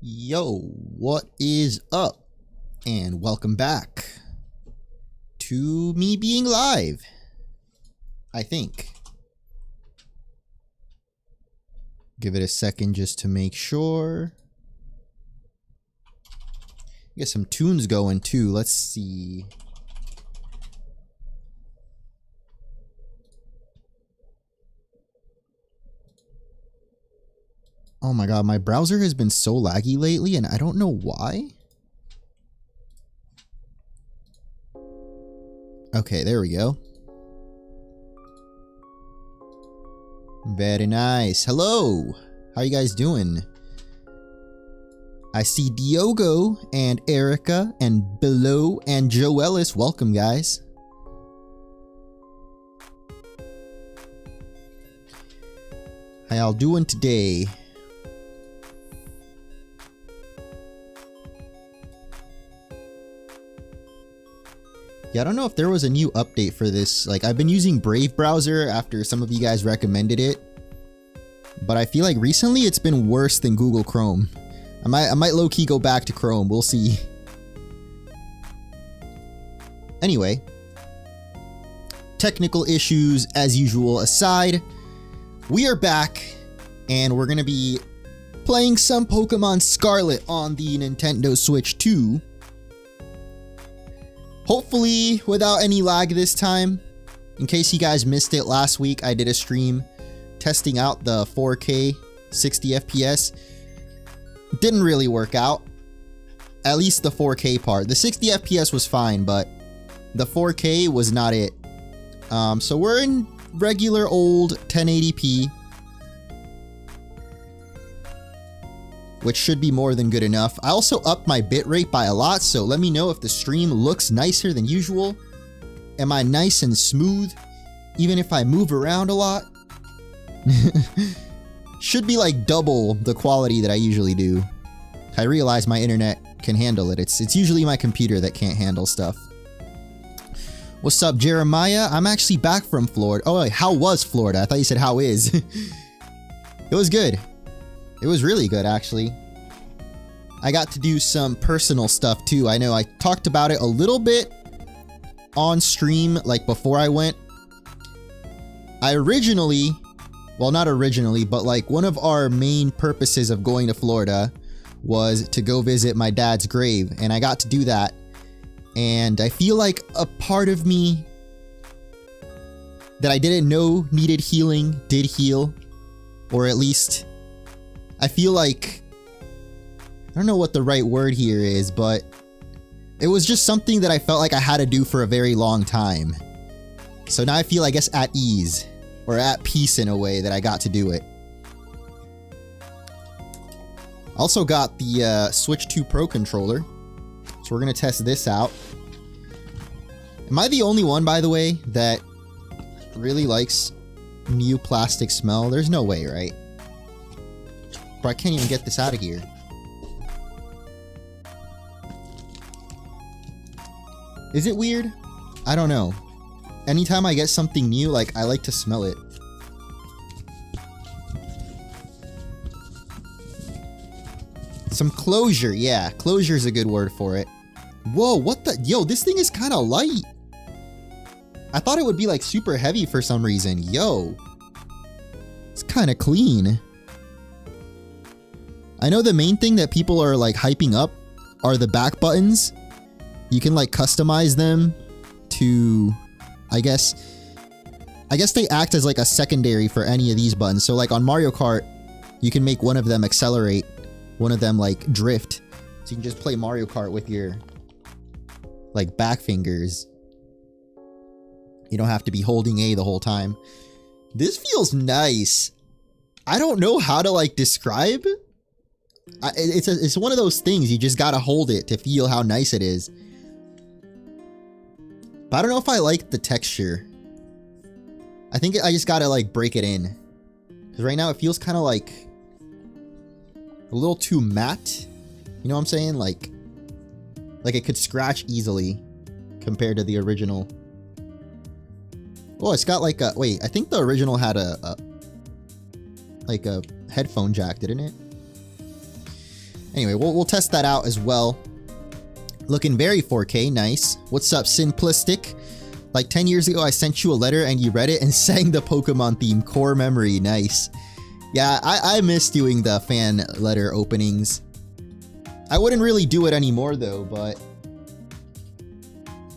Yo, what is up? And welcome back to me being live, I think. Give it a second just to make sure. Get some tunes going too. Let's see. Oh my god, my browser has been so laggy lately and I don't know why. Okay, there we go. Very nice. Hello! How you guys doing? I see Diogo and Erica and Below and Joe Ellis. Welcome, guys. How y'all doing today? Yeah, I don't know if there was a new update for this. Like, I've been using Brave browser after some of you guys recommended it, but I feel like recently it's been worse than Google Chrome. I might low-key go back to Chrome. We'll see. Anyway, technical issues as usual aside, we are back and we're gonna be playing some Pokémon Scarlet on the Nintendo Switch 2. Hopefully without any lag this time. In case you guys missed it last week, I did a stream testing out the 4K 60 FPS. Didn't really work out. At least the 4K part. The 60 FPS was fine, but the 4K was not it. So we're in regular old 1080p, which should be more than good enough. I also upped my bitrate by a lot, so let me know if the stream looks nicer than usual. Am I nice and smooth, even if I move around a lot? Should be like double the quality that I usually do. I realize my internet can handle it. It's usually my computer that can't handle stuff. What's up, Jeremiah? I'm actually back from Florida. Oh, wait, how was Florida? I thought you said how is. It was good. It was really good, actually. I got to do some personal stuff too. I know I talked about it a little bit on stream, like before I went. I originally, well, not originally, but like one of our main purposes of going to Florida was to go visit my dad's grave, and I got to do that. And I feel like a part of me that I didn't know needed healing did heal, or at least I feel like, I don't know what the right word here is, but it was just something that I felt like I had to do for a very long time. So now I feel, I guess, at ease, or at peace in a way that I got to do it. Also got the Switch 2 Pro controller, so we're gonna test this out. Am I the only one, by the way, that really likes new plastic smell? There's no way, right? Or I can't even get this out of here. Is it weird? I don't know. Anytime I get something new, like, I like to smell it. Some closure, yeah. Closure is a good word for it. Whoa, what the? Yo, this thing is kind of light. I thought it would be like super heavy for some reason. Yo. It's kind of clean. I know the main thing that people are like hyping up are the back buttons. You can like customize them to, I guess they act as like a secondary for any of these buttons. So like on Mario Kart, you can make one of them accelerate, one of them like drift. So you can just play Mario Kart with your like back fingers. You don't have to be holding A the whole time. This feels nice. I don't know how to like describe. It's one of those things, you just gotta hold it to feel how nice it is. But I don't know if I like the texture. I think I just gotta like break it in. Because right now it feels kind of like a little too matte. You know what I'm saying? Like it could scratch easily compared to the original. Oh, it's got like a, wait, I think the original had a headphone jack, didn't it? Anyway, we'll test that out as well. Looking very 4K, nice. What's up, Simplistic? Like 10 years ago, I sent you a letter and you read it and sang the Pokemon theme. Core memory, nice. Yeah, I miss doing the fan letter openings. I wouldn't really do it anymore though, but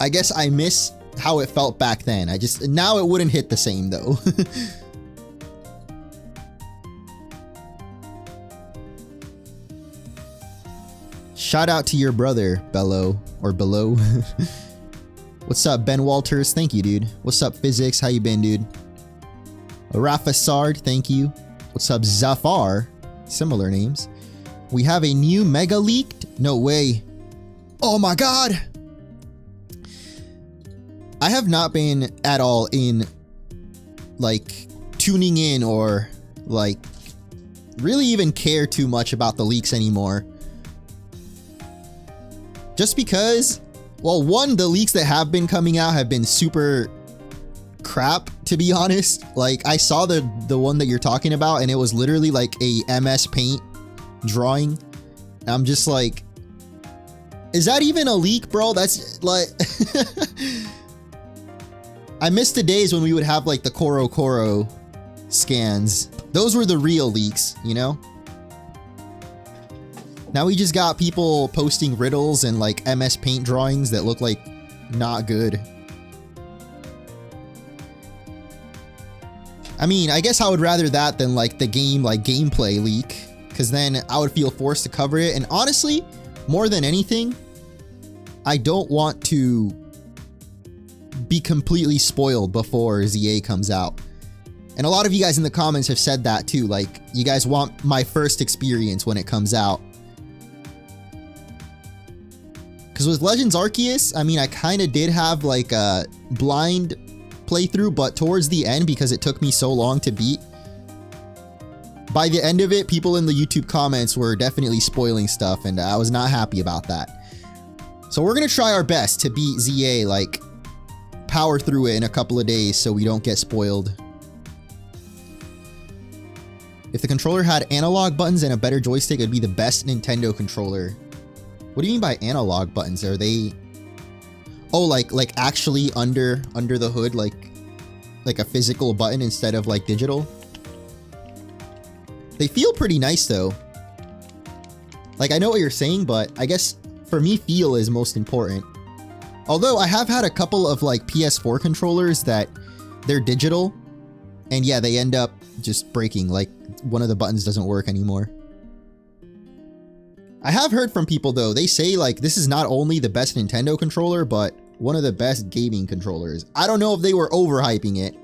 I guess I miss how it felt back then. Now it wouldn't hit the same though. Shout out to your brother, Bello, or Below. What's up, Ben Walters? Thank you, dude. What's up, Physics? How you been, dude? Rafa Sard, thank you. What's up, Zafar? Similar names. We have a new Mega leaked? No way. Oh my god! I have not been at all in, like, tuning in or, like, really even care too much about the leaks anymore. Just because, well, one, the leaks that have been coming out have been super crap, to be honest. Like, I saw the one that you're talking about, and it was literally like a MS Paint drawing. And I'm just like, is that even a leak, bro? That's like... I miss the days when we would have like the Koro scans. Those were the real leaks, you know? Now we just got people posting riddles and like MS Paint drawings that look like not good. I mean, I guess I would rather that than like the game, like gameplay leak, because then I would feel forced to cover it. And honestly, more than anything, I don't want to be completely spoiled before ZA comes out. And a lot of you guys in the comments have said that too. Like, you guys want my first experience when it comes out. Because with Legends Arceus, I mean, I kind of did have like a blind playthrough, but towards the end, because it took me so long to beat, by the end of it, people in the YouTube comments were definitely spoiling stuff, and I was not happy about that. So we're going to try our best to beat ZA, like, power through it in a couple of days so we don't get spoiled. If the controller had analog buttons and a better joystick, it'd be the best Nintendo controller. What do you mean by analog buttons? Are they... Oh, like actually under the hood, like a physical button instead of like digital? They feel pretty nice though. Like, I know what you're saying, but I guess for me, feel is most important. Although I have had a couple of like PS4 controllers that they're digital, and yeah, they end up just breaking. Like, one of the buttons doesn't work anymore. I have heard from people though, they say like this is not only the best Nintendo controller, but one of the best gaming controllers. I don't know if they were overhyping it.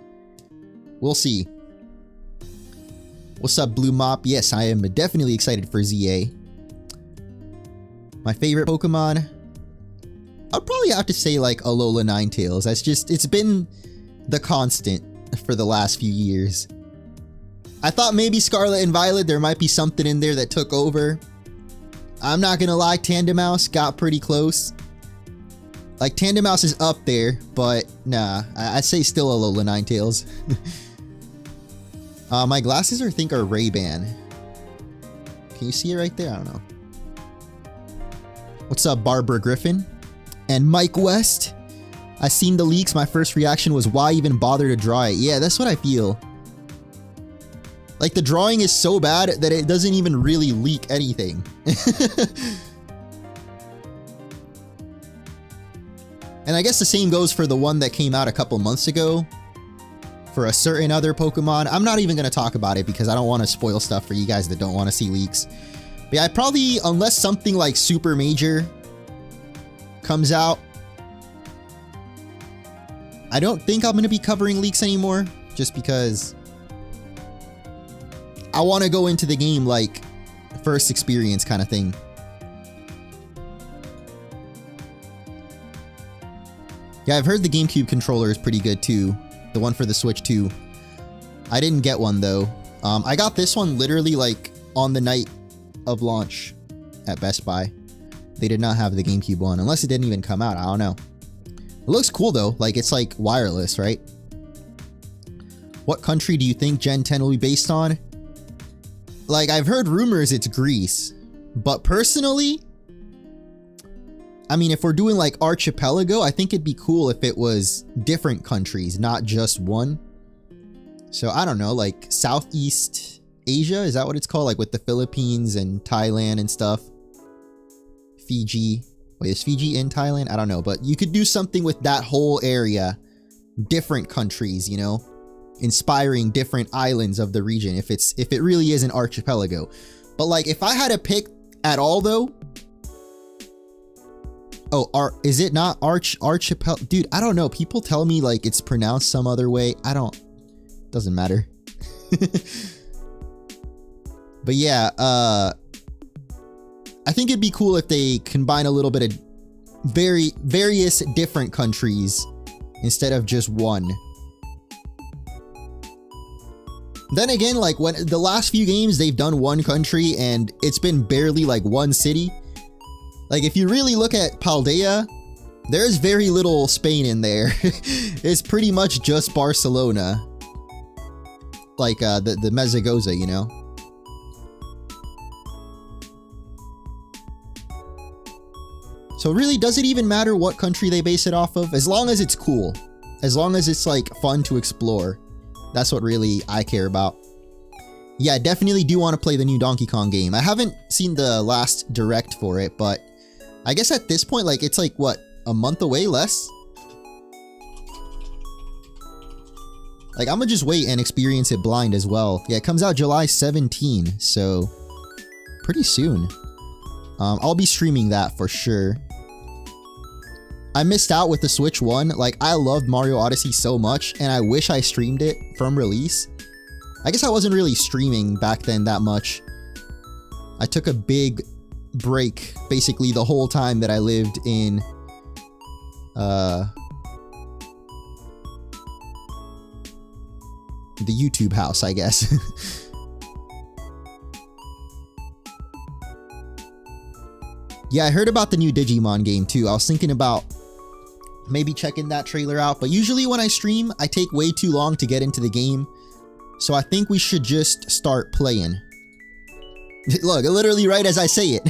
We'll see. What's up, Blue Mop? Yes, I am definitely excited for ZA. My favorite Pokemon? I'd probably have to say like Alola Ninetales. That's just, it's been the constant for the last few years. I thought maybe Scarlet and Violet, there might be something in there that took over. I'm not gonna lie, Tandemaus got pretty close. Like, Tandemaus is up there, but nah, I'd say still Alola Ninetales. My glasses I think are Ray-Ban. Can you see it right there? I don't know. What's up, Barbara Griffin? And Mike West? I seen the leaks, my first reaction was, why even bother to draw it? Yeah, that's what I feel. Like, the drawing is so bad that it doesn't even really leak anything. And I guess the same goes for the one that came out a couple months ago for a certain other Pokemon. I'm not even going to talk about it because I don't want to spoil stuff for you guys that don't want to see leaks. But yeah, I probably, unless something like super major comes out, I don't think I'm going to be covering leaks anymore, just because I want to go into the game like first experience kind of thing. Yeah, I've heard the GameCube controller is pretty good too. The one for the Switch too. I didn't get one though. I got this one literally like on the night of launch at Best Buy. They did not have the GameCube one, unless it didn't even come out. I don't know. It looks cool though. Like, it's like wireless, right? What country do you think Gen 10 will be based on? Like, I've heard rumors it's Greece, But personally, I mean, if we're doing like archipelago, I think it'd be cool if it was different countries, not just one. So I don't know, like Southeast Asia, is that what it's called? Like with the Philippines and Thailand and stuff. Fiji. Wait, is Fiji in Thailand? I don't know, but you could do something with that whole area. Different countries, you know, inspiring different islands of the region if it really is an archipelago. But like if I had to pick at all though, oh, is it not archipelago? Dude, I don't know. People tell me like it's pronounced some other way. Doesn't matter. But yeah, I think it'd be cool if they combine a little bit of various different countries instead of just one. Then again, like when the last few games they've done one country and it's been barely like one city. Like if you really look at Paldea, there's very little Spain in there. It's pretty much just Barcelona. Like the Mezagoza, you know? So really, does it even matter what country they base it off of? As long as it's cool. As long as it's like fun to explore. That's what really I care about. Yeah, I definitely do want to play the new Donkey Kong game. I haven't seen the last direct for it, but I guess at this point, like it's like what, a month away less? Like I'm gonna just wait and experience it blind as well. Yeah, it comes out July 17, so pretty soon. I'll be streaming that for sure. I missed out with the Switch 1. Like, I loved Mario Odyssey so much, and I wish I streamed it from release. I guess I wasn't really streaming back then that much. I took a big break, basically the whole time that I lived in, the YouTube house, I guess. Yeah, I heard about the new Digimon game too. I was thinking about maybe checking that trailer out, but usually when I stream, I take way too long to get into the game. So I think we should just start playing. Look, literally right as I say it.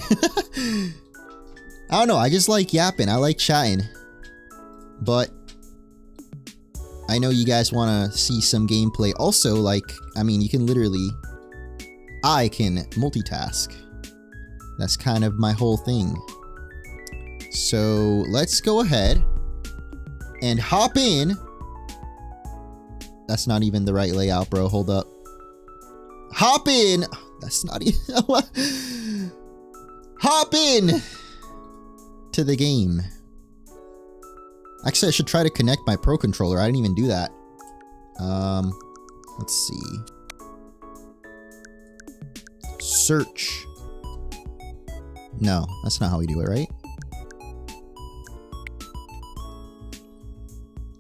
I don't know, I just like yapping, I like chatting. But I know you guys want to see some gameplay. Also, like, I mean, you can literally... I can multitask. That's kind of my whole thing. So let's go ahead and hop in. That's not even the right layout, bro. Hold up. Hop in. That's not even. Hop in to the game. Actually, I should try to connect my Pro Controller. I didn't even do that. Let's see. Search. No, that's not how we do it, right?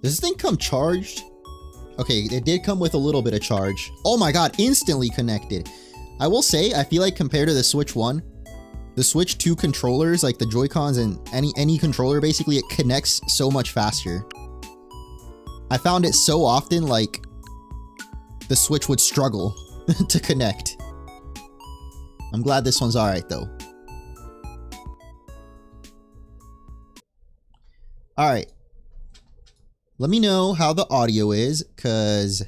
Does this thing come charged? Okay, it did come with a little bit of charge. Oh my god, instantly connected. I will say, I feel like compared to the Switch 1, the Switch 2 controllers, like the Joy-Cons and any controller, basically, it connects so much faster. I found it so often, like, the Switch would struggle to connect. I'm glad this one's alright, though. Alright. Let me know how the audio is, because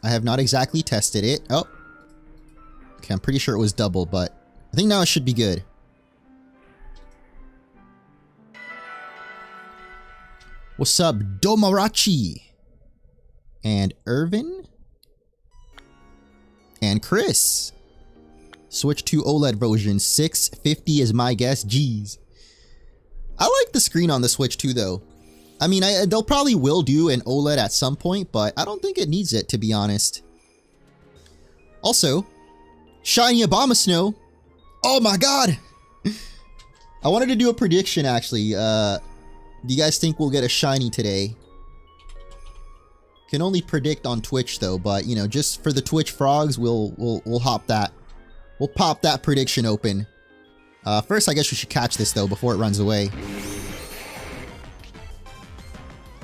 I have not exactly tested it. Oh. Okay, I'm pretty sure it was double, but I think now it should be good. What's up, Domarachi? And Irvin? And Chris. Switch to OLED version. 650 is my guess. Jeez. I like the screen on the Switch too, though. I mean, they'll probably will do an OLED at some point, but I don't think it needs it, to be honest. Also, shiny Abomasnow. Oh my god! I wanted to do a prediction, actually. Do you guys think we'll get a shiny today? Can only predict on Twitch, though, but, you know, just for the Twitch frogs, we'll hop that. We'll pop that prediction open. First, I guess we should catch this, though, before it runs away.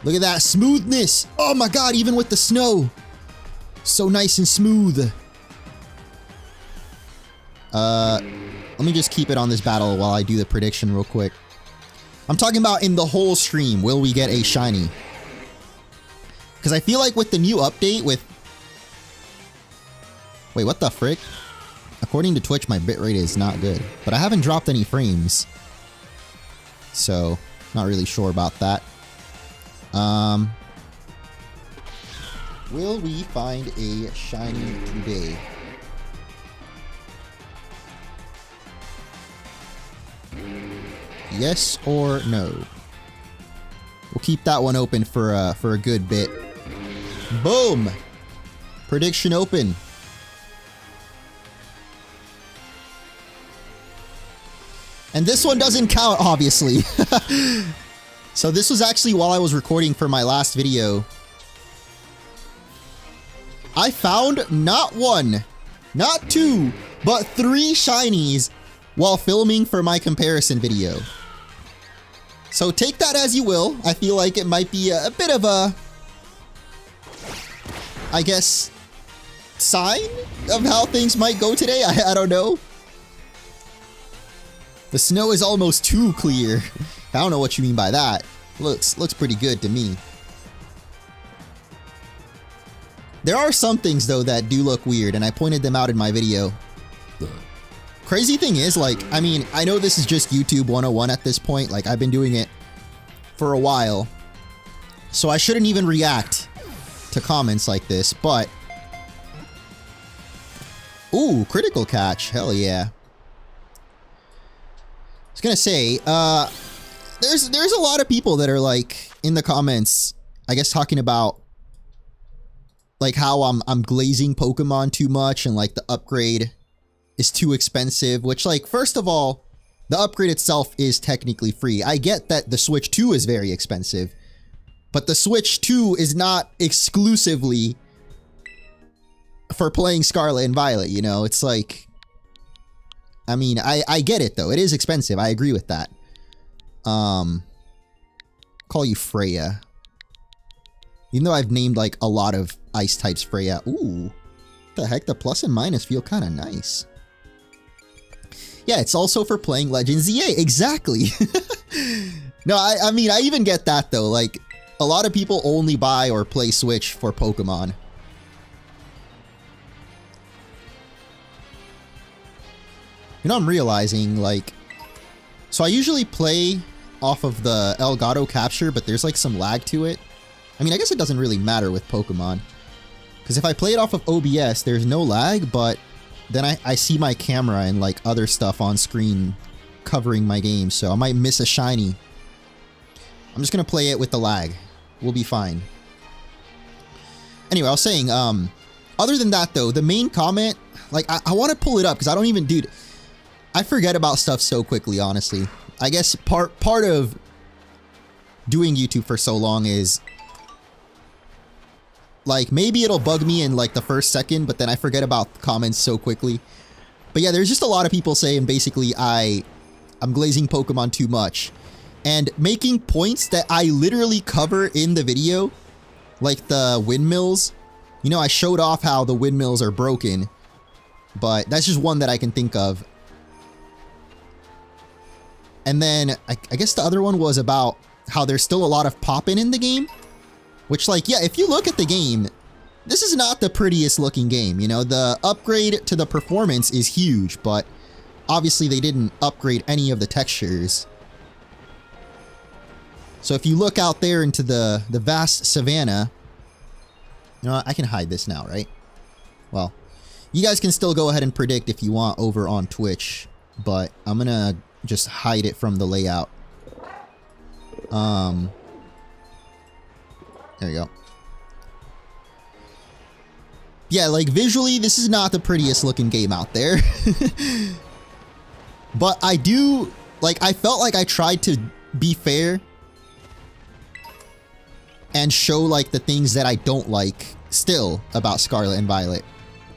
Look at that smoothness! Oh my god, even with the snow! So nice and smooth. Let me just keep it on this battle while I do the prediction real quick. I'm talking about in the whole stream, will we get a shiny? Because I feel like with the new update with... Wait, what the frick? According to Twitch, my bitrate is not good. But I haven't dropped any frames. So, not really sure about that. Will we find a shiny today? Yes or no? We'll keep that one open for a good bit. Boom! Prediction open. And this one doesn't count, obviously. So this was actually while I was recording for my last video. I found not one, not two, but 3 shinies while filming for my comparison video. So take that as you will. I feel like it might be a bit of a, I guess, sign of how things might go today. I don't know. The snow is almost too clear. I don't know what you mean by that. Looks pretty good to me. There are some things though that do look weird, and I pointed them out in my video. Crazy thing is, like, I mean, I know this is just YouTube 101 at this point. Like, I've been doing it for a while, so I shouldn't even react to comments like this, but... Ooh, critical catch. Hell yeah. I was gonna say, there's a lot of people that are, like, in the comments, I guess, talking about, like, how I'm glazing Pokemon too much, and, like, the upgrade is too expensive, which, like, first of all, the upgrade itself is technically free. I get that the Switch 2 is very expensive, but the Switch 2 is not exclusively for playing Scarlet and Violet, you know? It's like, I mean, I get it though. It is expensive. I agree with that. Call you Freya. Even though I've named, like, a lot of ice types Freya. Ooh, what the heck? The plus and minus feel kind of nice. Yeah, it's also for playing Legends EA. Exactly. No, I mean, I even get that though. Like, a lot of people only buy or play Switch for Pokemon. You know, I'm realizing, like, so I usually play off of the Elgato capture, but there's, like, some lag to it. I mean, I guess it doesn't really matter with Pokemon, because if I play it off of OBS, there's no lag, but then I see my camera and, like, other stuff on screen covering my game, so I might miss a shiny. I'm just gonna play it with the lag. We'll be fine. Anyway, I was saying, other than that, though, the main comment, like, I want to pull it up, because I don't even, dude, I forget about stuff so quickly, honestly. I guess part of doing YouTube for so long is, like, maybe it'll bug me in, like, the first second, but then I forget about comments so quickly. But yeah, there's just a lot of people saying, basically, I'm glazing Pokemon too much. And making points that I literally cover in the video, like the windmills. You know, I showed off how the windmills are broken, but that's just one that I can think of. And then, I guess the other one was about how there's still a lot of poppin' in the game. Which, like, yeah, if you look at the game, this is not the prettiest looking game, you know? The upgrade to the performance is huge, but obviously they didn't upgrade any of the textures. So if you look out there into the vast savanna, you know, I can hide this now, right? Well, you guys can still go ahead and predict if you want over on Twitch, but I'm gonna just hide it from the layout. There you go. Yeah, like, visually, this is not the prettiest looking game out there. But I do, like, I felt like I tried to be fair and show, like, the things that I don't like still about Scarlet and Violet.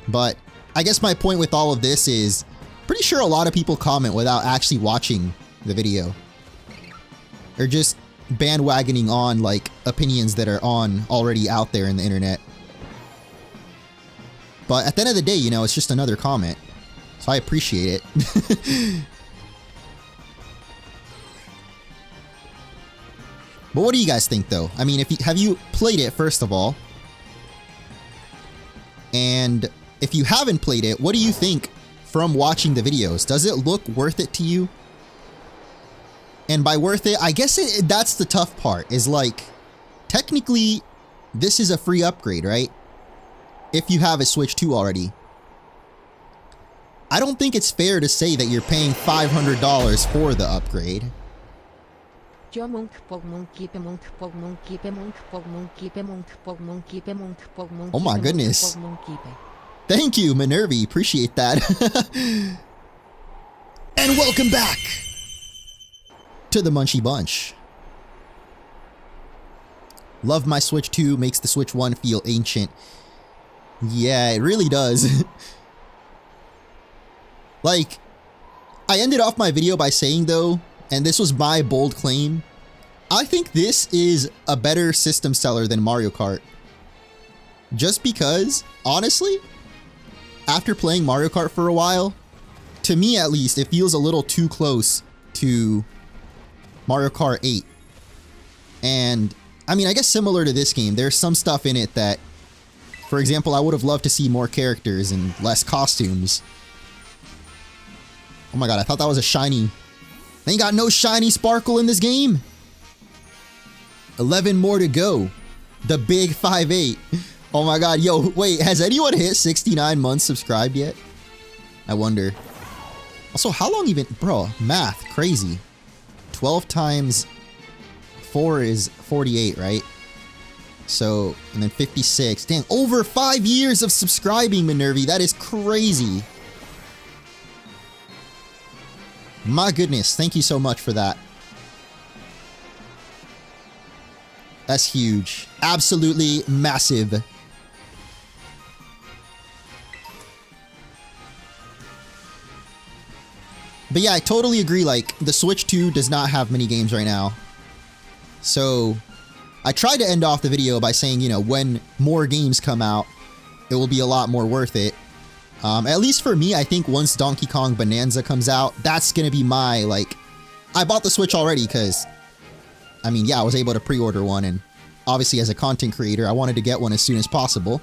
But I guess my point with all of this is, pretty sure a lot of people comment without actually watching the video. They're just bandwagoning on, like, opinions that are already out there in the internet. But at the end of the day, you know, it's just another comment. So enough. I appreciate it. But what do you guys think, though? I mean, have you played it, first of all? And if you haven't played it, what do you think from watching the videos? Does it look worth it to you? And by worth it, I guess that's the tough part, is like, technically, this is a free upgrade, right? If you have a Switch 2 already. I don't think it's fair to say that you're paying $500 for the upgrade. Oh my goodness. Thank you, Minervi. Appreciate that. And welcome back to the Munchie Bunch. Love my Switch 2, makes the Switch 1 feel ancient. Yeah, it really does. Like, I ended off my video by saying, though, and this was my bold claim, I think this is a better system seller than Mario Kart. Just because, honestly, after playing Mario Kart for a while, to me at least, it feels a little too close to Mario Kart 8. And, I mean, I guess similar to this game, there's some stuff in it that, for example, I would have loved to see more characters and less costumes. Oh my god, I thought that was a shiny. They ain't got no shiny sparkle in this game. 11 more to go. The big 5-8. Oh my god, yo, wait, has anyone hit 69 months subscribed yet? I wonder. Also, how long even... Bro, math, crazy. 12 times 4 is 48, right? So, and then 56. Dang, over 5 years of subscribing, Minervi. That is crazy. My goodness, thank you so much for that. That's huge. Absolutely massive. But yeah, I totally agree, like, the Switch 2 does not have many games right now. So, I tried to end off the video by saying, you know, when more games come out, it will be a lot more worth it. At least for me, I think once Donkey Kong Bonanza comes out, that's gonna be my, like... I bought the Switch already because... I mean, yeah, I was able to pre-order one, and obviously as a content creator, I wanted to get one as soon as possible.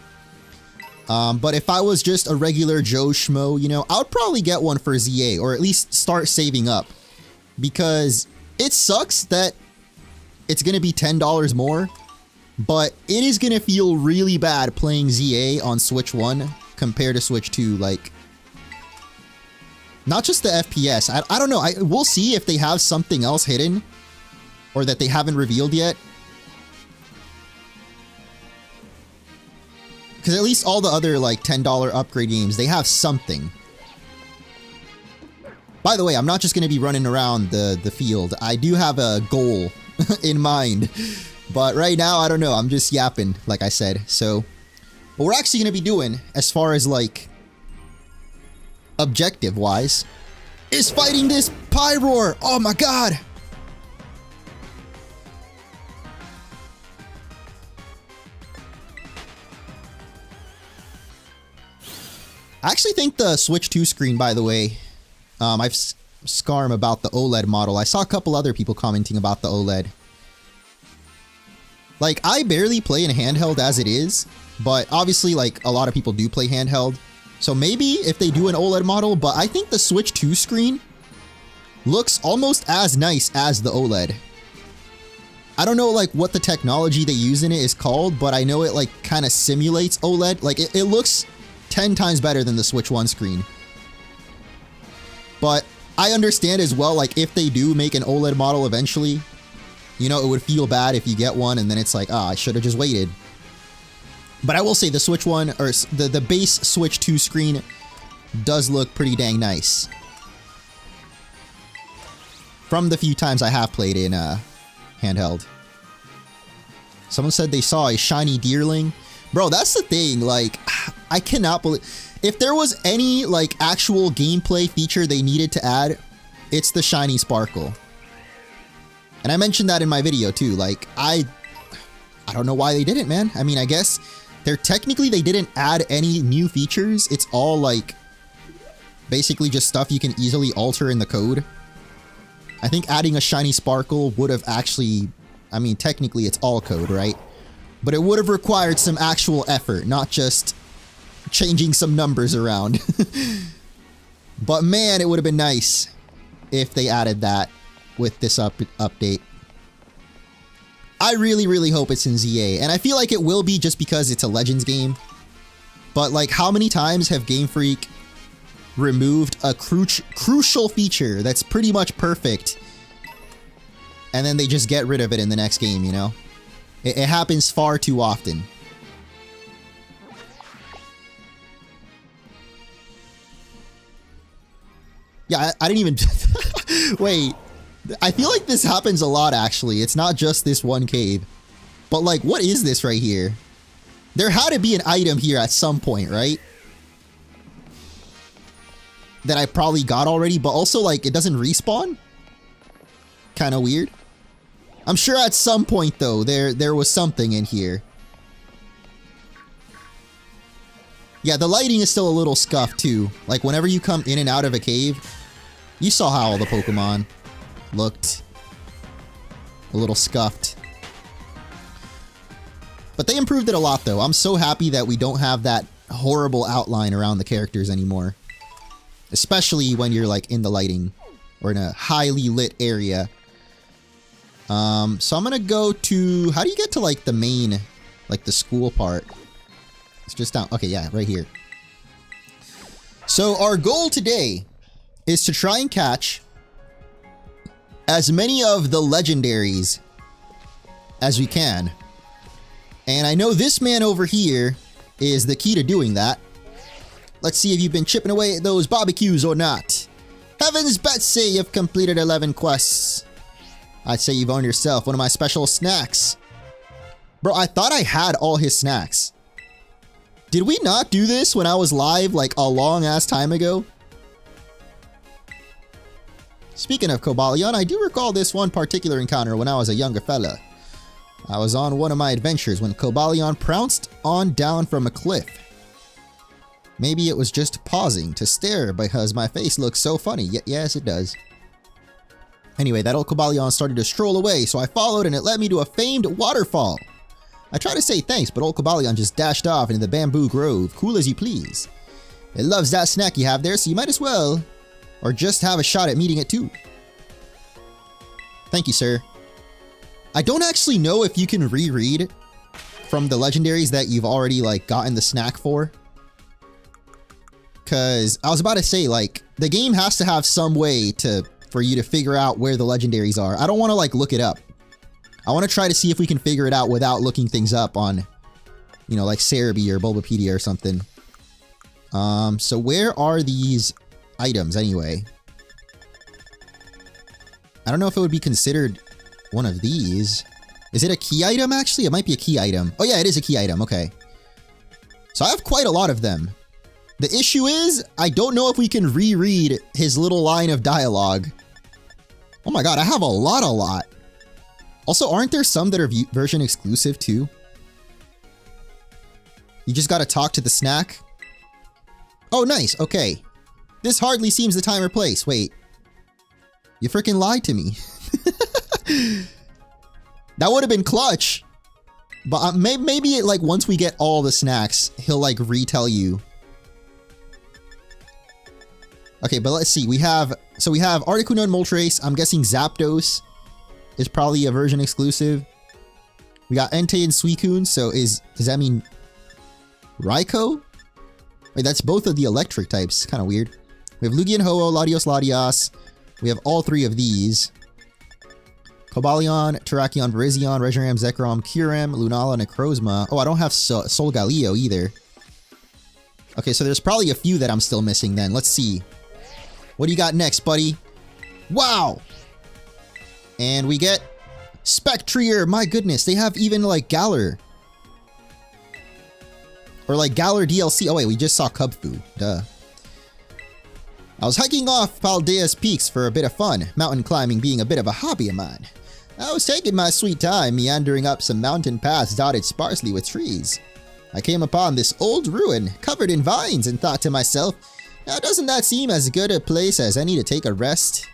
But if I was just a regular Joe Schmo, you know, I would probably get one for ZA, or at least start saving up. Because it sucks that it's gonna be $10 more, but it is gonna feel really bad playing ZA on Switch 1 compared to Switch 2, like... Not just the FPS, I don't know, we'll see if they have something else hidden, or that they haven't revealed yet. Because at least all the other, like, $10 upgrade games, they have something. By the way, I'm not just going to be running around the field. I do have a goal in mind. But right now, I don't know. I'm just yapping, like I said. So, what we're actually going to be doing, as far as, like, objective-wise, is fighting this Pyroar! Oh my god! I actually think the Switch 2 screen, by the way, I've scarm about the OLED model. I saw a couple other people commenting about the OLED. Like, I barely play in handheld as it is, but obviously, like, a lot of people do play handheld. So maybe if they do an OLED model, but I think the Switch 2 screen looks almost as nice as the OLED. I don't know, like, what the technology they use in it is called, but I know it, like, kind of simulates OLED. Like, it looks 10 times better than the Switch 1 screen. But I understand as well, like, if they do make an OLED model eventually, you know, it would feel bad if you get one and then it's like, ah, I should have just waited. But I will say the Switch 1, or the base Switch 2 screen does look pretty dang nice. From the few times I have played in handheld. Someone said they saw a shiny deerling. Bro, that's the thing, like, I cannot believe... If there was any, like, actual gameplay feature they needed to add, it's the shiny sparkle. And I mentioned that in my video, too. Like, I don't know why they didn't, man. I mean, I guess they didn't add any new features. It's all, like, basically just stuff you can easily alter in the code. I think adding a shiny sparkle would have actually, I mean, technically it's all code, right? But it would have required some actual effort, not just changing some numbers around. But man, it would have been nice if they added that with this update. I really, really hope it's in ZA, and I feel like it will be just because it's a Legends game. But like, how many times have Game Freak removed a crucial feature that's pretty much perfect, and then they just get rid of it in the next game, you know? It happens far too often. Yeah, I didn't even... Wait, I feel like this happens a lot, actually. It's not just this one cave. But like, what is this right here? There had to be an item here at some point, right? That I probably got already, but also like, it doesn't respawn? Kind of weird. I'm sure at some point though, there was something in here. Yeah, the lighting is still a little scuffed too. Like whenever you come in and out of a cave, you saw how all the Pokemon looked a little scuffed. But they improved it a lot though. I'm so happy that we don't have that horrible outline around the characters anymore. Especially when you're like in the lighting or in a highly lit area. So I'm gonna go to, how do you get to like the main, like the school part? It's just down, okay, yeah, right here. So our goal today is to try and catch as many of the legendaries as we can. And I know this man over here is the key to doing that. Let's see if you've been chipping away at those barbecues or not. Heavens Betsy, you've completed 11 quests. I'd say you've earned yourself one of my special snacks. Bro, I thought I had all his snacks. Did we not do this when I was live like a long ass time ago? Speaking of kobalion, I do recall this one particular encounter when I was a younger fella. I was on one of my adventures when kobalion pounced on down from a cliff. Maybe it was just pausing to stare because my face looks so funny. Yes, it does. Anyway, that old kobalion started to stroll away, so I followed and it led me to a famed waterfall. I tried to say thanks, but old kobalion just dashed off into the bamboo grove, cool as you please. It loves that snack you have there, so you might as well, or just have a shot at meeting it too. Thank you, sir. I don't actually know if you can reread from the legendaries that you've already like gotten the snack for. Cause I was about to say, like, the game has to have some way for you to figure out where the legendaries are. I don't want to like look it up. I want to try to see if we can figure it out without looking things up on, you know, like Cerebi or Bulbapedia or something. So where are these items anyway? I don't know if it would be considered one of these. Is it a key item actually? It might be a key item. Oh yeah, it is a key item. Okay. So I have quite a lot of them. The issue is, I don't know if we can reread his little line of dialogue. Oh my god, I have a lot. Also, aren't there some that are version exclusive too? You just gotta talk to the snack? Oh, nice, okay. This hardly seems the time or place. Wait. You freaking lied to me. That would have been clutch. But maybe like once we get all the snacks, he'll like retell you. Okay, but let's see. We have Articuno and Moltres. I'm guessing Zapdos is probably a version exclusive. We got Entei and Suicune. So does that mean Raikou? Wait, that's both of the electric types. Kind of weird. We have Lugia and Ho-Oh, Latios. We have all three of these. Kobalion, Terrakion, Virizion, Reshiram, Zekrom, Kyurem, Lunala, Necrozma. Oh, I don't have Solgaleo either. Okay, so there's probably a few that I'm still missing then. Let's see. What do you got next, buddy? Wow! And we get Spectrier. My goodness, they have even like Galar. Or like Galar DLC. Oh wait, we just saw Kubfu. Duh. I was hiking off Paldea's peaks for a bit of fun, mountain climbing being a bit of a hobby of mine. I was taking my sweet time meandering up some mountain paths dotted sparsely with trees. I came upon this old ruin covered in vines and thought to myself, Now, doesn't that seem as good a place as any to take a rest?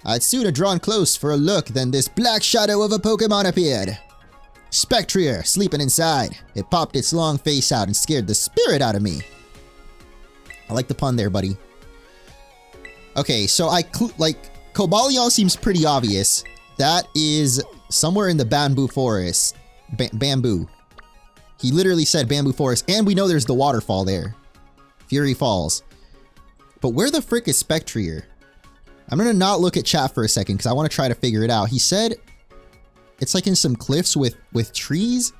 I'd sooner drawn close for a look than this black shadow of a Pokemon appeared. Spectrier, sleeping inside. It popped its long face out and scared the spirit out of me. I like the pun there, buddy. Okay, so Kobalion seems pretty obvious. That is somewhere in the bamboo forest. Bamboo. He literally said bamboo forest, and we know there's the waterfall there. Fury Falls. But where the frick is Spectrier? I'm gonna not look at chat for a second because I want to try to figure it out. He said it's like in some cliffs with trees.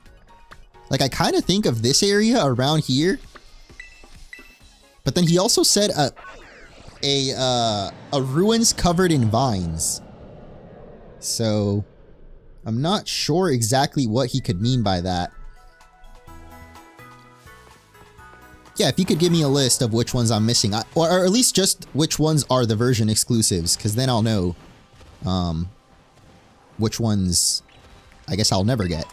Like, I kind of think of this area around here. But then he also said a ruins covered in vines. So I'm not sure exactly what he could mean by that. Yeah, if you could give me a list of which ones I'm missing, or at least just which ones are the version exclusives, because then I'll know which ones I guess I'll never get.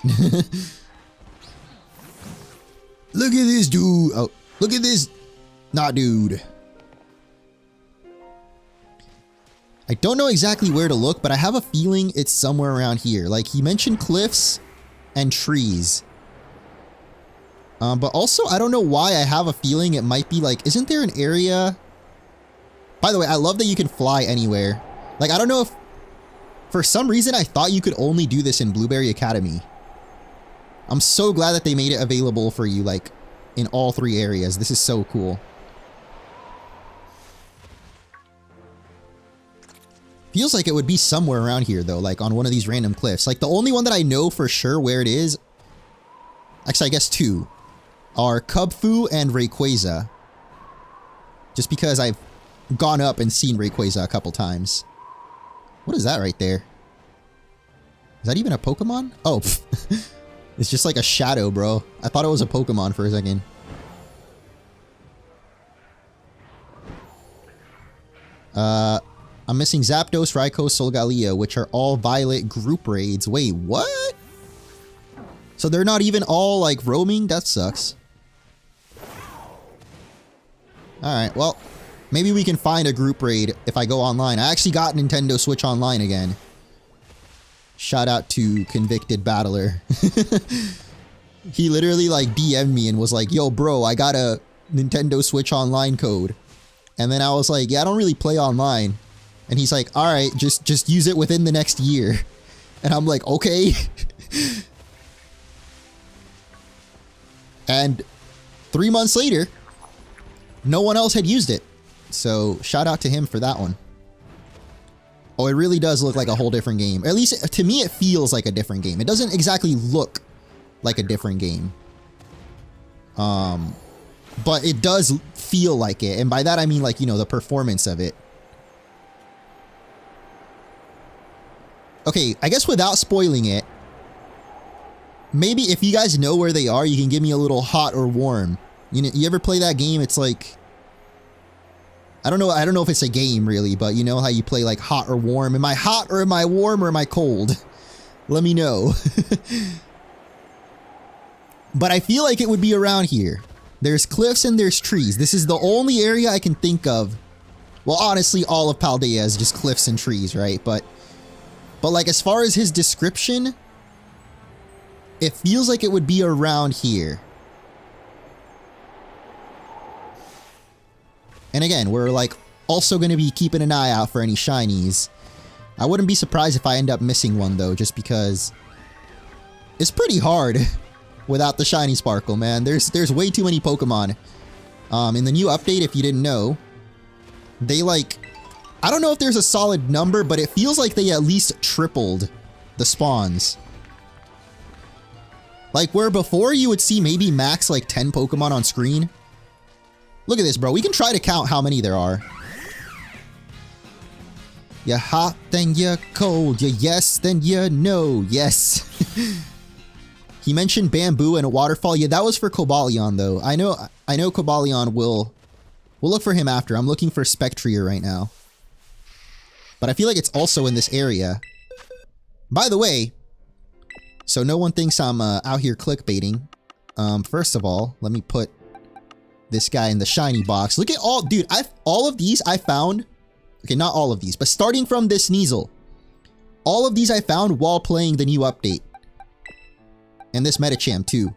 Look at this dude. Oh, look at this. Nah, dude. I don't know exactly where to look, but I have a feeling it's somewhere around here. Like, he mentioned cliffs and trees. But also, I don't know why I have a feeling it might be like, isn't there an area? By the way, I love that you can fly anywhere. Like, I don't know if, for some reason, I thought you could only do this in Blueberry Academy. I'm so glad that they made it available for you, like, in all 3 areas. This is so cool. Feels like it would be somewhere around here, though, like on one of these random cliffs. Like, the only one that I know for sure where it is, actually, I guess 2. Are Kubfu and Rayquaza. Just because I've gone up and seen Rayquaza a couple times. What is that right there? Is that even a Pokemon? Oh, it's just like a shadow, bro. I thought it was a Pokemon for a second. I'm missing Zapdos, Raikou, Solgaleo, which are all Violet group raids. Wait, what? So they're not even all, like, roaming? That sucks. Alright, well, maybe we can find a group raid if I go online. I actually got Nintendo Switch Online again. Shout out to Convicted Battler. He literally, like, DM'd me and was like, yo, bro, I got a Nintendo Switch Online code. And then I was like, yeah, I don't really play online. And he's like, alright, just use it within the next year. And I'm like, okay. And 3 months later, no one else had used it. So shout out to him for that one. Oh, it really does look like a whole different game. At least to me, it feels like a different game. It doesn't exactly look like a different game. But it does feel like it. And by that, I mean, like, you know, the performance of it. Okay, I guess without spoiling it, maybe if you guys know where they are, you can give me a little hot or warm. You ever play that game? It's like, I don't know if it's a game really, but you know how you play like hot or warm? Am I hot or am I warm or am I cold? Let me know. But I feel like it would be around here. There's cliffs and there's trees. This is the only area I can think of. Well, honestly, all of Paldea is just cliffs and trees, right? But like, as far as his description, it feels like it would be around here. And again, we're like also going to be keeping an eye out for any shinies. I wouldn't be surprised if I end up missing one though, just because it's pretty hard without the shiny sparkle, man. There's way too many Pokemon. In the new update, if you didn't know, they like, I don't know if there's a solid number, but it feels like they at least tripled the spawns. Like, where before you would see maybe max like 10 Pokemon on screen. Look at this, bro. We can try to count how many there are. You're hot, then you're cold. You're yes, then you're no. Yes. He mentioned bamboo and a waterfall. Yeah, that was for Kobalion, though. I know Kobalion will... We'll look for him after. I'm looking for Spectrier right now. But I feel like it's also in this area. By the way, so no one thinks I'm out here clickbaiting. First of all, let me put this guy in the shiny box. Look at all, dude, all of these I found. Okay, not all of these, but starting from this Sneasel. All of these I found while playing the new update. And this Medicham too.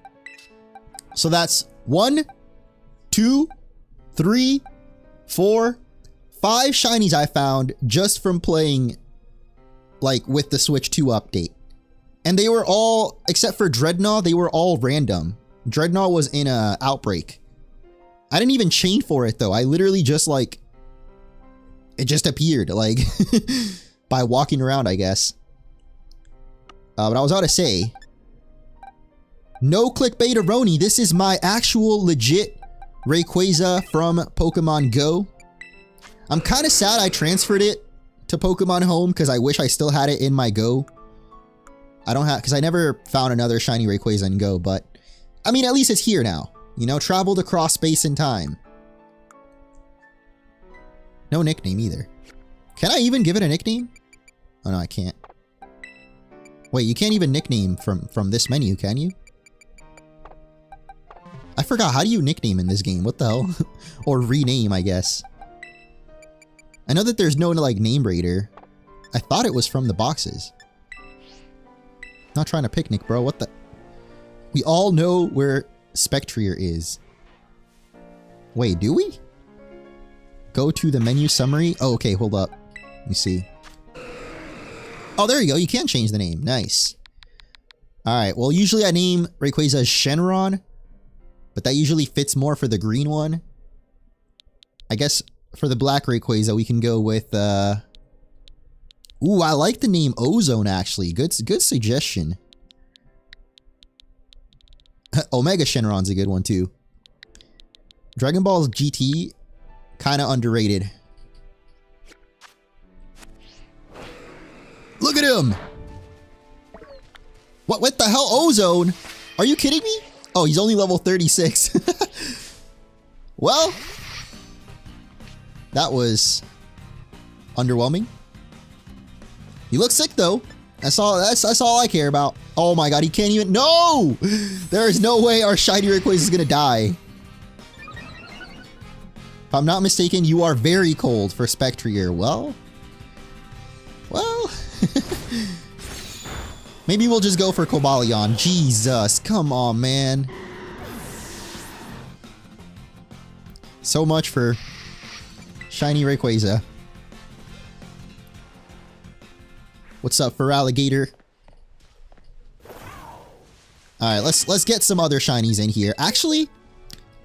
So that's 1, 2, 3, 4, 5 shinies I found just from playing like with the Switch 2 update. And they were all, except for Dreadnought, they were all random. Dreadnought was in a outbreak. I didn't even chain for it though. I literally just like, it just appeared like by walking around, I guess. But I was about to say, no clickbait-a-roni. This is my actual legit Rayquaza from Pokemon Go. I'm kind of sad I transferred it to Pokemon Home because I wish I still had it in my Go. I don't have, because I never found another shiny Rayquaza in Go, but I mean, at least it's here now. You know, traveled across space and time. No nickname either. Can I even give it a nickname? Oh no, I can't. Wait, you can't even nickname from this menu, can you? I forgot, how do you nickname in this game? What the hell? Or rename, I guess. I know that there's no like name raider. I thought it was from the boxes. Not trying to picnic, bro. What the? We all know where Spectrier is. Wait, do we? Go to the menu summary. Oh, okay, hold up. Let me see. Oh, there you go. You can change the name. Nice. Alright, well, usually I name Rayquaza as Shenron, but that usually fits more for the green one. I guess for the black Rayquaza, we can go with, ooh, I like the name Ozone, actually. Good suggestion. Omega Shenron's a good one, too. Dragon Ball GT, kind of underrated. Look at him! What the hell? Ozone? Are you kidding me? Oh, he's only level 36. Well, that was underwhelming. He looks sick though. That's all I care about. Oh my god, he can't even. No! There is no way our shiny Rayquaza is gonna die. If I'm not mistaken, you are very cold for Spectrier. Well. Maybe we'll just go for Kobalion. Jesus, come on, man. So much for shiny Rayquaza. What's up, for Alligator? Alright, let's get some other shinies in here. Actually,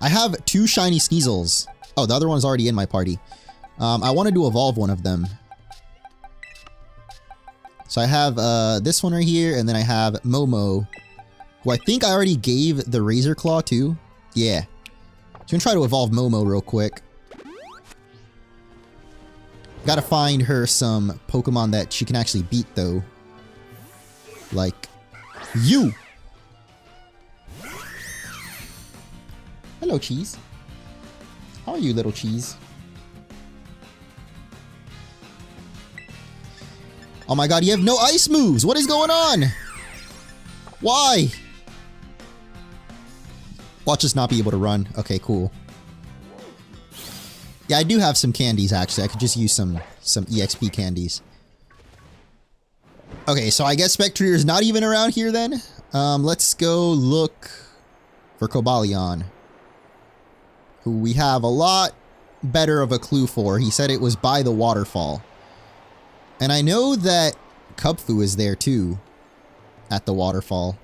I have 2 shiny Sneasels. Oh, the other one's already in my party. I wanted to evolve one of them. So I have this one right here, and then I have Momo, who I think I already gave the Razor Claw to. Yeah. So I'm gonna try to evolve Momo real quick. Gotta find her some Pokemon that she can actually beat, though. Like you! Hello, Cheese. How are you, little Cheese? Oh my god, you have no ice moves! What is going on? Why? Watch us not be able to run. Okay, cool. Yeah, I do have some candies, actually. I could just use some EXP candies. Okay, so I guess Spectrier is not even around here then. Let's go look for Kobalion, who we have a lot better of a clue for. He said it was by the waterfall. And I know that Kubfu is there too, at the waterfall.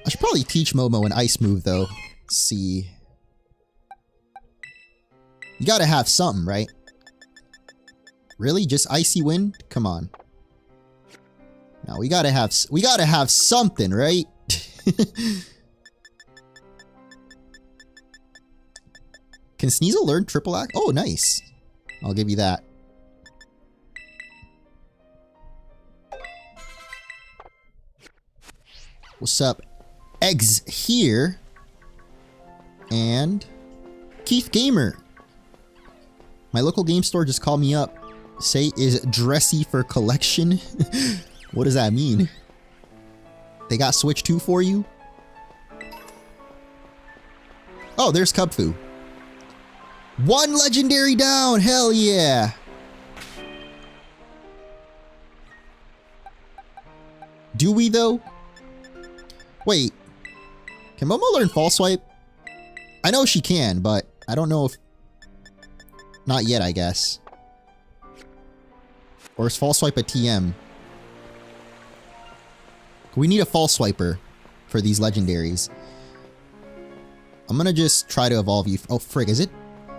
I should probably teach Momo an ice move though. Let's see. You gotta have something, right? Really? Just Icy Wind? Come on. No, we gotta have something, right? Can Sneasel learn triple act? Oh, nice. I'll give you that. What's up? Eggs here. And Keith Gamer. My local game store just called me up. Say is dressy for collection. What does that mean? They got Switch 2 for you? Oh, there's Kubfu. One legendary down! Hell yeah! Do we though? Wait. Can Momo learn False Swipe? I know she can, but I don't know if... Not yet, I guess. Or is False Swipe a TM? We need a False Swiper for these legendaries. I'm gonna just try to evolve you. Oh, frig, is it?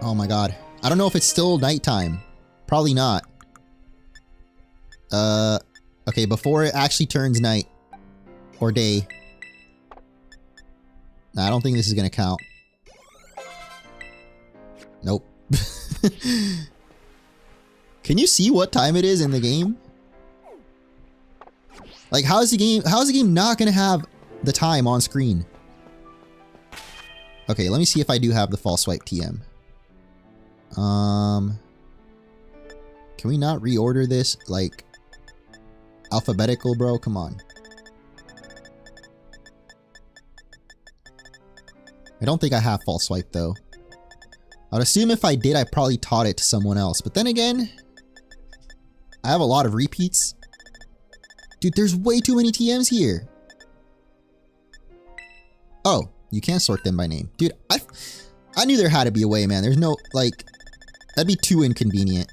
Oh my god. I don't know if it's still nighttime. Probably not. Okay, before it actually turns night. Or day. Nah, I don't think this is gonna count. Nope. Can you see what time it is in the game? Like, how is the game not gonna have the time on screen? Okay, let me see if I do have the False Swipe TM. Can we not reorder this, like, alphabetical, bro? Come on. I don't think I have False Swipe, though. I would assume if I did, I probably taught it to someone else. But then again, I have a lot of repeats. Dude, there's way too many TMs here. Oh, you can't sort them by name. Dude, I knew there had to be a way, man. There's no, like, that'd be too inconvenient.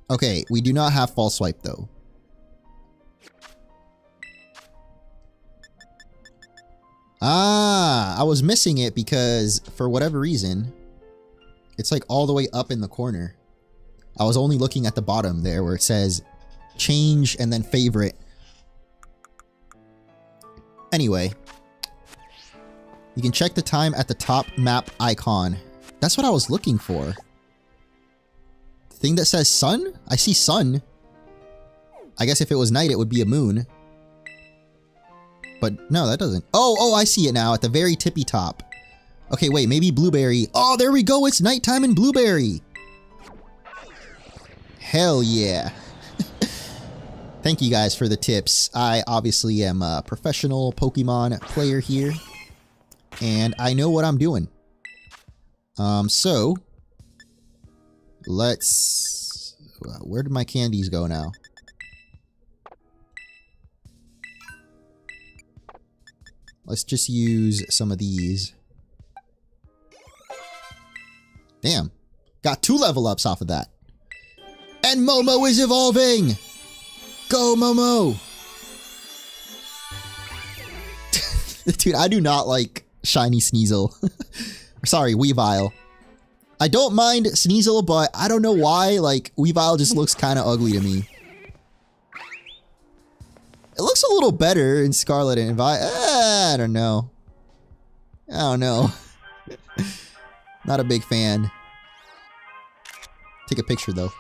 Okay, we do not have False Swipe, though. Ah, I was missing it because, for whatever reason, it's like all the way up in the corner. I was only looking at the bottom there where it says change and then favorite. Anyway, you can check the time at the top map icon. That's what I was looking for. The thing that says sun? I see sun. I guess if it was night, it would be a moon. But no, that doesn't. Oh, I see it now at the very tippy top. Okay, wait, maybe Blueberry. Oh, there we go. It's nighttime in Blueberry. Hell yeah. Thank you guys for the tips. I obviously am a professional Pokemon player here. And I know what I'm doing. So let's... Where did my candies go now? Let's just use some of these. Damn. Got 2 level ups off of that. And Momo is evolving! Go, Momo! Dude, I do not like shiny Sneasel. Sorry, Weavile. I don't mind Sneasel, but I don't know why, like, Weavile just looks kind of ugly to me. It looks a little better in Scarlet and Violet. I don't know. I don't know. Not a big fan. Take a picture, though.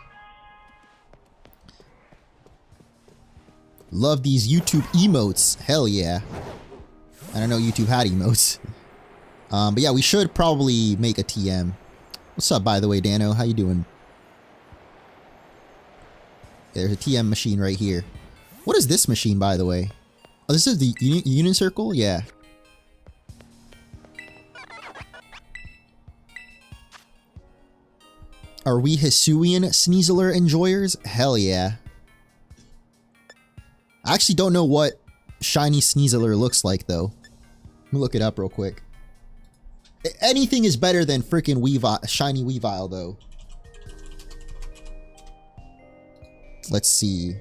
Love these YouTube emotes. Hell yeah. I don't know YouTube had emotes. But yeah, we should probably make a TM. What's up, by the way, Dano? How you doing? Yeah, there's a TM machine right here. What is this machine, by the way? Oh, this is the Union Circle? Yeah. Are we Hisuian Sneaseler enjoyers? Hell yeah. I actually don't know what shiny Sneaseler looks like, though. Let me look it up real quick. Anything is better than freaking Weavile, shiny Weavile, though. Let's see.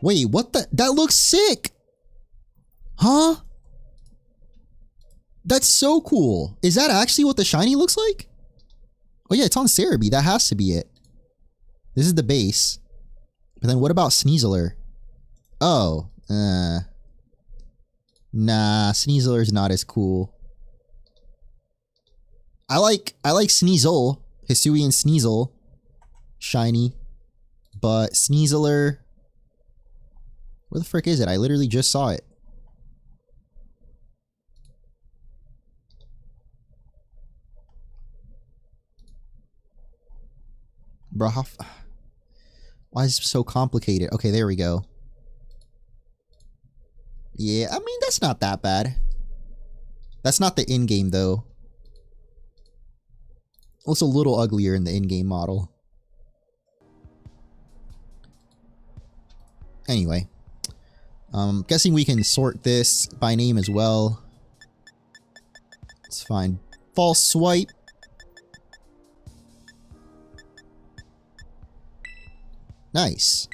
Wait, what the? That looks sick! Huh? That's so cool. Is that actually what the shiny looks like? Oh yeah, it's on Cerebi. That has to be it. This is the base. But then what about Sneaseler? Oh, nah, Sneaseler's not as cool. I like Sneasel, Hisuian Sneasel, shiny, but Sneaseler, where the frick is it? I literally just saw it. Bro, why is it so complicated? Okay, there we go. Yeah, I mean, that's not that bad. That's not the in-game, though. It's a little uglier in the in-game model. Anyway. Guessing we can sort this by name as well. Let's find false swipe. Nice.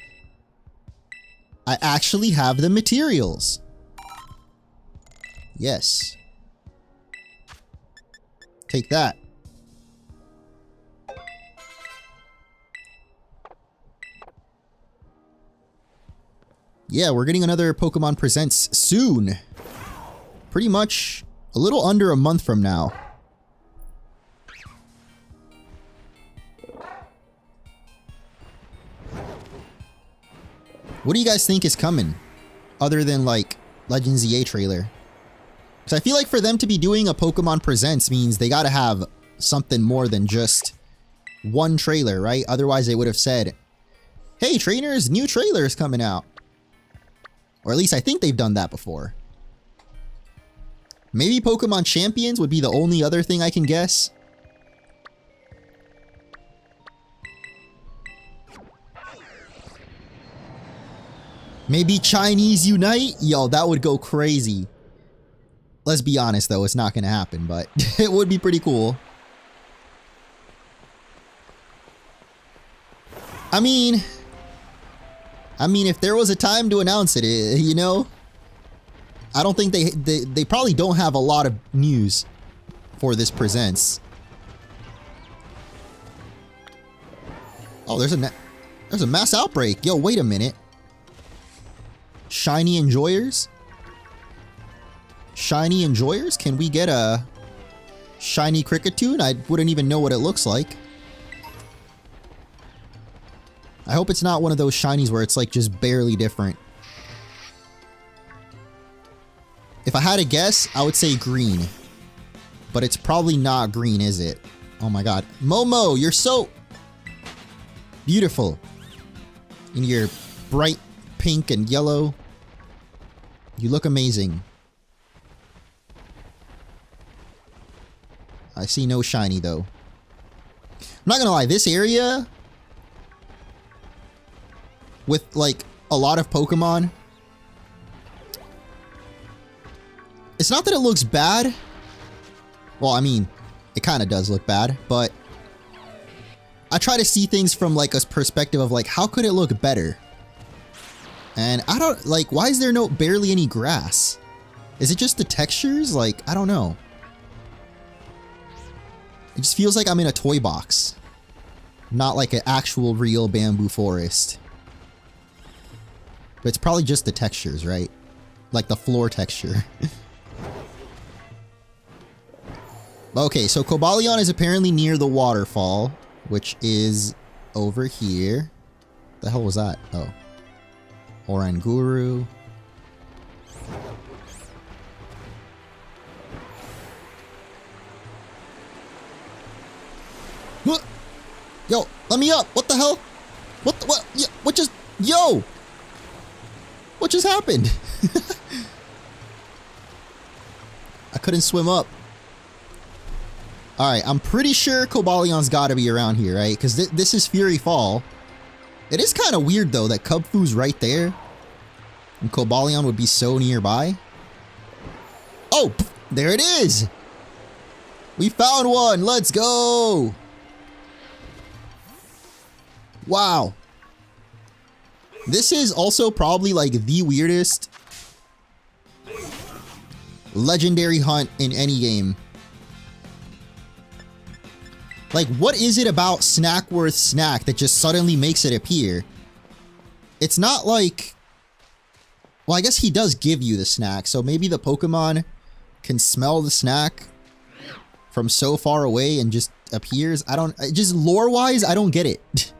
I actually have the materials. Yes. Take that. Yeah, we're getting another Pokemon Presents soon. Pretty much a little under a month from now. What do you guys think is coming? Other than like Legends EA trailer. Because I feel like for them to be doing a Pokemon Presents means they gotta have something more than just one trailer, right? Otherwise they would have said, hey trainers, new trailer is coming out. Or at least I think they've done that before. Maybe Pokemon Champions would be the only other thing I can guess. Maybe Chinese Unite? Yo, that would go crazy. Let's be honest though, it's not gonna happen, but it would be pretty cool. I mean, if there was a time to announce it, you know, I don't think they probably don't have a lot of news for this Presents. Oh, there's a mass outbreak. Yo, wait a minute. Shiny Enjoyers? Shiny Enjoyers? Can we get a Shiny Cricketune? I wouldn't even know what it looks like. I hope it's not one of those shinies where it's like just barely different. If I had to guess, I would say green. But it's probably not green, is it? Oh my god. Momo, you're so beautiful. In your bright pink and yellow. You look amazing. I see no shiny though. I'm not gonna lie, this area with like a lot of Pokemon, it's not that it looks bad. Well, I mean, it kind of does look bad, but I try to see things from like a perspective of like, how could it look better? And I don't like, why is there barely any grass? Is it just the textures? Like, I don't know. It just feels like I'm in a toy box, not like an actual real bamboo forest. But it's probably just the textures, right? Like the floor texture. Okay, so Kobalion is apparently near the waterfall, which is over here. The hell was that? Oh. Oranguru. What? Yo, let me up! What the hell? What? Yeah, what just? Yo! What just happened? I couldn't swim up. Alright, I'm pretty sure Kobalion's gotta be around here, right? Because this is Fury Fall. It is kind of weird, though, that Kubfu's right there. And Kobalion would be so nearby. Oh! There it is! We found one! Let's go! Wow. This is also probably like the weirdest legendary hunt in any game. Like, what is it about Snackworth Snack that just suddenly makes it appear? It's not like... Well, I guess he does give you the snack, so maybe the Pokemon can smell the snack from so far away and just appears. I don't... Just lore-wise, I don't get it.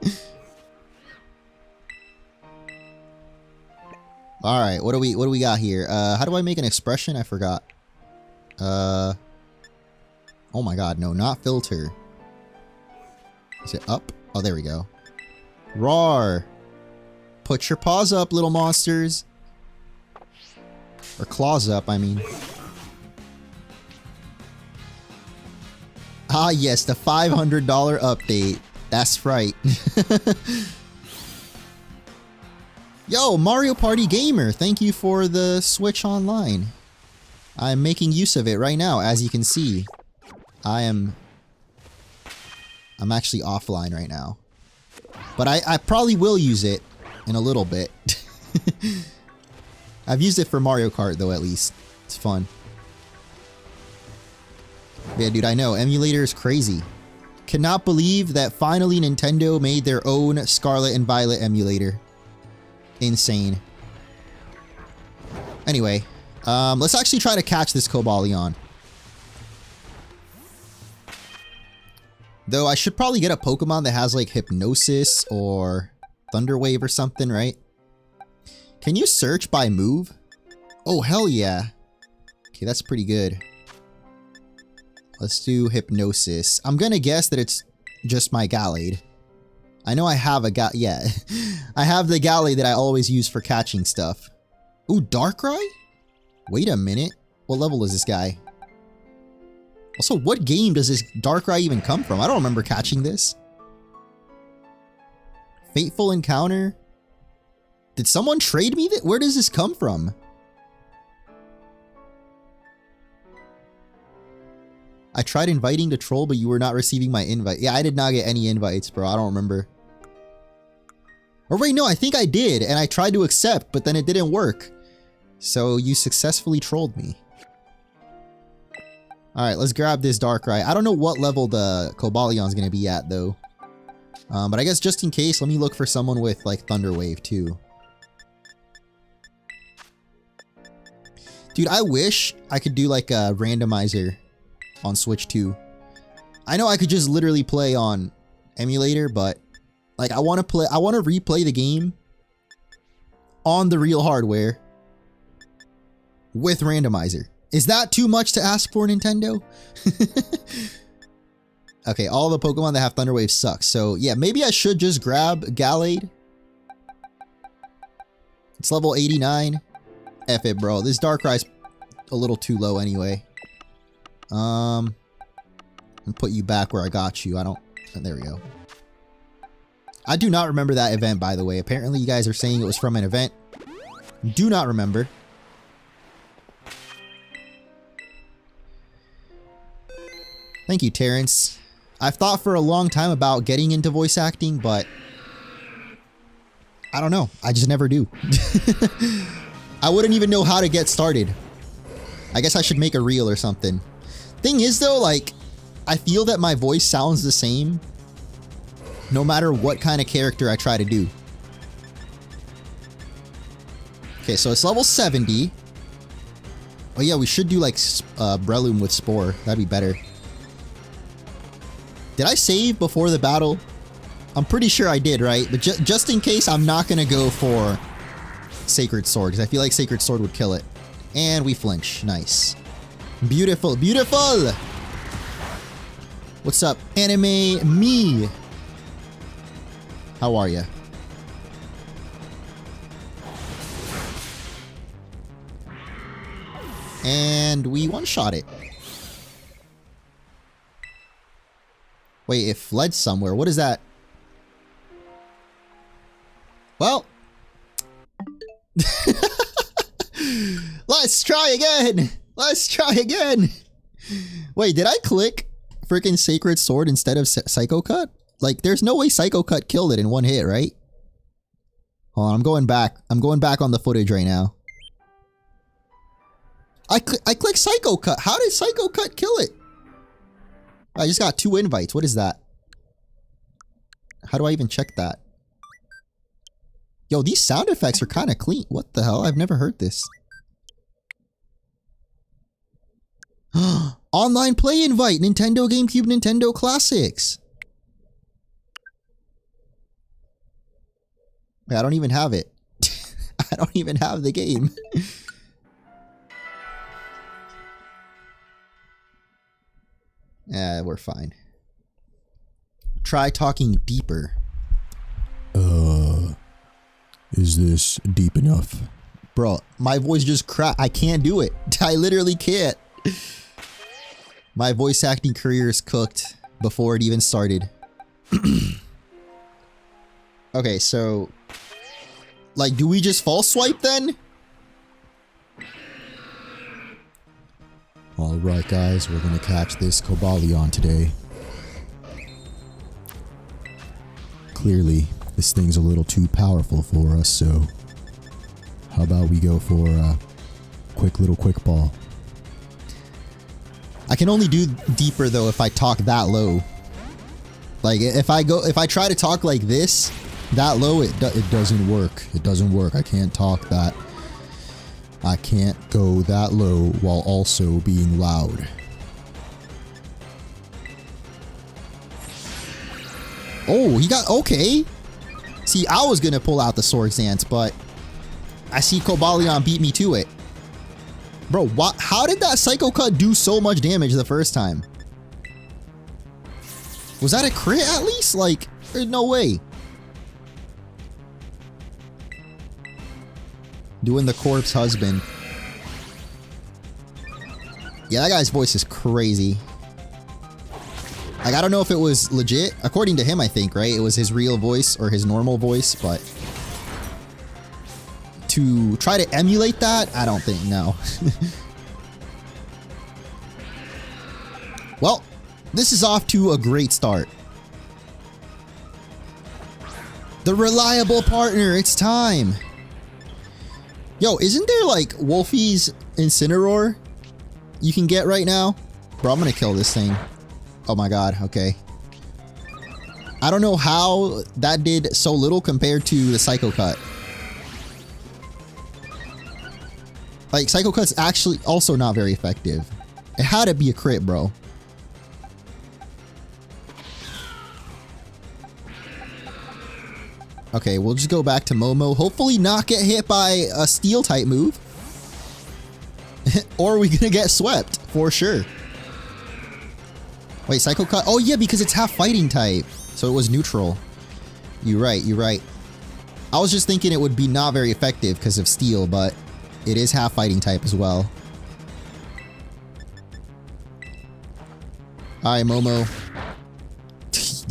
Alright, what do we got here? How do I make an expression? I forgot. Oh my god, no, not filter. Is it up? Oh, there we go. Roar! Put your paws up, little monsters. Or claws up, I mean. Ah, yes, the $500 update. That's right. Yo, Mario Party Gamer, thank you for the Switch Online. I'm making use of it right now, as you can see. I'm actually offline right now. But I probably will use it in a little bit. I've used it for Mario Kart though, at least. It's fun. Yeah, dude, I know. Emulator is crazy. Cannot believe that finally Nintendo made their own Scarlet and Violet emulator. Insane. Anyway, let's actually try to catch this kobalion. Though I should probably get a Pokemon that has like Hypnosis or Thunder Wave or something, right? Can you search by move? Oh, hell yeah. Okay, that's pretty good. Let's do Hypnosis. I'm gonna guess that it's just my Gallade. I know I have a yeah. I have the Gallade that I always use for catching stuff. Ooh, Darkrai? Wait a minute. What level is this guy? Also, what game does this Darkrai even come from? I don't remember catching this. Fateful Encounter? Did someone trade me that? Where does this come from? I tried inviting the troll, but you were not receiving my invite. Yeah, I did not get any invites, bro. I don't remember. Or wait, no, I think I did, and I tried to accept, but then it didn't work. So you successfully trolled me. Alright, let's grab this Darkrai. I don't know what level the Kobalion's gonna be at, though. But I guess just in case, let me look for someone with, like, Thunder Wave, too. Dude, I wish I could do, like, a randomizer on Switch 2. I know I could just literally play on emulator, but like I want to replay the game on the real hardware with randomizer. Is that too much to ask for, Nintendo? Okay, all the Pokemon that have Thunder Wave suck. So yeah, maybe I should just grab Gallade. It's level 89. F it, bro. This Darkrai's a little too low anyway. And put you back where I got you. I don't... There we go. I do not remember that event, by the way. Apparently you guys are saying it was from an event. Do not remember. Thank you, Terrence. I've thought for a long time about getting into voice acting, but... I don't know. I just never do. I wouldn't even know how to get started. I guess I should make a reel or something. Thing is though, like, I feel that my voice sounds the same no matter what kind of character I try to do. Okay, so it's level 70. Oh yeah, we should do like Breloom with Spore. That'd be better. Did I save before the battle? I'm pretty sure I did, right? But just in case, I'm not gonna go for Sacred Sword, because I feel like Sacred Sword would kill it. And we flinch. Nice. Beautiful, beautiful! What's up, Anime Me? How are ya? And we one-shot it. Wait, it fled somewhere. What is that? Well. Let's try again! Let's try again! Wait, did I click freaking Sacred Sword instead of Psycho Cut? Like, there's no way Psycho Cut killed it in one hit, right? Hold on, I'm going back. I'm going back on the footage right now. I clicked Psycho Cut. How did Psycho Cut kill it? I just got 2 invites. What is that? How do I even check that? Yo, these sound effects are kind of clean. What the hell? I've never heard this. Online play invite. Nintendo GameCube, Nintendo Classics. Wait, I don't even have it. I don't even have the game. Yeah, we're fine. Try talking deeper. Is this deep enough? Bro, my voice just cracked. I can't do it. I literally can't. My voice acting career is cooked before it even started. Okay, so... like, do we just false swipe then? Alright guys, we're gonna catch this kobalion today. Clearly, this thing's a little too powerful for us, so... how about we go for a quick ball. I can only do deeper though if I talk that low. Like if I try to talk like this, that low, it doesn't work. It doesn't work. I can't talk that. I can't go that low while also being loud. Oh, he got okay. See, I was gonna pull out the Swords Dance, but I see Kobalion beat me to it. Bro, what? How did that Psycho Cut do so much damage the first time? Was that a crit at least? Like, there's no way. Doing the corpse husband. Yeah, that guy's voice is crazy. Like, I don't know if it was legit. According to him, I think, right? It was his real voice or his normal voice, but... to try to emulate that, I don't think, no. Well, this is off to a great start. The reliable partner, it's time. Yo, isn't there like Wolfie's Incineroar you can get right now? Bro, I'm gonna kill this thing. Oh my god, okay. I don't know how that did so little compared to the Psycho Cut. Like, Psycho Cut's actually also not very effective. It had to be a crit, bro. Okay, we'll just go back to Momo. Hopefully not get hit by a steel type move. Or are we gonna get swept? For sure. Wait, Psycho Cut? Oh yeah, because it's half fighting type. So it was neutral. You're right, you're right. I was just thinking it would be not very effective because of steel, but... it is half fighting type as well. Alright, Momo.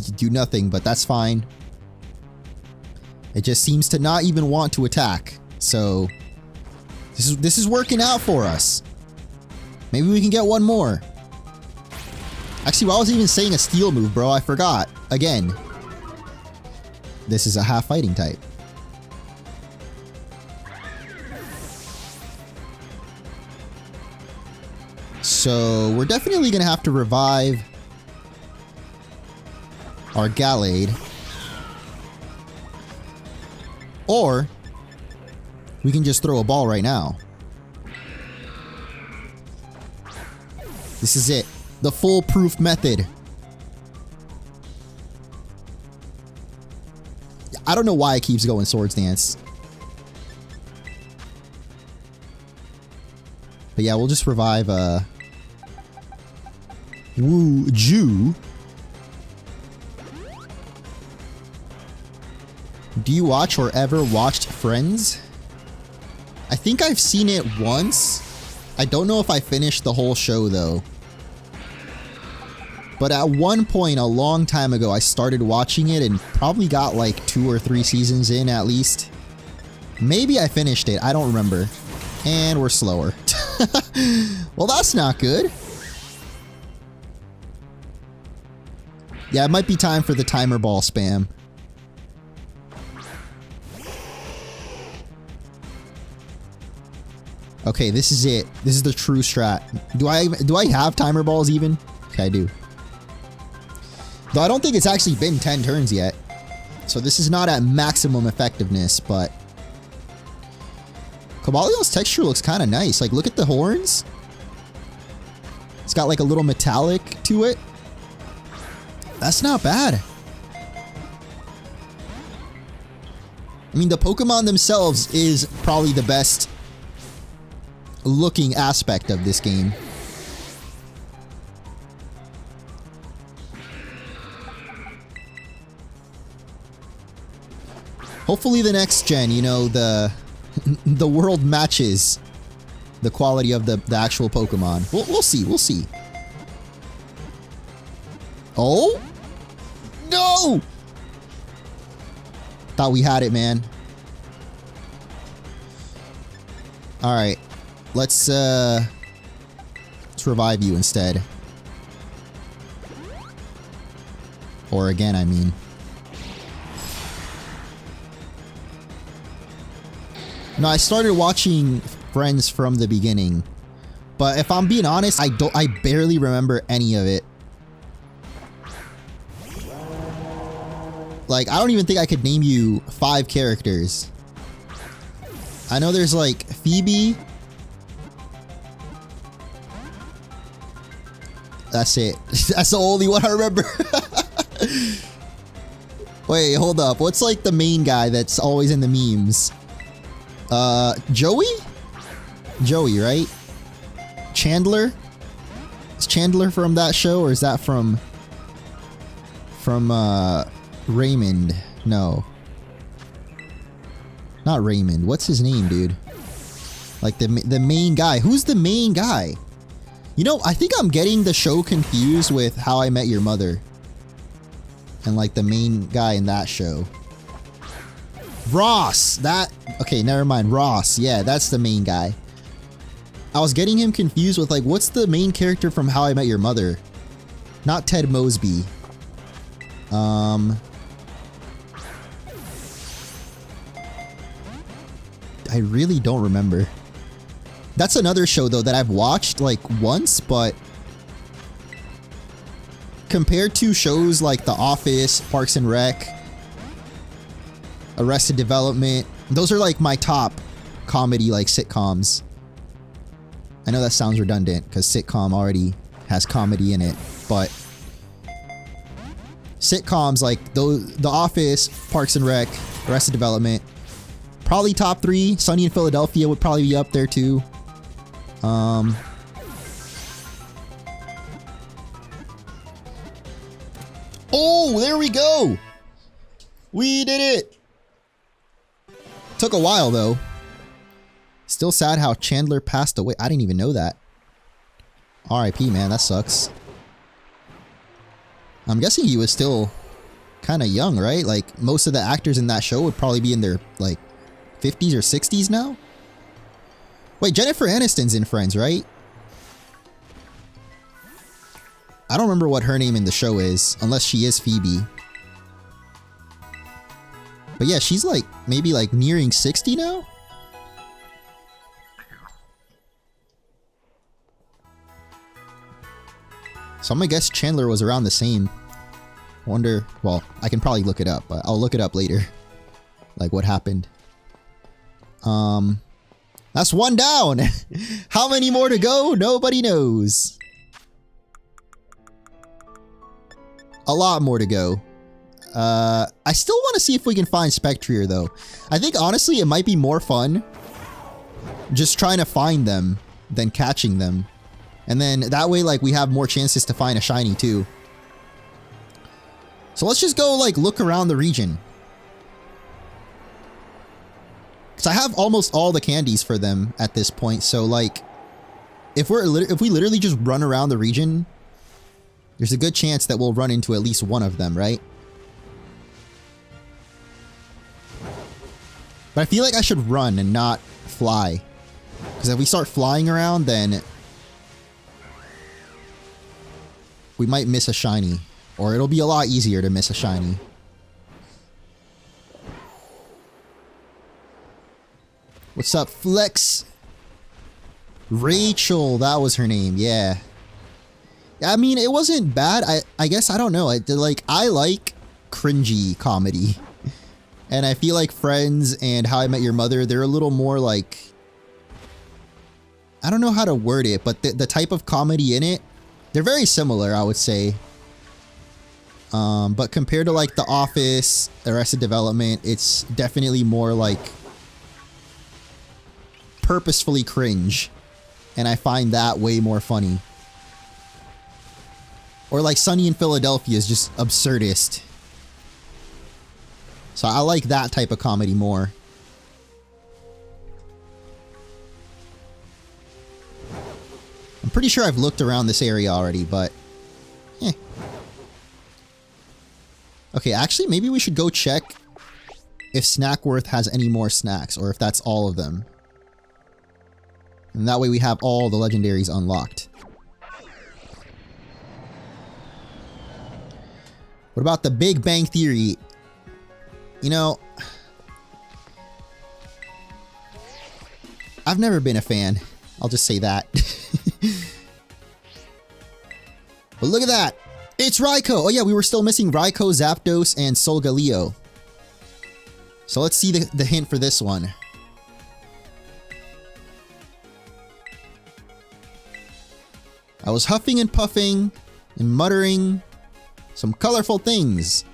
You do nothing, but that's fine. It just seems to not even want to attack. So, this is working out for us. Maybe we can get one more. Actually, I was even saying a steel move, bro. I forgot. Again. This is a half fighting type. So, we're definitely going to have to revive our Gallade. Or, we can just throw a ball right now. This is it. The foolproof method. I don't know why it keeps going Swords Dance. But yeah, we'll just revive, Woo Ju. Do you watch or ever watched Friends? I think I've seen it once. I don't know if I finished the whole show though. But at one point a long time ago I started watching it and probably got like 2 or 3 seasons in at least. Maybe I finished it, I don't remember. And we're slower. Well, that's not good. Yeah, it might be time for the timer ball spam. Okay, this is it. This is the true strat. Do I have timer balls even? Okay, I do. Though I don't think it's actually been 10 turns yet. So this is not at maximum effectiveness, but... Kobalion's texture looks kind of nice. Like, look at the horns. It's got like a little metallic to it. That's not bad. I mean, the Pokemon themselves is probably the best looking aspect of this game. Hopefully the next gen, you know, the the world matches the quality of the actual Pokemon. We'll see. We'll see. Oh? No! Thought we had it, man. Alright. Let's revive you instead. Or again, I mean. No, I started watching Friends from the beginning. But if I'm being honest, I barely remember any of it. Like, I don't even think I could name you 5 characters. I know there's like Phoebe. That's it. That's the only one I remember. Wait, hold up. What's like the main guy that's always in the memes? Joey? Joey, right? Chandler? Is Chandler from that show, or is that from Raymond? No. Not Raymond. What's his name, dude? Like the main guy. Who's the main guy? You know, I think I'm getting the show confused with How I Met Your Mother. And like the main guy in that show. Ross! Okay, never mind. Ross. Yeah, that's the main guy. I was getting him confused with like, what's the main character from How I Met Your Mother? Not Ted Mosby. I really don't remember. That's another show though that I've watched like once, but compared to shows like The Office, Parks and Rec, Arrested Development, those are like my top comedy like sitcoms. I know that sounds redundant because sitcom already has comedy in it, but sitcoms like The Office, Parks and Rec, Arrested Development, probably top 3. Sunny in Philadelphia would probably be up there too. Oh, there we go. We did it. Took a while though. Still sad how Chandler passed away. I didn't even know that. R.I.P. man, that sucks. I'm guessing he was still kind of young, right? Like most of the actors in that show would probably be in their like 50s or 60s now. Wait, Jennifer Aniston's in Friends, right? I don't remember what her name in the show is, unless she is Phoebe. But yeah, she's like, maybe like nearing 60 now? So I'm gonna guess Chandler was around the same. Wonder, well, I can probably look it up, but I'll look it up later. Like what happened. That's 1 down. How many more to go? Nobody knows. A lot more to go. I still want to see if we can find Spectrier though. I think honestly it might be more fun just trying to find them than catching them. And then that way like we have more chances to find a shiny too. So let's just go like look around the region. Cause I have almost all the candies for them at this point. So like if we literally just run around the region, there's a good chance that we'll run into at least one of them, right? But I feel like I should run and not fly. Because if we start flying around, then we might miss a shiny. Or it'll be a lot easier to miss a shiny. What's up, Flex? Rachel, that was her name, yeah. I mean, it wasn't bad. I guess, I don't know. I like cringy comedy. And I feel like Friends and How I Met Your Mother, they're a little more like... I don't know how to word it, but the type of comedy in it, they're very similar, I would say. But compared to like The Office, Arrested Development, it's definitely more like purposefully cringe. And I find that way more funny. Or like Sunny in Philadelphia is just absurdist. So I like that type of comedy more. pretty sure I've looked around this area already, but... eh. Okay, actually, maybe we should go check if Snackworth has any more snacks, or if that's all of them. And that way we have all the legendaries unlocked. What about the Big Bang Theory? You know... I've never been a fan. I'll just say that. But look at that! It's Raikou! Oh yeah, we were still missing Raikou, Zapdos, and Solgaleo. So let's see the hint for this one. I was huffing and puffing and muttering some colorful things.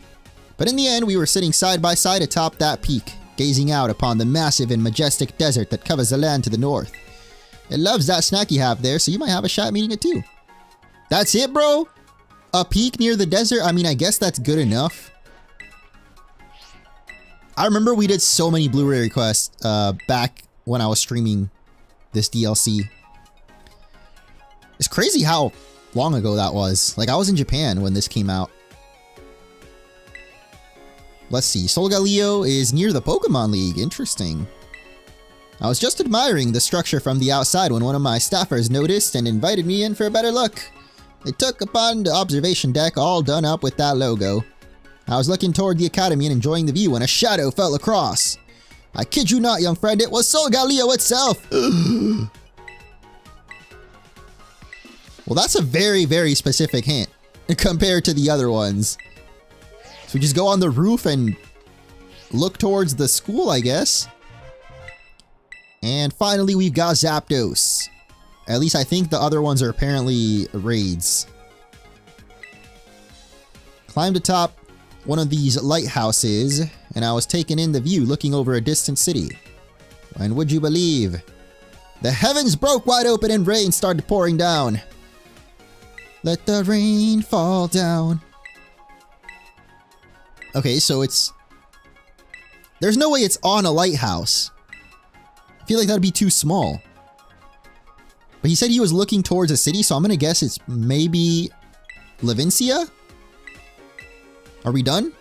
But in the end, we were sitting side by side atop that peak, gazing out upon the massive and majestic desert that covers the land to the north. It loves that snack you have there, so you might have a shot meeting it too. That's it, bro? A peak near the desert? I mean, I guess that's good enough. I remember we did so many Blu-ray requests back when I was streaming this DLC. It's crazy how long ago that was. Like, I was in Japan when this came out. Let's see. Solgaleo is near the Pokemon League. Interesting. I was just admiring the structure from the outside when one of my staffers noticed and invited me in for a better look. They took upon the observation deck all done up with that logo. I was looking toward the academy and enjoying the view when a shadow fell across. I kid you not, young friend, it was Solgaleo itself! Well, that's a very, very specific hint compared to the other ones. So we just go on the roof and look towards the school, I guess. And finally, we've got Zapdos. At least I think the other ones are apparently raids. Climbed atop one of these lighthouses, and I was taken in the view looking over a distant city. And would you believe? The heavens broke wide open and rain started pouring down. Let the rain fall down. Okay, so it's... there's no way it's on a lighthouse. I feel like that'd be too small. But he said he was looking towards a city, so I'm gonna guess it's maybe Levincia? Are we done?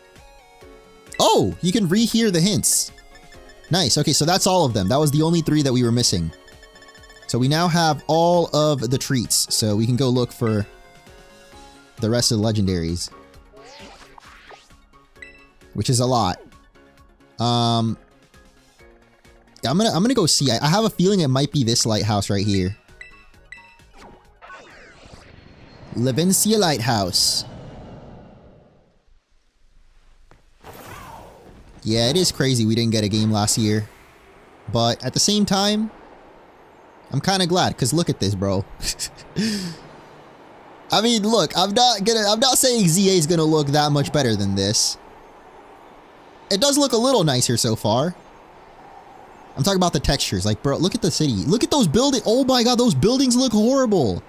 Oh, you can rehear the hints. Nice, okay, so that's all of them. That was the only 3 that we were missing. So we now have all of the treats, so we can go look for the rest of the legendaries. Which is a lot. I'm gonna go see. I have a feeling it might be this lighthouse right here. Levincia Lighthouse. Yeah, it is crazy we didn't get a game last year. But at the same time, I'm kind of glad, because look at this, bro. I mean, look, I'm not saying ZA is gonna look that much better than this. It does look a little nicer so far. I'm talking about the textures. Like, bro, look at the city. Look at those buildings. Oh my god, those buildings look horrible.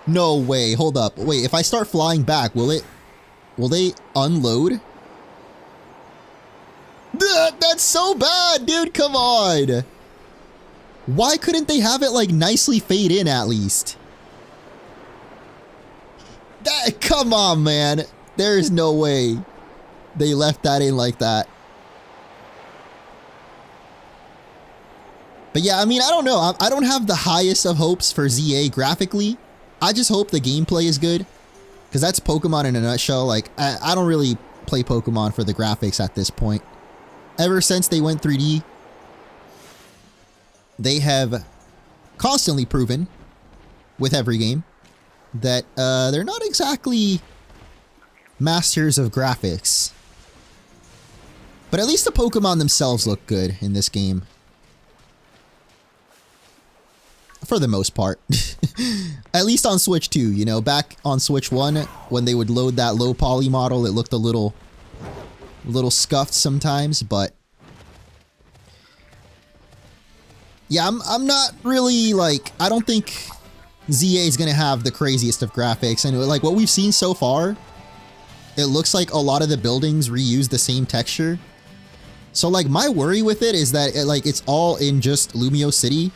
No way. Hold up. Wait, if I start flying back, will they unload? That's so bad, dude. Come on. Why couldn't they have it, like, nicely fade in at least? Come on, man. There is no way they left that in like that. But yeah, I mean, I don't know. I don't have the highest of hopes for ZA graphically. I just hope the gameplay is good. Because that's Pokemon in a nutshell. Like, I don't really play Pokemon for the graphics at this point. Ever since they went 3D, they have constantly proven, with every game, that they're not exactly masters of graphics. But at least the Pokemon themselves look good in this game. For the most part. At least on Switch 2, you know, back on Switch 1, when they would load that low poly model, it looked a little scuffed sometimes, but yeah, I'm not really, like, I don't think ZA is gonna have the craziest of graphics, and like what we've seen so far, it looks like a lot of the buildings reuse the same texture. So like my worry with it is that it's all in just Lumio City.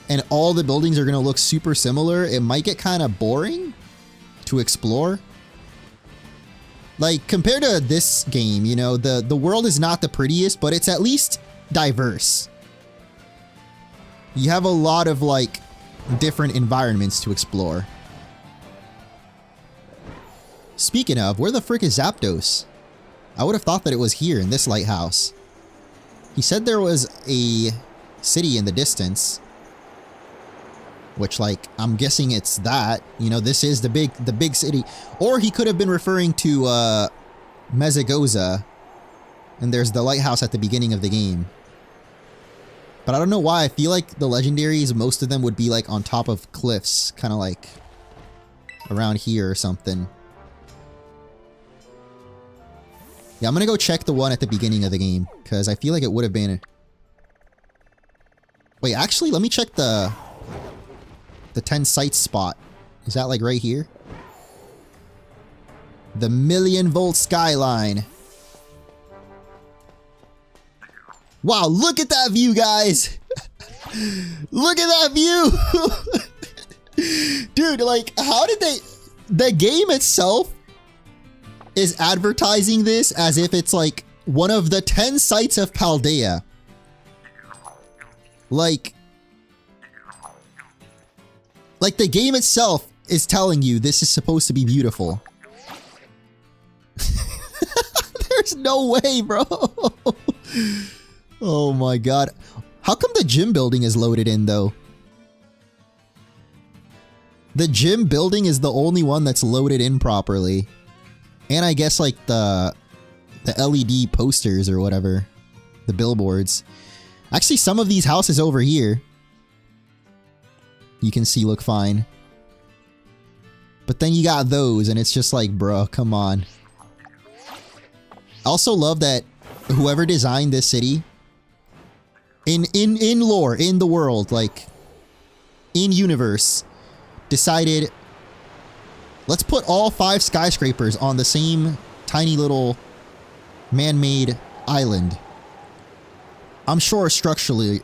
and all the buildings are going to look super similar, it might get kind of boring to explore. Like, compared to this game, you know, the world is not the prettiest, but it's at least diverse. You have a lot of, like, different environments to explore. Speaking of, where the frick is Zapdos? I would have thought that it was here in this lighthouse. He said there was a city in the distance. Which, like, I'm guessing it's that. You know, this is the big city. Or he could have been referring to, Mezagoza. And there's the lighthouse at the beginning of the game. But I don't know why. I feel like the legendaries, most of them would be, like, on top of cliffs. Kind of like around here or something. Yeah, I'm gonna go check the one at the beginning of the game. Because I feel like it would have been... Wait, actually, let me check the 10 sites spot. Is that like right here? The 1,000,000-volt skyline. Wow, look at that view, guys! Look at that view! Dude, like, how did they... The game itself is advertising this as if it's like one of the 10 sites of Paldea. Like the game itself is telling you this is supposed to be beautiful. There's no way, bro. Oh my god. How come the gym building is loaded in, though? The gym building is the only one that's loaded in properly. And I guess, like, the LED posters or whatever. The billboards. Actually, some of these houses over here, you can see look fine. But then you got those, and it's just like, bruh, come on. I also love that whoever designed this city, in lore, in the world, like, in universe, decided, let's put all 5 skyscrapers on the same tiny little man-made island. I'm sure structurally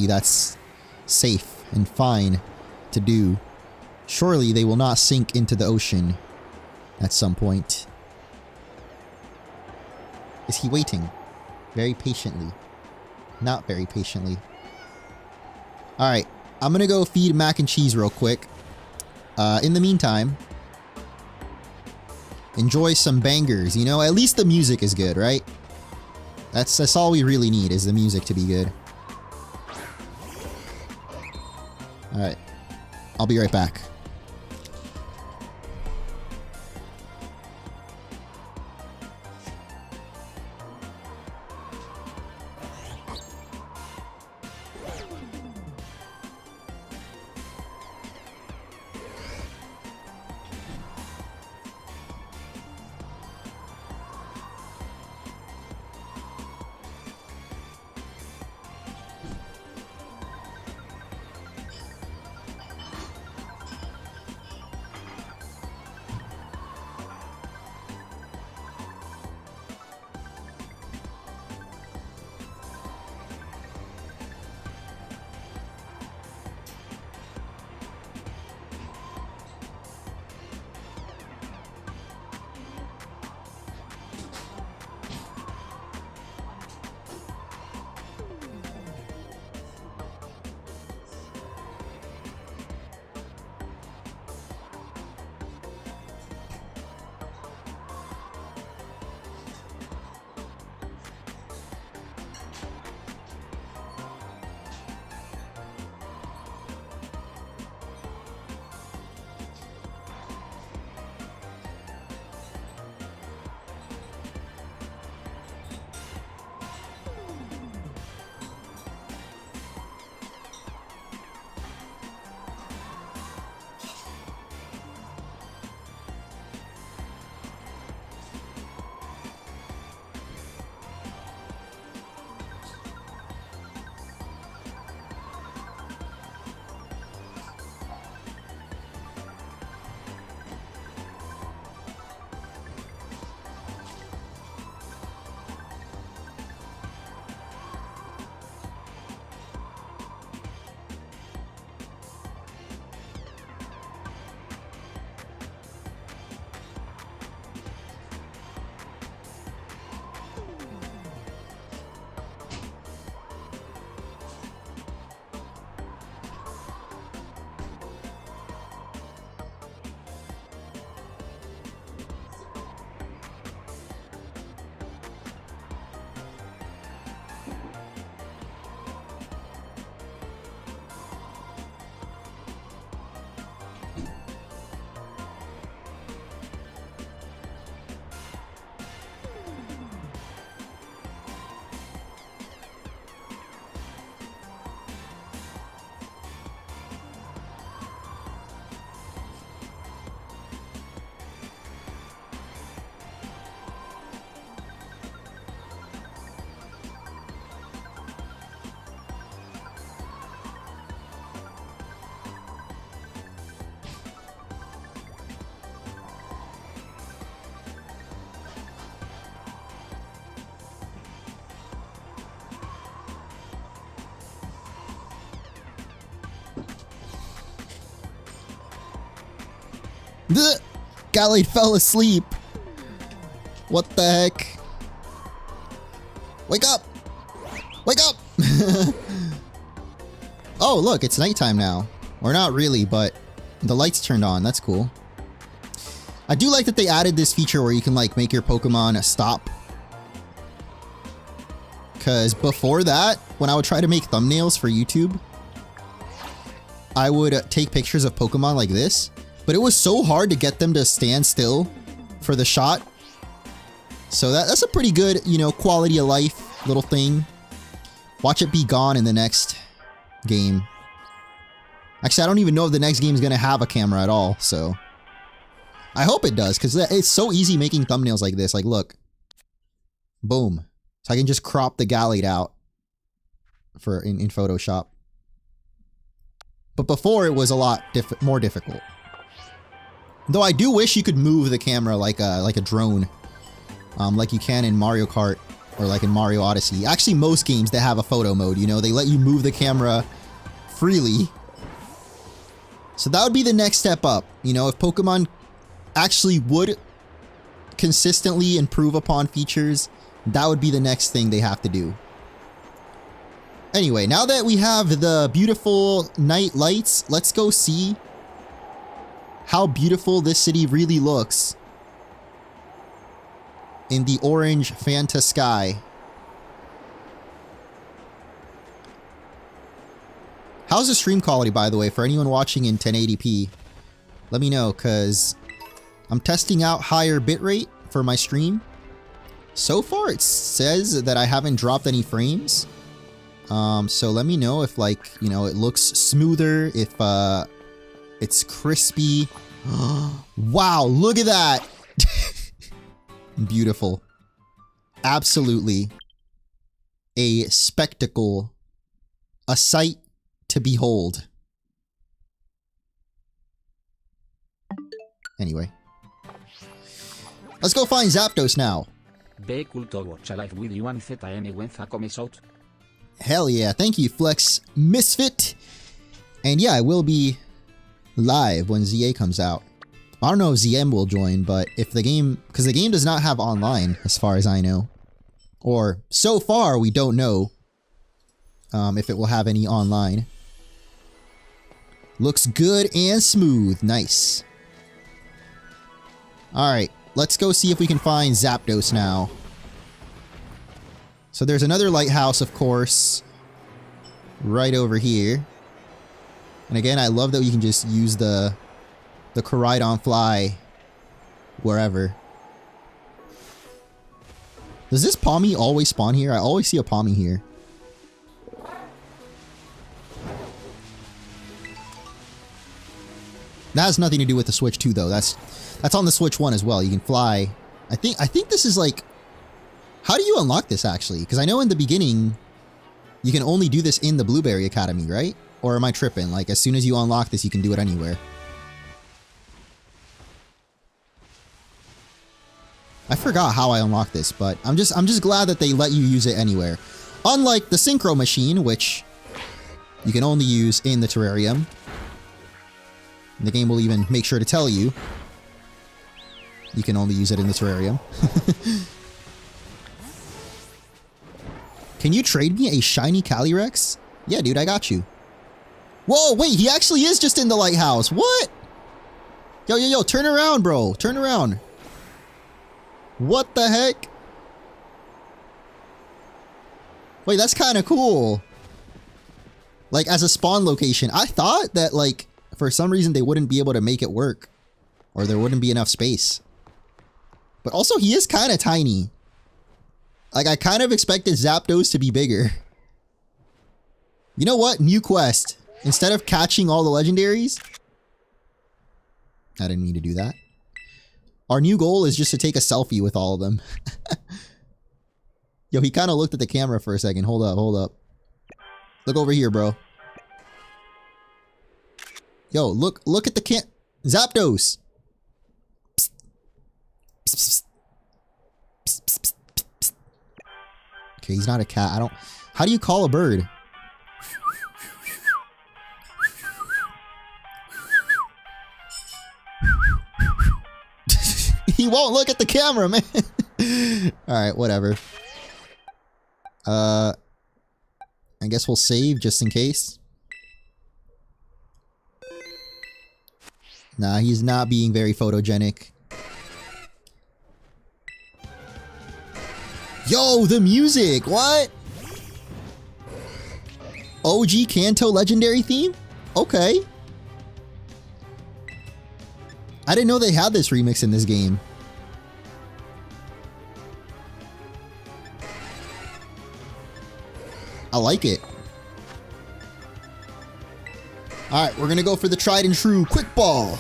that's safe and fine to do. Surely they will not sink into the ocean at some point. Is he waiting? Very patiently. Not very patiently. Alright, I'm gonna go feed mac and cheese real quick. In the meantime, enjoy some bangers, you know? At least the music is good, right? That's all we really need, is the music to be good. Alright. I'll be right back. Gallade fell asleep. What the heck? Wake up! Wake up! Oh, look, it's nighttime now. Or not really, but the lights turned on. That's cool. I do like that they added this feature where you can like make your Pokemon stop. Because before that, when I would try to make thumbnails for YouTube, I would take pictures of Pokemon like this, but it was so hard to get them to stand still for the shot. So that's a pretty good, you know, quality of life little thing. Watch it be gone in the next game. Actually, I don't even know if the next game is going to have a camera at all, so I hope it does, because it's so easy making thumbnails like this. Like, look. Boom. So I can just crop the Gallade out for in Photoshop. But before, it was a lot more difficult. Though I do wish you could move the camera like a drone. Like you can in Mario Kart or like in Mario Odyssey. Actually, most games that have a photo mode, you know, they let you move the camera freely. So that would be the next step up. You know, if Pokemon actually would consistently improve upon features, that would be the next thing they have to do. Anyway, now that we have the beautiful night lights, let's go see how beautiful this city really looks in the orange Fanta sky. How's the stream quality, by the way, for anyone watching in 1080p? Let me know, because I'm testing out higher bitrate for my stream. So far, it says that I haven't dropped any frames. So let me know if, like, you know, it looks smoother, if it's crispy. Wow, look at that! Beautiful. Absolutely. A spectacle. A sight to behold. Anyway. Let's go find Zapdos now. Be cool to watch a live with you and ZN when that comes out. Hell yeah, thank you, Flex Misfit. And yeah, I will be live when ZA comes out. I don't know if ZM will join, but if the game, because the game does not have online, as far as I know. Or, so far, we don't know if it will have any online. Looks good and smooth. Nice. Alright, let's go see if we can find Zapdos now. So there's another lighthouse, of course, right over here. And again, I love that you can just use the Koraidon fly wherever. Does this Palmy always spawn here? I always see a Palmy here. That has nothing to do with the Switch 2 though. That's on the Switch 1 as well. You can fly. I think this is like, how do you unlock this actually? Because I know in the beginning you can only do this in the Blueberry Academy, right? Or am I tripping? Like as soon as you unlock this, you can do it anywhere. I forgot how I unlocked this, but I'm just glad that they let you use it anywhere. Unlike the Synchro machine, which you can only use in the terrarium. The game will even make sure to tell you you can only use it in the terrarium. Can you trade me a shiny Calyrex? Yeah, dude, I got you. Whoa, wait, he actually is just in the lighthouse. What? Yo, turn around, bro. Turn around. What the heck? Wait, that's kind of cool. Like, as a spawn location, I thought that, like, for some reason they wouldn't be able to make it work. Or there wouldn't be enough space. But also, he is kind of tiny. Like, I kind of expected Zapdos to be bigger. You know what? New quest. Instead of catching all the legendaries... I didn't mean to do that. Our new goal is just to take a selfie with all of them. Yo, he kind of looked at the camera for a second. Hold up. Look over here, bro. Yo, look at the Zapdos! Psst. Psst, psst, psst, psst, psst, psst. Okay, he's not a cat. How do you call a bird? He won't look at the camera, man. Alright, whatever. I guess we'll save just in case. Nah, he's not being very photogenic. Yo, the music! What? OG Kanto Legendary theme? Okay. I didn't know they had this remix in this game. I like it. Alright, we're gonna go for the tried and true quick ball.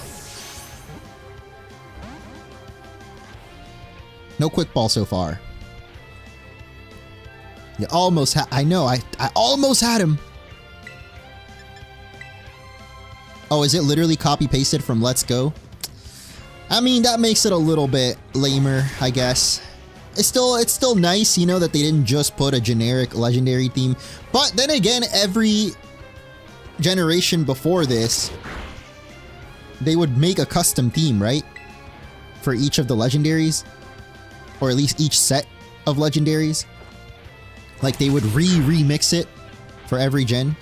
No quick ball so far. You almost had, I know, I almost had him. Oh, is it literally copy pasted from Let's Go? I mean, that makes it a little bit lamer, I guess. It's still nice, you know, that they didn't just put a generic legendary theme. But then again, every generation before this, they would make a custom theme, right? For each of the legendaries. Or at least each set of legendaries. Like they would remix it for every gen.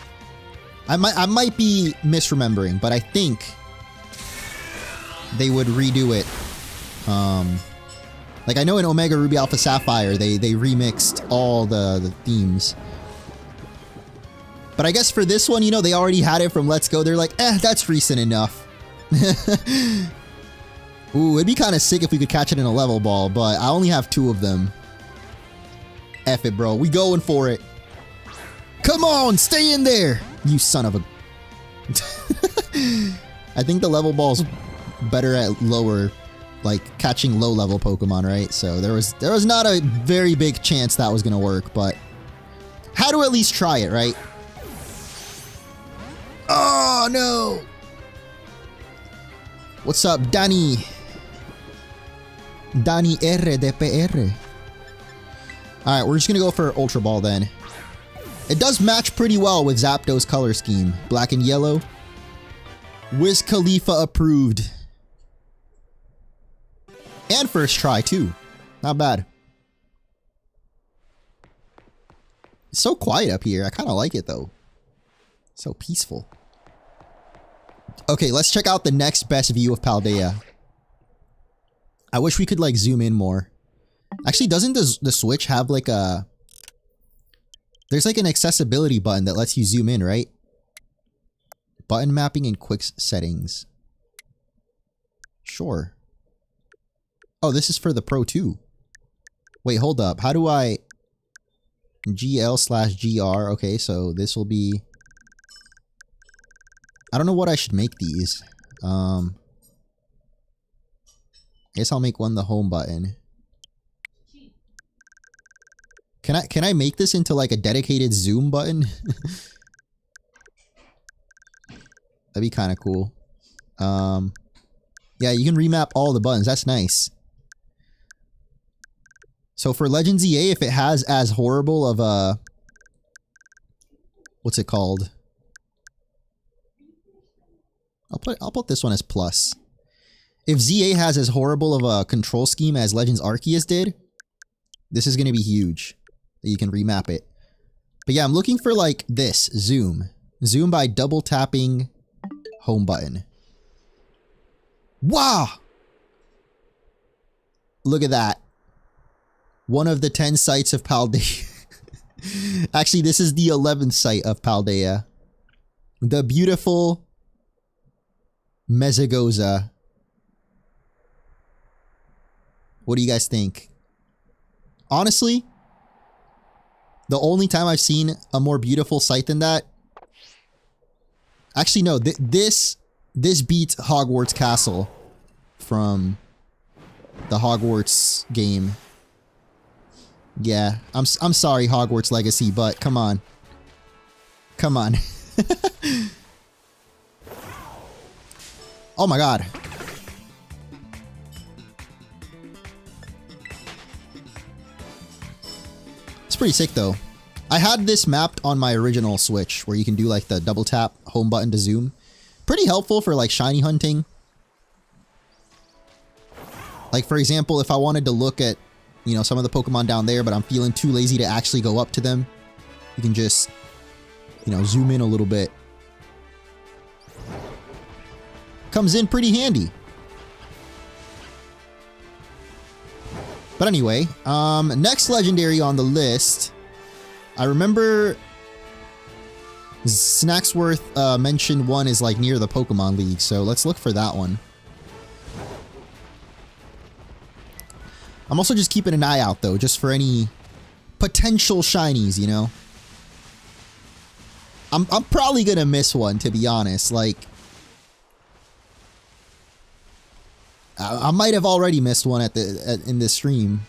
I might be misremembering, but I think they would redo it. Like I know in Omega Ruby Alpha Sapphire they remixed all the themes. But I guess for this one, you know, they already had it from Let's Go. They're like, that's recent enough. Ooh, it'd be kind of sick if we could catch it in a level ball, but I only have 2 of them. F it, bro. We going for it. Come on, stay in there, you son of a... I think the level ball's better at lower, like catching low level Pokemon, right? So there was not a very big chance that was gonna work, but had to at least try it, right? Oh no! What's up, Danny? Danny R de PR. Alright, we're just gonna go for Ultra Ball then. It does match pretty well with Zapdos color scheme. Black and yellow. Wiz Khalifa approved. And first try too. Not bad. It's so quiet up here. I kind of like it though. So peaceful. Okay, let's check out the next best view of Paldea. I wish we could like zoom in more. Actually, doesn't the Switch have like a... There's like an accessibility button that lets you zoom in, right? Button mapping and quick settings. Sure. Oh, this is for the Pro 2. Wait, hold up. How do I... GL/GR. Okay, so this will be... I don't know what I should make these. I guess I'll make one the home button. Can I make this into like a dedicated zoom button? That'd be kind of cool. Yeah, you can remap all the buttons. That's nice. So for Legends EA, if it has as horrible of a... What's it called? I'll put this one as plus. If ZA has as horrible of a control scheme as Legends Arceus did, this is going to be huge. You can remap it. But yeah, I'm looking for like this, zoom. Zoom by double tapping home button. Wow! Look at that. One of the 10 sites of Paldea. Actually, this is the 11th site of Paldea. The beautiful Mezagoza. What do you guys think? Honestly, the only time I've seen a more beautiful site than that... Actually, no. This beats Hogwarts Castle from the Hogwarts game. Yeah, I'm sorry, Hogwarts Legacy, but come on. Come on. Oh my god. It's pretty sick though. I had this mapped on my original Switch where you can do like the double tap home button to zoom. Pretty helpful for like shiny hunting. Like, for example, if I wanted to look at, you know, some of the Pokemon down there, but I'm feeling too lazy to actually go up to them, you can just, you know, zoom in a little bit. Comes in pretty handy. But anyway, next legendary on the list. I remember Snacksworth mentioned one is like near the Pokemon League, so let's look for that one. I'm also just keeping an eye out though, just for any potential shinies, you know. I'm probably gonna miss one, to be honest. Like, I might have already missed one in this stream.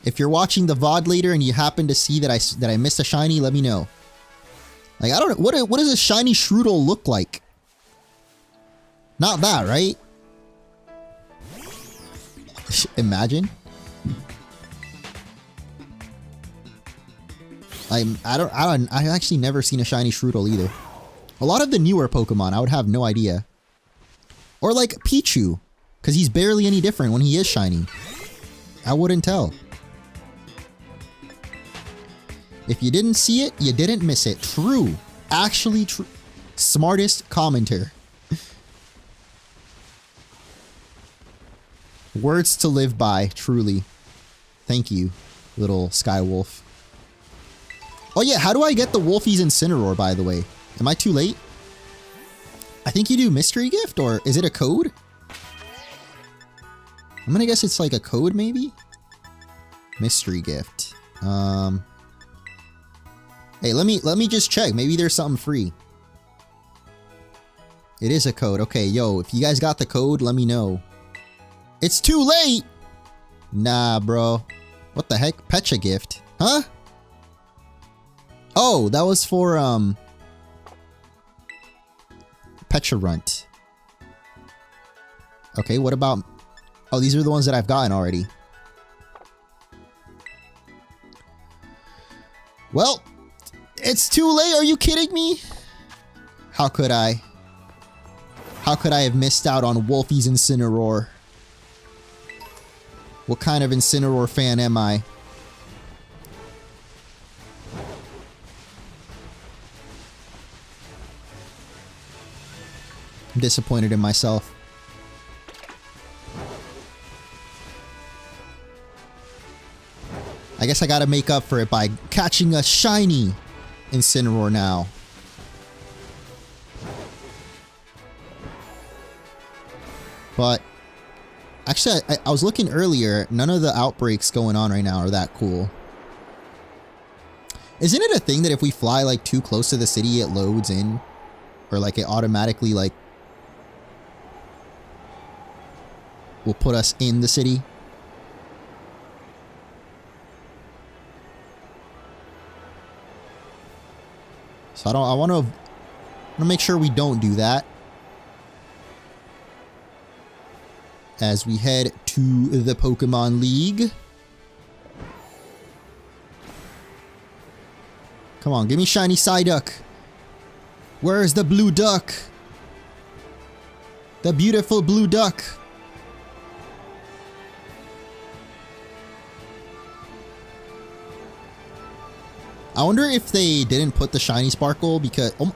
If you're watching the VOD later and you happen to see that I missed a shiny, let me know. Like, I don't know, what does a shiny Shroodle look like? Not that, right? Imagine. I've actually never seen a shiny Shroodle either. A lot of the newer Pokemon, I would have no idea. Or like Pichu, because he's barely any different when he is shiny. I wouldn't tell. If you didn't see it, you didn't miss it. True. Actually true. Smartest commenter. Words to live by, truly. Thank you, little Skywolf. Oh yeah, how do I get the Wolfie's Incineroar, by the way? Am I too late? I think you do mystery gift, or is it a code? I'm gonna guess it's like a code, maybe? Mystery gift. Hey, let me just check. Maybe there's something free. It is a code. Okay, yo, if you guys got the code, let me know. It's too late! Nah, bro. What the heck? Pecha gift. Huh? Oh, that was for, Pecharunt. Okay, what about... Oh, these are the ones that I've gotten already. Well, it's too late. Are you kidding me? How could I? How could I have missed out on Wolfie's Incineroar? What kind of Incineroar fan am I? I'm disappointed in myself. I guess I gotta make up for it by catching a shiny Incineroar now. But actually, I was looking earlier, none of the outbreaks going on right now are that cool. Isn't it a thing that if we fly like too close to the city, it loads in? Or like it automatically like will put us in the city? So I want to make sure we don't do that. As we head to the Pokemon League. Come on, give me shiny Psyduck. Where's the blue duck? The beautiful blue duck. I wonder if they didn't put the shiny sparkle because... Oh,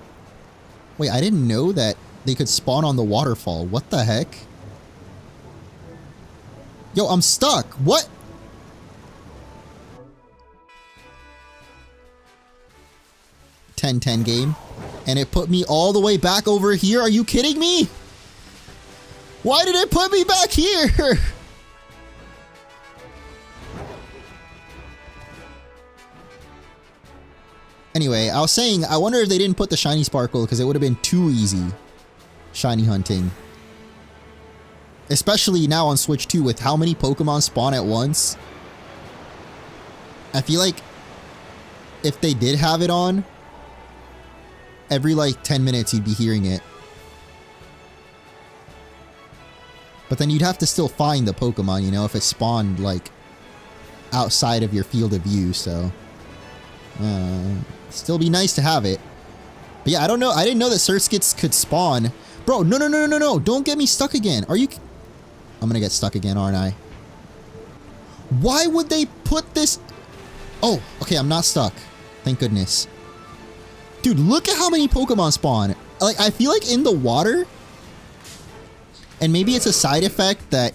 wait, I didn't know that they could spawn on the waterfall. What the heck? Yo, I'm stuck. What? $10-10 game. And it put me all the way back over here. Are you kidding me? Why did it put me back here? Anyway, I was saying, I wonder if they didn't put the shiny sparkle because it would have been too easy shiny hunting. Especially now on Switch 2 with how many Pokemon spawn at once. I feel like if they did have it on, every like 10 minutes you'd be hearing it. But then you'd have to still find the Pokemon, you know, if it spawned like outside of your field of view, so... still be nice to have it. But yeah, I don't know. I didn't know that Surskits could spawn. Bro, no. Don't get me stuck again. Are you... I'm gonna get stuck again, aren't I? Why would they put this? Oh, okay, I'm not stuck. Thank goodness. Dude, look at how many Pokemon spawn. Like, I feel like in the water, and maybe it's a side effect that,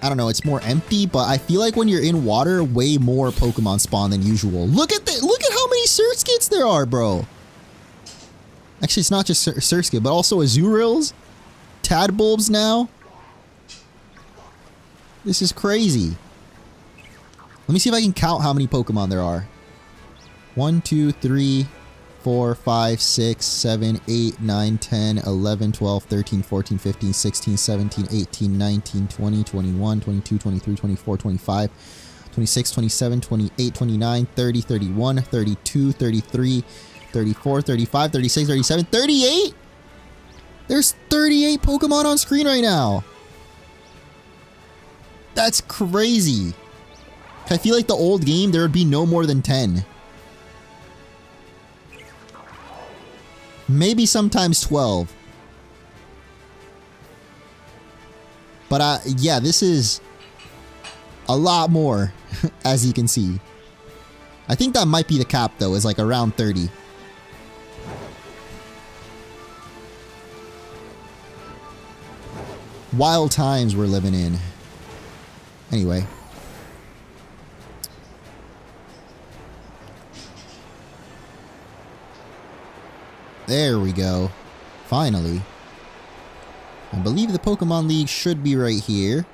I don't know, it's more empty, but I feel like when you're in water, way more Pokemon spawn than usual. Look at how many Surskits there are, bro. Actually, it's not just Surskit, but also Azurils, Tadbulbs now. This is crazy. Let me see if I can count how many Pokemon there are. 1, 2, 3, 4, 5, 6, 7, 8, 9, 10, 11, 12, 13, 14, 15, 16, 17, 18, 19, 20, 21, 22, 23, 24, 25, 26, 27, 28, 29, 30, 31, 32, 33, 34, 35, 36, 37, 38? There's 38 Pokemon on screen right now. That's crazy. I feel like the old game, there would be no more than 10. Maybe sometimes 12. But yeah, this is a lot more, as you can see. I think that might be the cap, though, is like around 30. Wild times we're living in. Anyway. There we go. Finally. I believe the Pokemon League should be right here.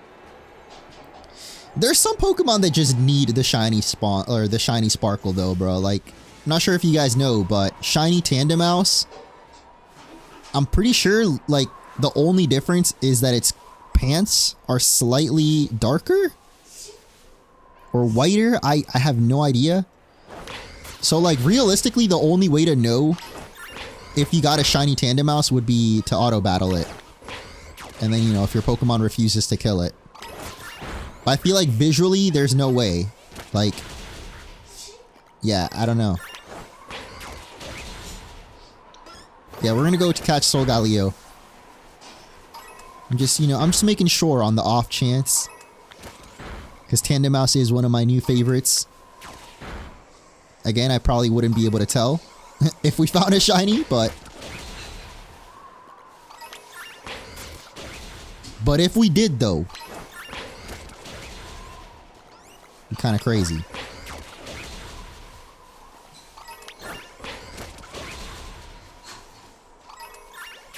There's some Pokemon that just need the shiny spawn or the shiny sparkle though, bro. Like, I'm not sure if you guys know, but shiny Tandemaus, I'm pretty sure like the only difference is that its pants are slightly darker or whiter. I have no idea. So like realistically, the only way to know if you got a shiny Tandemaus would be to auto battle it. And then, you know, if your Pokemon refuses to kill it. But I feel like visually, there's no way. Like, yeah, I don't know. Yeah, we're gonna go to catch Solgaleo. I'm just, you know, I'm just making sure on the off chance. Because Tandemaus is one of my new favorites. Again, I probably wouldn't be able to tell if we found a shiny, but if we did though, kind of crazy.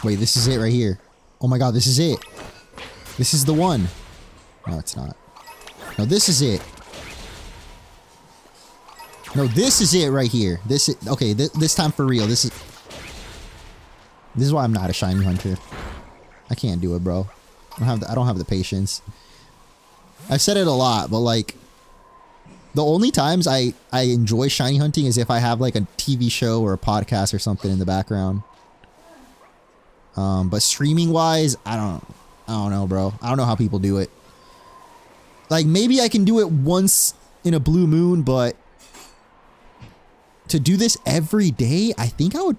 Wait, this is it right here. Oh my god, this is it. This is the one. No, it's not. No, this is it. No, this is it right here. This is okay. This time for real. This is why I'm not a shiny hunter. I can't do it, bro. I don't have the patience. I've said it a lot, but like the only times I enjoy shiny hunting is if I have like a TV show or a podcast or something in the background. But streaming wise, I don't know, bro. I don't know how people do it. Like maybe I can do it once in a blue moon, but to do this every day, I think I would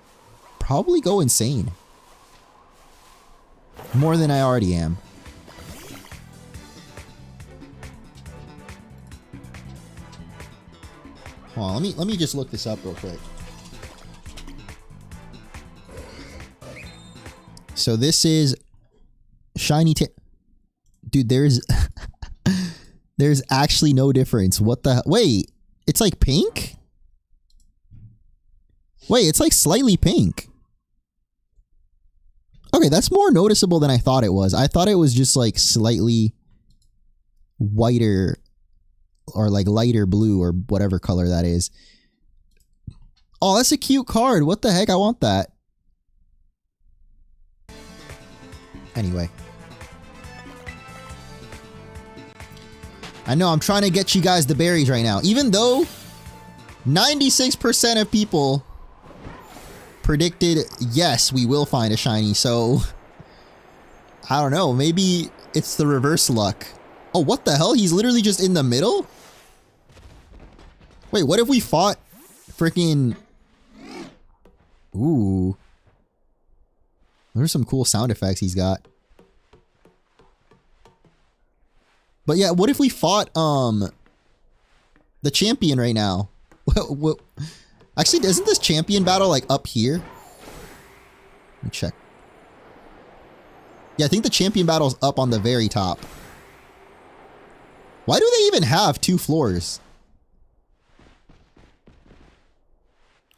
probably go insane. More than I already am. Hold on, let me just look this up real quick. So this is shiny dude, there's there's actually no difference. What the wait, it's like pink? Wait, it's like slightly pink. Okay, that's more noticeable than I thought it was. I thought it was just like slightly whiter or like lighter blue or whatever color that is. Oh, that's a cute card. What the heck? I want that. Anyway. I know I'm trying to get you guys the berries right now. Even though 96% of people predicted, yes, we will find a shiny. So, I don't know. Maybe it's the reverse luck. Oh, what the hell? He's literally just in the middle? Wait, what if we fought freaking... Ooh. There's some cool sound effects he's got. But yeah, what if we fought the champion right now? What? Actually, isn't this champion battle like up here? Let me check. Yeah, I think the champion battle's up on the very top. Why do they even have 2 floors?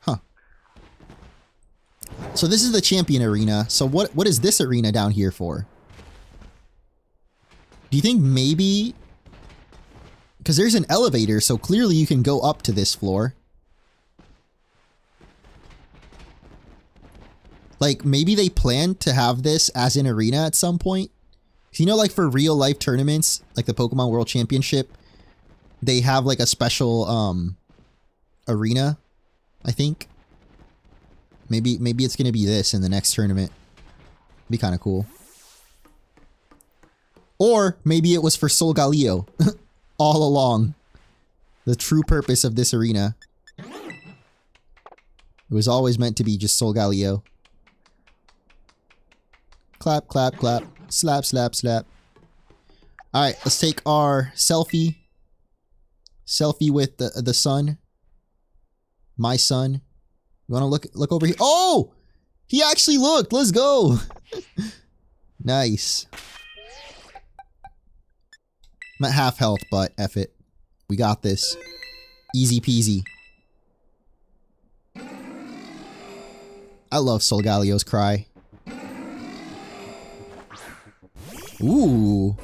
Huh. So this is the champion arena. So what is this arena down here for? Do you think maybe... Because there's an elevator, so clearly you can go up to this floor. Like, maybe they plan to have this as an arena at some point. You know, like for real life tournaments, like the Pokemon World Championship, they have like a special arena, I think. Maybe it's gonna be this in the next tournament. Be kind of cool. Or maybe it was for Solgaleo all along. The true purpose of this arena. It was always meant to be just Solgaleo. Clap, clap, clap. Slap, slap, slap. Alright, let's take our selfie. Selfie with the sun. My son. You wanna look over here? Oh! He actually looked! Let's go! Nice. I'm at half health, but F it. We got this. Easy peasy. I love Solgaleo's cry. Ooh.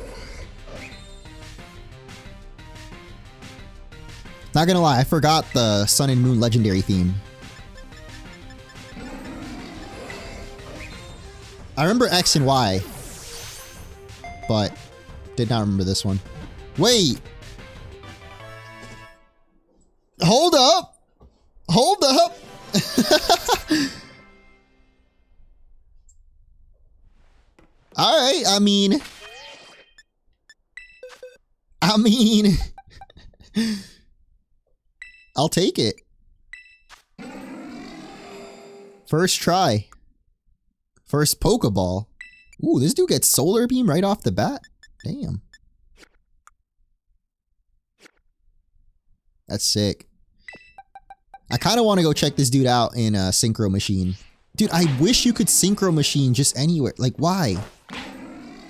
Not gonna lie, I forgot the Sun and Moon legendary theme. I remember X and Y, but did not remember this one. Wait! Hold up! Hold up! Alright, I mean... I'll take it. First try. First Pokeball. Ooh, this dude gets Solar Beam right off the bat. Damn. That's sick. I kind of want to go check this dude out in a Synchro Machine. Dude, I wish you could Synchro Machine just anywhere. Like, why?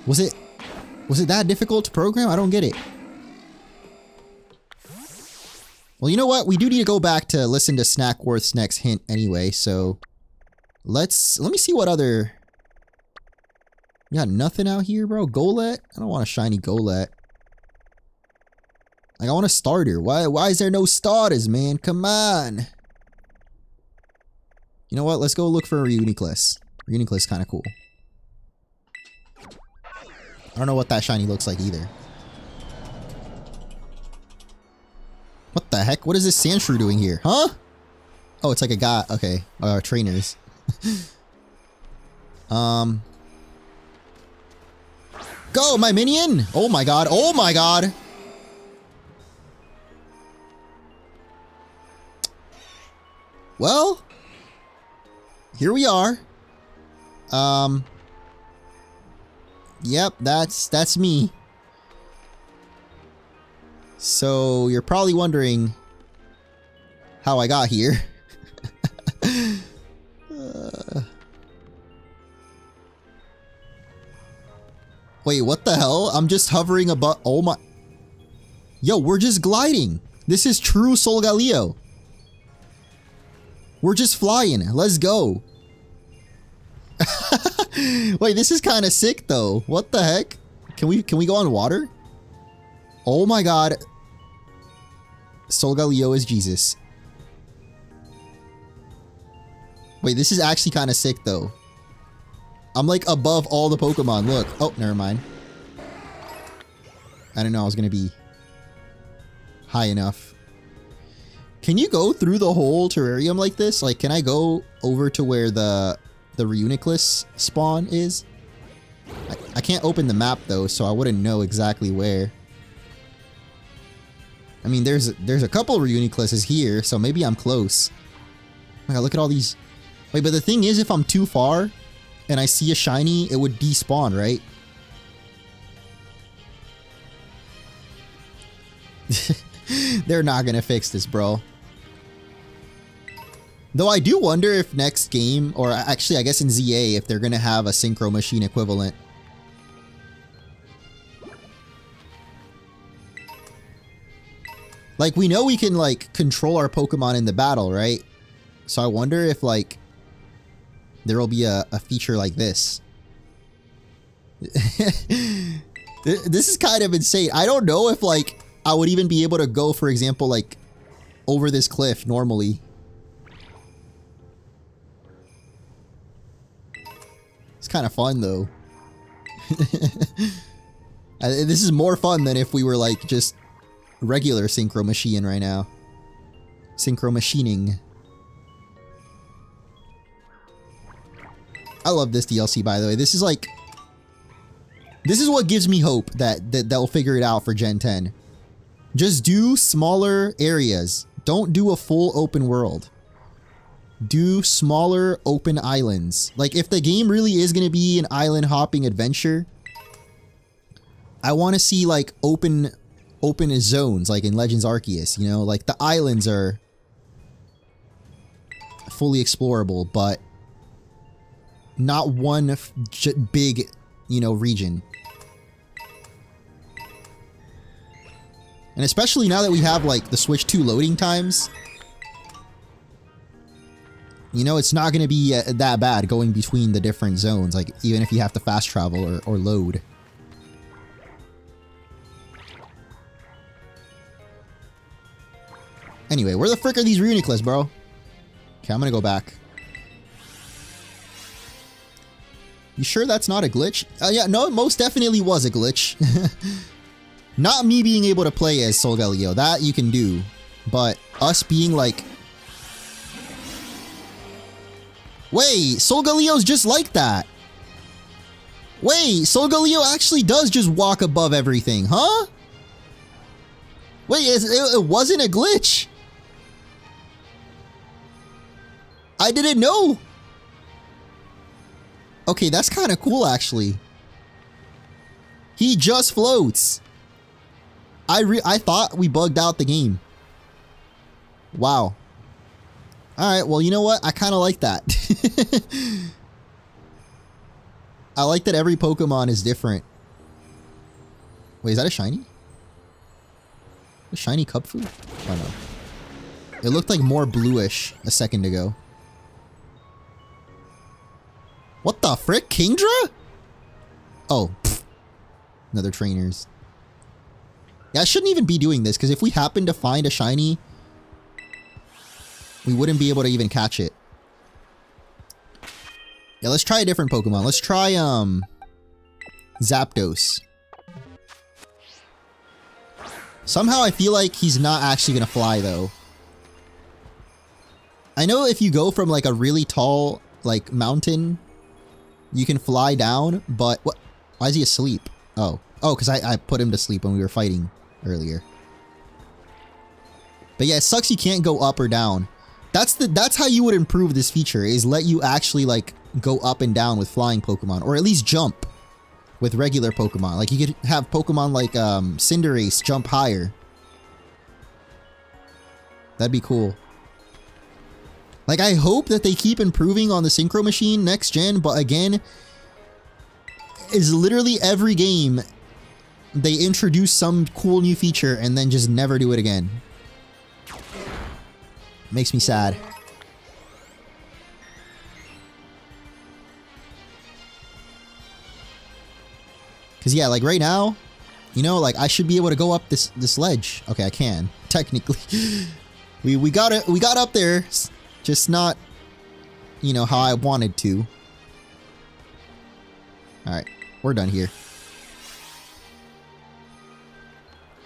Was it that difficult to program? I don't get it. Well, you know what? We do need to go back to listen to Snackworth's next hint anyway, so... let me see what other... You got nothing out here, bro? Golett? I don't want a shiny Golett. Like, I want a starter. Why is there no starters, man? Come on! You know what? Let's go look for a Reuniclus. Reuniclus kind of cool. I don't know what that shiny looks like either. What the heck? What is this Sandshrew doing here? Huh? Oh, it's like a guy. Okay. Trainers. Go, my minion! Oh my god. Oh my god! Well, here we are. Yep, that's me. So, you're probably wondering how I got here. Wait, what the hell? I'm just hovering above. Oh my. Yo, we're just gliding. This is true Solgaleo. We're just flying. Let's go. Wait, this is kind of sick though. What the heck? Can we go on water? Oh my god. Solgaleo is Jesus. Wait, this is actually kind of sick though. I'm like above all the Pokemon. Look. Oh, never mind. I didn't know I was going to be high enough. Can you go through the whole terrarium like this? Like, can I go over to where the Reuniclus spawn is? I can't open the map though, so I wouldn't know exactly where. I mean, there's a couple Reunicluses here, so maybe I'm close. Oh my god, look at all these. Wait, but the thing is, if I'm too far and I see a shiny, it would despawn, right? They're not gonna fix this, bro. Though I do wonder if next game, or actually I guess in ZA, if they're gonna have a Synchro machine equivalent. Like, we know we can, like, control our Pokemon in the battle, right? So I wonder if, like, there will be a feature like this. This is kind of insane. I don't know if, like, I would even be able to go, for example, like, over this cliff normally. It's kind of fun, though. This is more fun than if we were, like, just regular Synchro machine right now. Synchro machining. I love this DLC, by the way. This is like... This is what gives me hope that they'll figure it out for Gen 10. Just do smaller areas. Don't do a full open world. Do smaller open islands. Like, if the game really is going to be an island hopping adventure, I want to see, like, open zones, like in Legends Arceus, you know? Like, the islands are fully explorable, but not one big, you know, region. And especially now that we have, like, the Switch 2 loading times, you know, it's not going to be that bad going between the different zones, like, even if you have to fast travel or load. Anyway, where the frick are these Reuniclus, bro? Okay, I'm gonna go back. You sure that's not a glitch? Yeah, no, it most definitely was a glitch. Not me being able to play as Solgaleo. That you can do. But us being like... Wait, Solgaleo's just like that. Wait, Solgaleo actually does just walk above everything, huh? Wait, it wasn't a glitch. I didn't know. Okay, that's kind of cool, actually. He just floats. I thought we bugged out the game. Wow. Alright, well, you know what? I kind of like that. I like that every Pokemon is different. Wait, is that a shiny? A shiny Cubfu? Oh no. It looked like more bluish a second ago. What the frick? Kingdra? Oh. Pfft. Another trainers. Yeah, I shouldn't even be doing this, because if we happen to find a shiny, we wouldn't be able to even catch it. Yeah, let's try a different Pokemon. Let's try, Zapdos. Somehow I feel like he's not actually gonna fly, though. I know if you go from, like, a really tall, like, mountain, you can fly down, but... What? Why is he asleep? Oh. Oh, because I put him to sleep when we were fighting earlier. But yeah, it sucks you can't go up or down. That's how you would improve this feature, is let you actually, like, go up and down with flying Pokemon, or at least jump with regular Pokemon. Like, you could have Pokemon like Cinderace jump higher. That'd be cool. Like, I hope that they keep improving on the Synchro machine next gen, but again, is literally every game they introduce some cool new feature and then just never do it again. Makes me sad. Cause yeah, like right now, you know, like I should be able to go up this ledge. Okay, I can technically. we got up there, just not, you know, how I wanted to. All right, we're done here.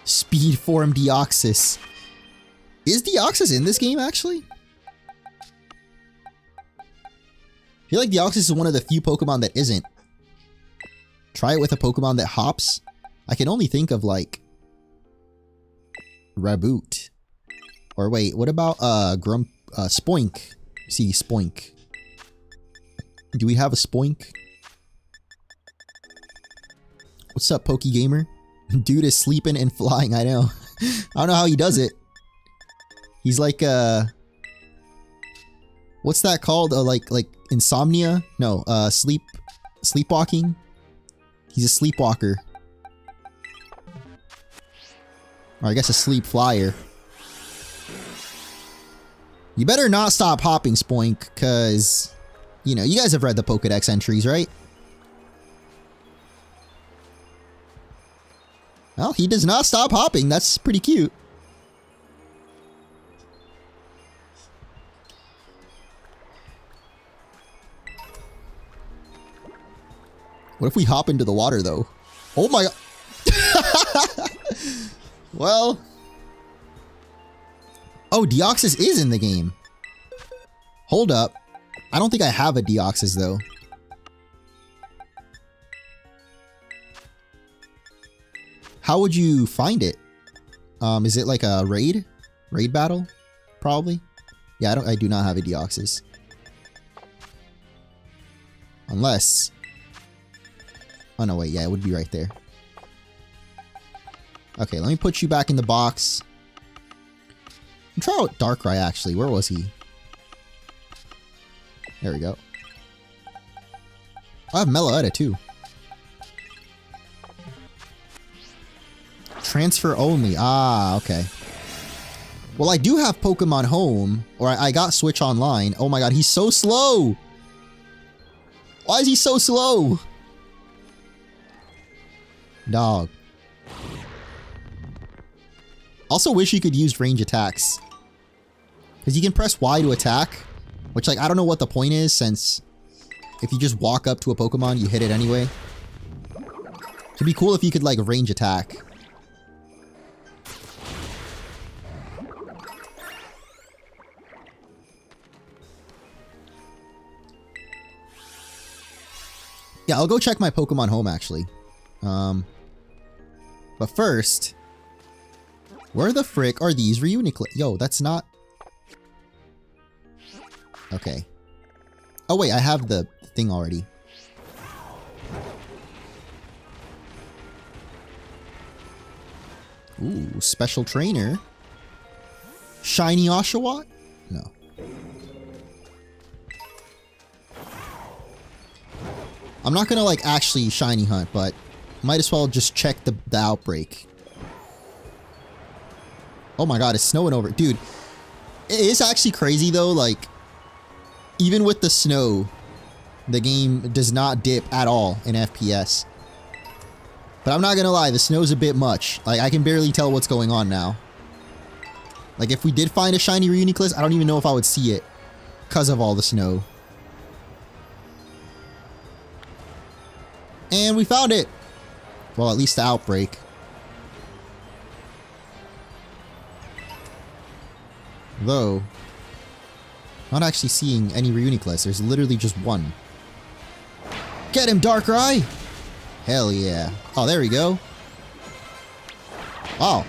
Speed form Deoxys. Is Deoxys in this game, actually? I feel like Deoxys is one of the few Pokemon that isn't. Try it with a Pokemon that hops. I can only think of, like, Raboot. Or wait, what about, Spoink? See, Spoink. Do we have a Spoink? What's up, Pokegamer? Dude is sleeping and flying, I know. I don't know how he does it. He's like, what's that called? Like insomnia? No, sleepwalking? He's a sleepwalker. Or I guess a sleep flyer. You better not stop hopping, Spoink, cause, you know, you guys have read the Pokedex entries, right? Well, he does not stop hopping. That's pretty cute. What if we hop into the water, though? Oh my god. Well. Oh, Deoxys is in the game. Hold up. I don't think I have a Deoxys, though. How would you find it? Is it like a raid? Raid battle? Probably. Yeah, I do not have a Deoxys. Unless... Oh no, wait, yeah, it would be right there. Okay, let me put you back in the box. Try out Darkrai, actually. Where was he? There we go. I have Meloetta, too. Transfer only. Ah, okay. Well, I do have Pokemon Home, or I got Switch Online. Oh my god, he's so slow! Why is he so slow? Dog. Also wish you could use range attacks. Because you can press Y to attack. Which, like, I don't know what the point is, since if you just walk up to a Pokemon, you hit it anyway. It'd be cool if you could, like, range attack. Yeah, I'll go check my Pokemon Home, actually. But first... Where the frick are these Reuniclus? Yo, that's not... Okay. Oh wait, I have the thing already. Ooh, special trainer. Shiny Oshawott? No. I'm not gonna like actually shiny hunt, but might as well just check the outbreak. Oh my god, it's snowing over. Dude, it is actually crazy though, like, even with the snow, the game does not dip at all in FPS. But I'm not gonna lie, the snow's a bit much. Like, I can barely tell what's going on now. Like, if we did find a shiny Reuniclus, I don't even know if I would see it because of all the snow. And we found it! Well, at least the outbreak. Though, not actually seeing any Reuniclus. There's literally just one. Get him, Darkrai! Hell yeah. Oh, there we go. Wow.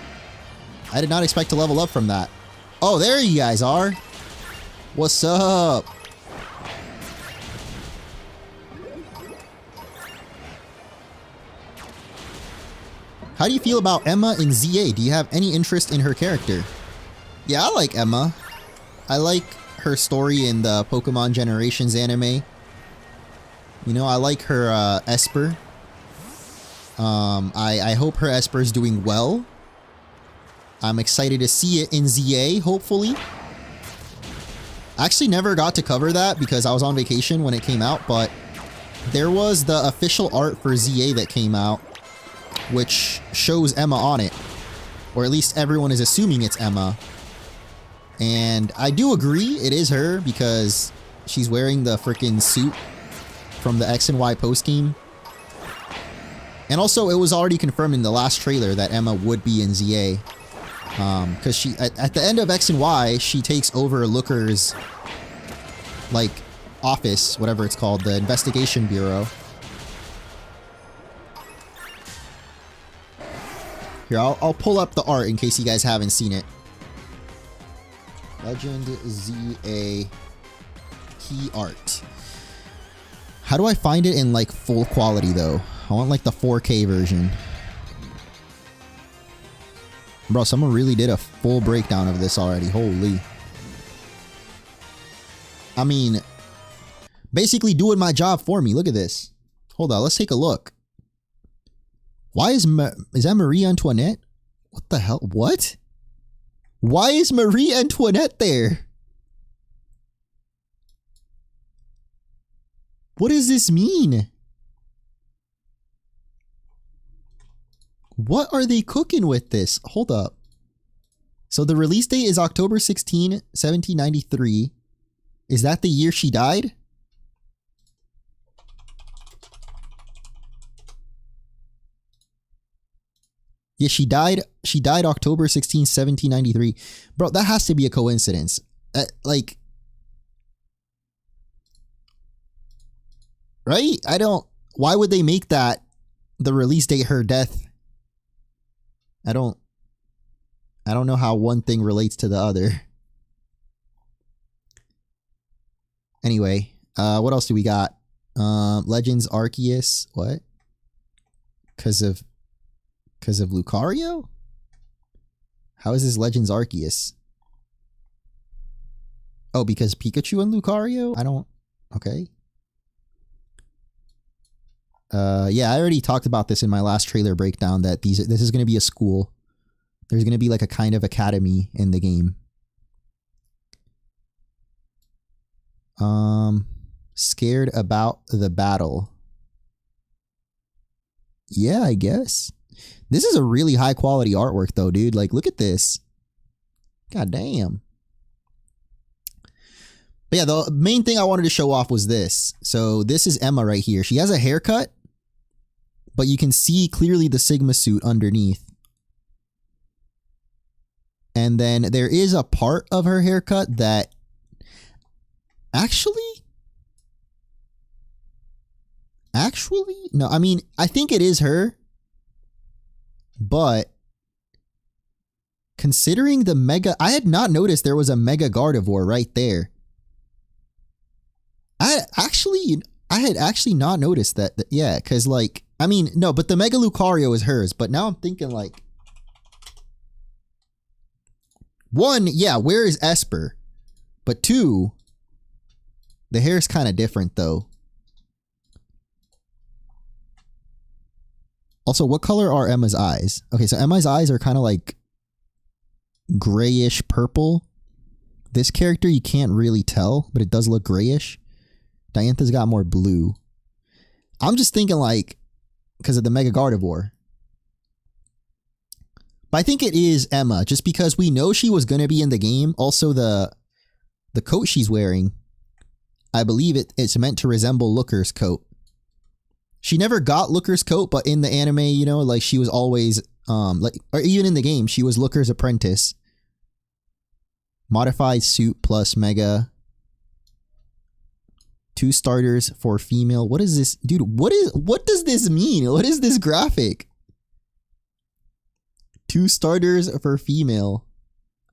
I did not expect to level up from that. Oh, there you guys are. What's up? How do you feel about Emma in ZA? Do you have any interest in her character? Yeah, I like Emma. I like her story in the Pokemon Generations anime. You know, I like her Esper. I hope her Esper is doing well. I'm excited to see it in ZA, hopefully. I actually never got to cover that because I was on vacation when it came out, but there was the official art for ZA that came out, which shows Emma on it. Or at least everyone is assuming it's Emma. And I do agree it is her because she's wearing the freaking suit from the X and Y post game. And also it was already confirmed in the last trailer that Emma would be in ZA. Because she at the end of X and Y, she takes over Looker's like office, whatever it's called, the investigation bureau. Here, I'll pull up the art in case you guys haven't seen it. Legend ZA key art. How do I find it in like full quality though? I want like the 4K version. Bro, someone really did a full breakdown of this already. Holy. I mean, basically doing my job for me. Look at this. Hold on, let's take a look. Why is that Marie Antoinette? What the hell? What? Why is Marie Antoinette there? What does this mean? What are they cooking with this? Hold up. So the release date is October 16, 1793. Is that the year she died? Yeah, she died October 16, 1793. Bro, that has to be a coincidence. Like, right? Why would they make that the release date her death? I don't know how one thing relates to the other. Anyway, what else do we got? Legends Arceus. What? Because of Lucario? How is this Legends Arceus? Oh, because Pikachu and Lucario? Okay. Yeah, I already talked about this in my last trailer breakdown that this is going to be a school. There's going to be like a kind of academy in the game. Scared about the battle. Yeah, I guess. This is a really high quality artwork though, dude. Like, look at this. God damn. But yeah, the main thing I wanted to show off was this. So this is Emma right here. She has a haircut, but you can see clearly the Sigma suit underneath. And then there is a part of her haircut that actually, no, I mean, I think it is her, but considering the mega, I had not noticed there was a mega Gardevoir right there. I had actually not noticed that. Yeah, because like, I mean, no, but the Mega Lucario is hers. But now I'm thinking like, one, yeah, where is Esper? But two, the hair's kind of different though. Also, what color are Emma's eyes? Okay, so Emma's eyes are kind of like grayish purple. This character, you can't really tell, but it does look grayish. Diantha's got more blue. I'm just thinking like, because of the Mega Gardevoir. But I think it is Emma, just because we know she was going to be in the game. Also, the coat she's wearing, I believe it's meant to resemble Looker's coat. She never got Looker's coat, but in the anime, you know, like she was always, like, or even in the game, she was Looker's apprentice. Modified suit plus Mega. 2 starters for female. What is this? Dude, what does this mean? What is this graphic? 2 starters for female.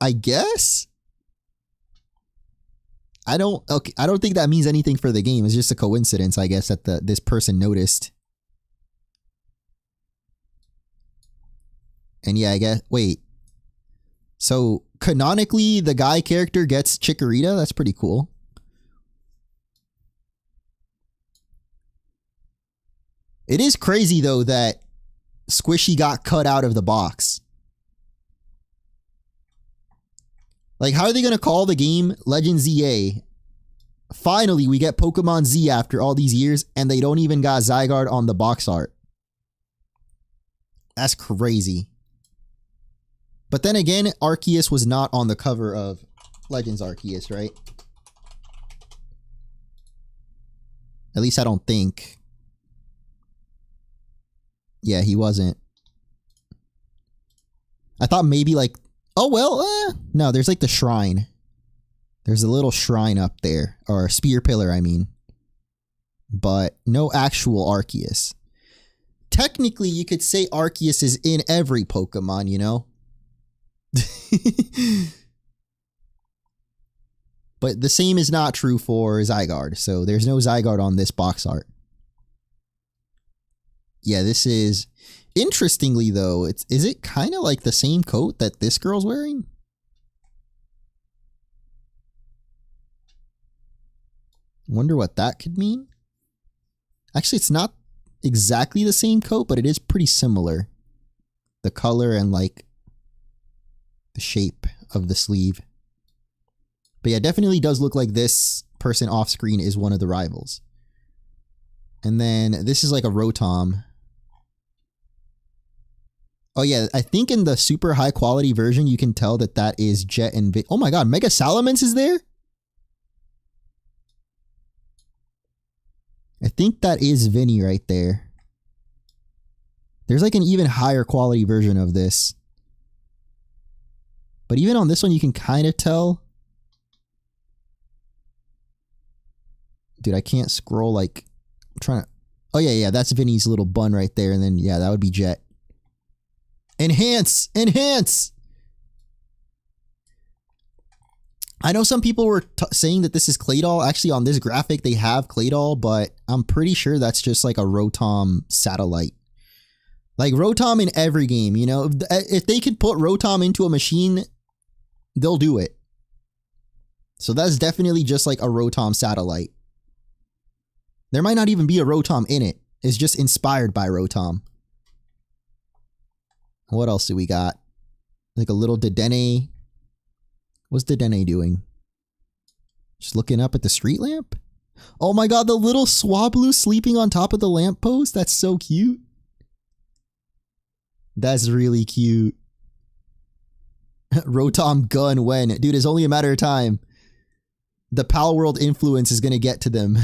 I guess? I don't think that means anything for the game. It's just a coincidence, I guess, that this person noticed. And yeah, I guess, wait. So canonically, the guy character gets Chikorita? That's pretty cool. It is crazy, though, that Squishy got cut out of the box. Like, how are they going to call the game Legend ZA? Finally, we get Pokemon Z after all these years, and they don't even got Zygarde on the box art. That's crazy. But then again, Arceus was not on the cover of Legends Arceus, right? At least I don't think. Yeah, he wasn't. I thought maybe like, oh well, no, there's like the shrine. There's a little shrine up there, or spear pillar, I mean. But no actual Arceus. Technically, you could say Arceus is in every Pokemon, you know? But the same is not true for Zygarde, so there's no Zygarde on this box art. Yeah, this is... Interestingly, though, is it kind of like the same coat that this girl's wearing? Wonder what that could mean. Actually, it's not exactly the same coat, but it is pretty similar. The color and like the shape of the sleeve. But yeah, definitely does look like this person off screen is one of the rivals. And then this is like a Rotom. Oh yeah, I think in the super high quality version, you can tell that that is Jet and Vin. Oh my god, Mega Salamence is there? I think that is Vinny right there. There's like an even higher quality version of this. But even on this one, you can kind of tell. Dude, I can't scroll like... I'm trying to... Oh yeah, that's Vinny's little bun right there. And then, yeah, that would be Jet. Enhance! Enhance! I know some people were saying that this is Claydol. Actually, on this graphic, they have Claydol, but I'm pretty sure that's just like a Rotom satellite. Like Rotom in every game, you know? If they could put Rotom into a machine, they'll do it. So that's definitely just like a Rotom satellite. There might not even be a Rotom in it. It's just inspired by Rotom. What else do we got? Like a little Dedenne. What's Dedenne doing? Just looking up at the street lamp? Oh my god, the little Swablu sleeping on top of the lamppost? That's so cute. That's really cute. Rotom gun when? Dude, it's only a matter of time. The Pal World influence is going to get to them.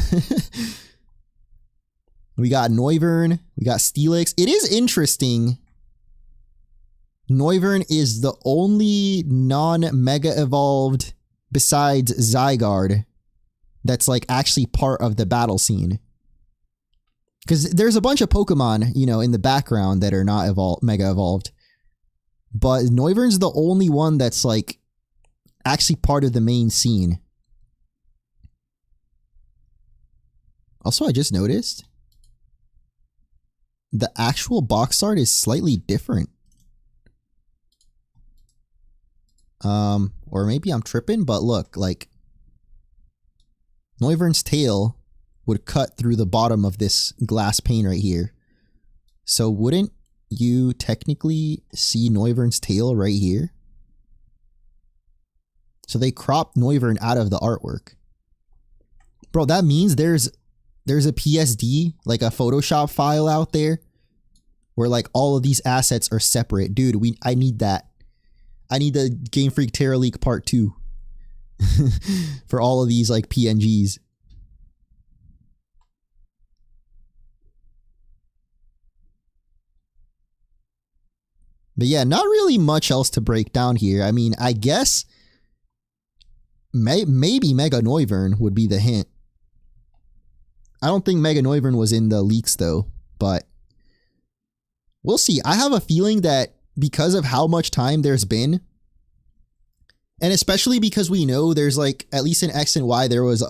We got Noivern. We got Steelix. It is interesting. Noivern is the only non-mega evolved besides Zygarde that's like actually part of the battle scene. Because there's a bunch of Pokemon, you know, in the background that are not mega evolved. But Noivern's the only one that's like actually part of the main scene. Also, I just noticed the actual box art is slightly different. Or maybe I'm tripping, but look, like Noivern's tail would cut through the bottom of this glass pane right here. So wouldn't you technically see Noivern's tail right here? So they cropped Noivern out of the artwork. Bro, that means there's a PSD, like a Photoshop file out there where like all of these assets are separate. Dude, I need that. I need the Game Freak Terra Leak Part 2 for all of these like PNGs. But yeah, not really much else to break down here. I mean, I guess maybe Mega Noivern would be the hint. I don't think Mega Noivern was in the leaks though, but we'll see. I have a feeling that because of how much time there's been, and especially because we know there's like, at least in X and Y, there was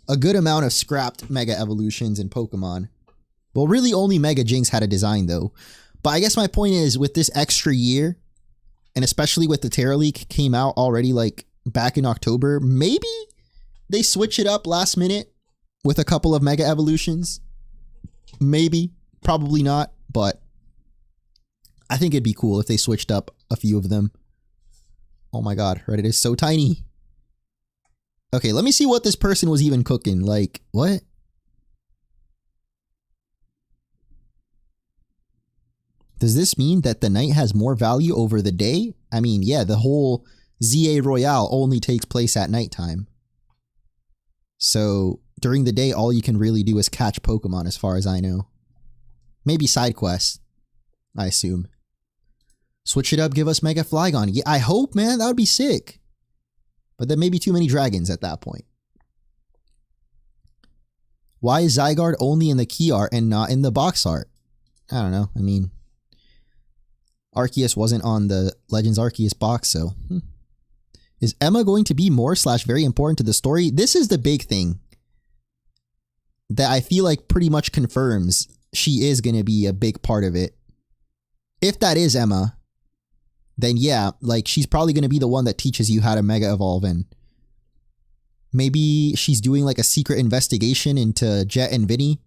a good amount of scrapped Mega Evolutions in Pokemon. Well, really only Mega Jinx had a design though. But I guess my point is, with this extra year, and especially with the Terra Leak came out already like back in October, maybe they switch it up last minute with a couple of Mega Evolutions. Maybe, probably not, but I think it'd be cool if they switched up a few of them. Oh my god, Reddit is so tiny. Okay, let me see what this person was even cooking. Like, what? Does this mean that the night has more value over the day? I mean, yeah, the whole ZA Royale only takes place at nighttime. So during the day, all you can really do is catch Pokemon as far as I know. Maybe side quests, I assume. Switch it up, give us Mega Flygon. Yeah, I hope, man, that would be sick. But there may be too many dragons at that point. Why is Zygarde only in the key art and not in the box art? I don't know, I mean, Arceus wasn't on the Legends Arceus box, so... Is Emma going to be more / very important to the story? This is the big thing that I feel like pretty much confirms she is going to be a big part of it. if that is Emma, then yeah, like she's probably going to be the one that teaches you how to Mega Evolve, and maybe she's doing like a secret investigation into Jet and Vinny.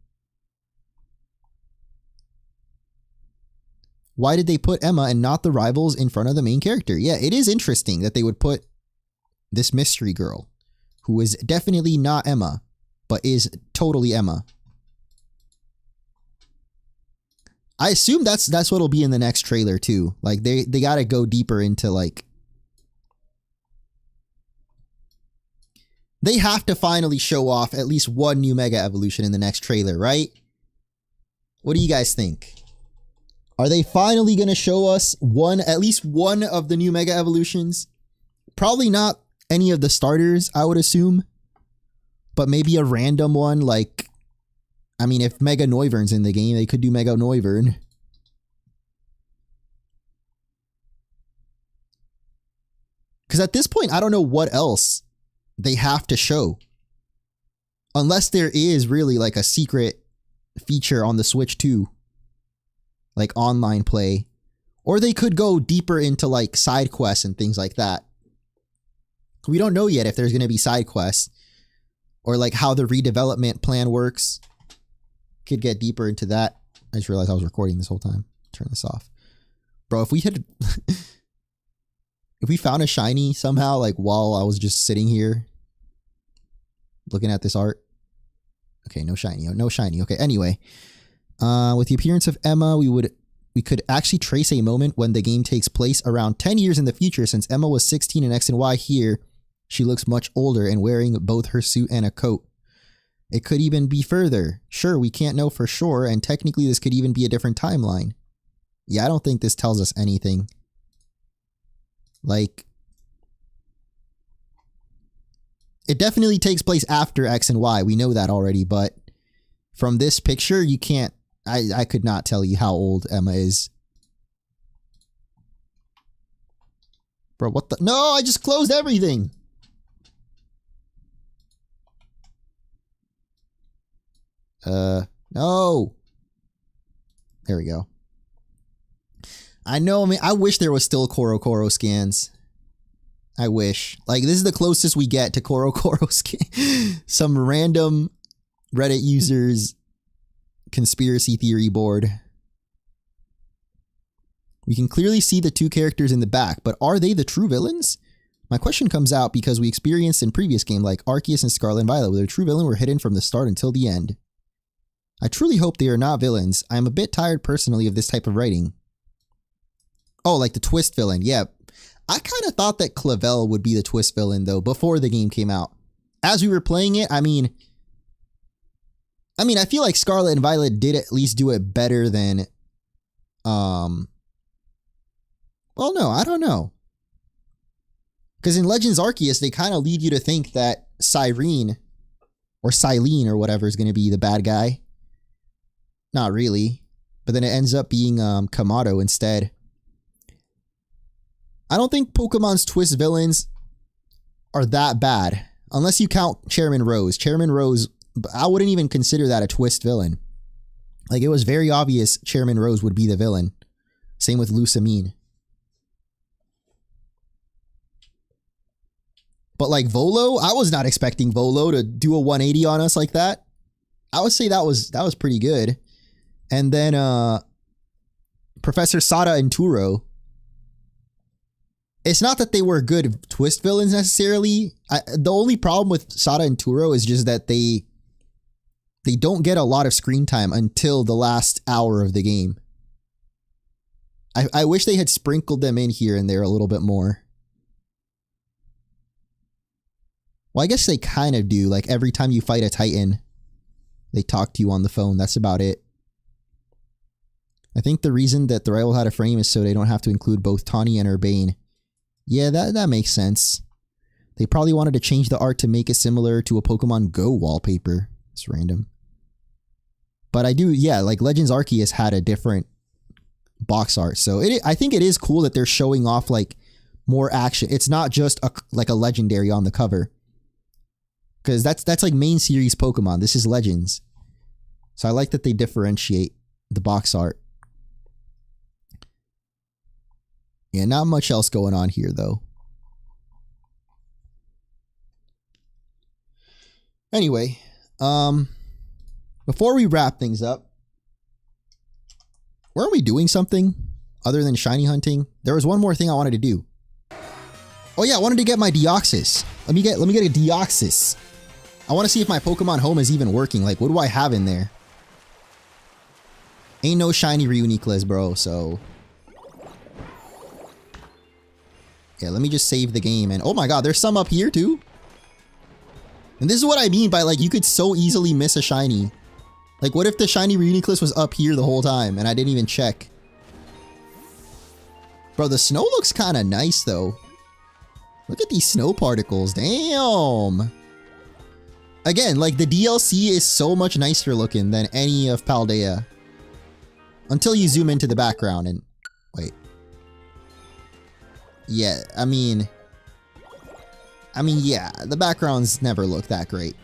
Why did they put Emma and not the rivals in front of the main character? Yeah, it is interesting that they would put this mystery girl, who is definitely not Emma, but is totally Emma. I assume that's what'll be in the next trailer too. Like they gotta go deeper into like, they have to finally show off at least one new Mega Evolution in the next trailer, right? What do you guys think? Are they finally gonna show us at least one of the new Mega Evolutions? Probably not any of the starters, I would assume. But maybe a random one, like, I mean, if Mega Noivern's in the game, they could do Mega Noivern. Because at this point, I don't know what else they have to show. Unless there is really like a secret feature on the Switch too. Like online play. Or they could go deeper into like side quests and things like that. We don't know yet if there's going to be side quests. Or like how the redevelopment plan works. Could get deeper into that. I just realized I was recording this whole time. Turn this off. Bro, if we had... if we found a shiny somehow, like while I was just sitting here looking at this art. Okay, no shiny. No shiny. Okay, anyway. With the appearance of Emma, we could actually trace a moment when the game takes place around 10 years in the future. Since Emma was 16 in X and Y here, she looks much older and wearing both her suit and a coat. It could even be further. Sure, we can't know for sure, and technically this could even be a different timeline. Yeah, I don't think this tells us anything. Like, it definitely takes place after X and Y. We know that already, but from this picture, you can't... I could not tell you how old Emma is. Bro, what the... No, I just closed everything! No! There we go. I know, I mean, I wish there was still Koro scans. I wish. Like, this is the closest we get to Koro scan. Some random Reddit users conspiracy theory board. We can clearly see the two characters in the back, but are they the true villains? My question comes out because we experienced in previous game like Arceus and Scarlet and Violet, where the true villain were hidden from the start until the end. I truly hope they are not villains. I am a bit tired personally of this type of writing. Oh, like the twist villain. Yeah. I kind of thought that Clavel would be the twist villain though before the game came out. As we were playing it, I mean, I feel like Scarlet and Violet did at least do it better than, well, no, I don't know. Because in Legends Arceus, they kind of lead you to think that Cyrene or whatever is going to be the bad guy. Not really. But then it ends up being Kamado instead. I don't think Pokemon's twist villains are that bad. Unless you count Chairman Rose. Chairman Rose, I wouldn't even consider that a twist villain. Like, it was very obvious Chairman Rose would be the villain. Same with Lusamine. But like Volo, I was not expecting Volo to do a 180 on us like that. I would say that was pretty good. And then Professor Sada and Turo. It's not that they were good twist villains necessarily. The only problem with Sada and Turo is just that they don't get a lot of screen time until the last hour of the game. I wish they had sprinkled them in here and there a little bit more. Well, I guess they kind of do. Like, every time you fight a Titan, they talk to you on the phone. That's about it. I think the reason that the rival had a frame is so they don't have to include both Tawny and Urbane. Yeah, that makes sense. They probably wanted to change the art to make it similar to a Pokemon Go wallpaper. It's random. But I do, yeah, like Legends Arceus had a different box art. So I think it is cool that they're showing off like more action. It's not just like a legendary on the cover. Because that's like main series Pokemon. This is Legends. So I like that they differentiate the box art. Yeah, not much else going on here, though. Anyway, before we wrap things up, weren't we doing something other than shiny hunting? There was one more thing I wanted to do. Oh yeah, I wanted to get my Deoxys. Let me get a Deoxys. I want to see if my Pokemon Home is even working. Like, what do I have in there? Ain't no shiny Reuniclus, bro, so... Yeah, let me just save the game. And oh my god, there's some up here too? And this is what I mean by, like, you could so easily miss a shiny. Like, what if the shiny Reuniclus was up here the whole time and I didn't even check? Bro, the snow looks kind of nice, though. Look at these snow particles. Damn! Again, like, the DLC is so much nicer looking than any of Paldea. Until you zoom into the background and... Wait. Yeah, I mean, yeah, the backgrounds never look that great.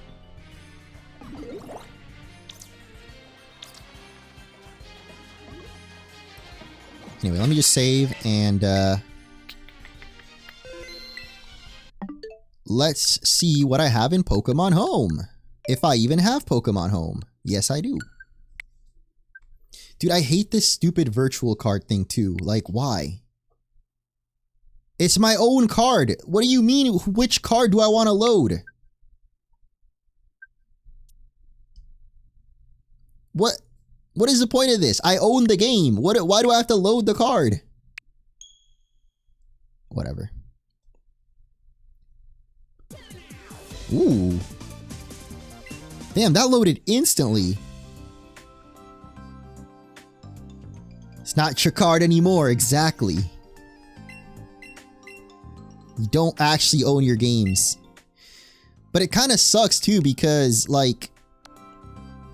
Anyway, let me just save and let's see what I have in Pokemon Home. If I even have Pokemon Home. Yes, I do. Dude, I hate this stupid virtual card thing too. Like, why? It's my own card. What do you mean? Which card do I want to load? What is the point of this? I own the game. Why do I have to load the card? Whatever. Ooh. Damn, that loaded instantly. It's not your card anymore, exactly. You don't actually own your games. But it kind of sucks too because, like,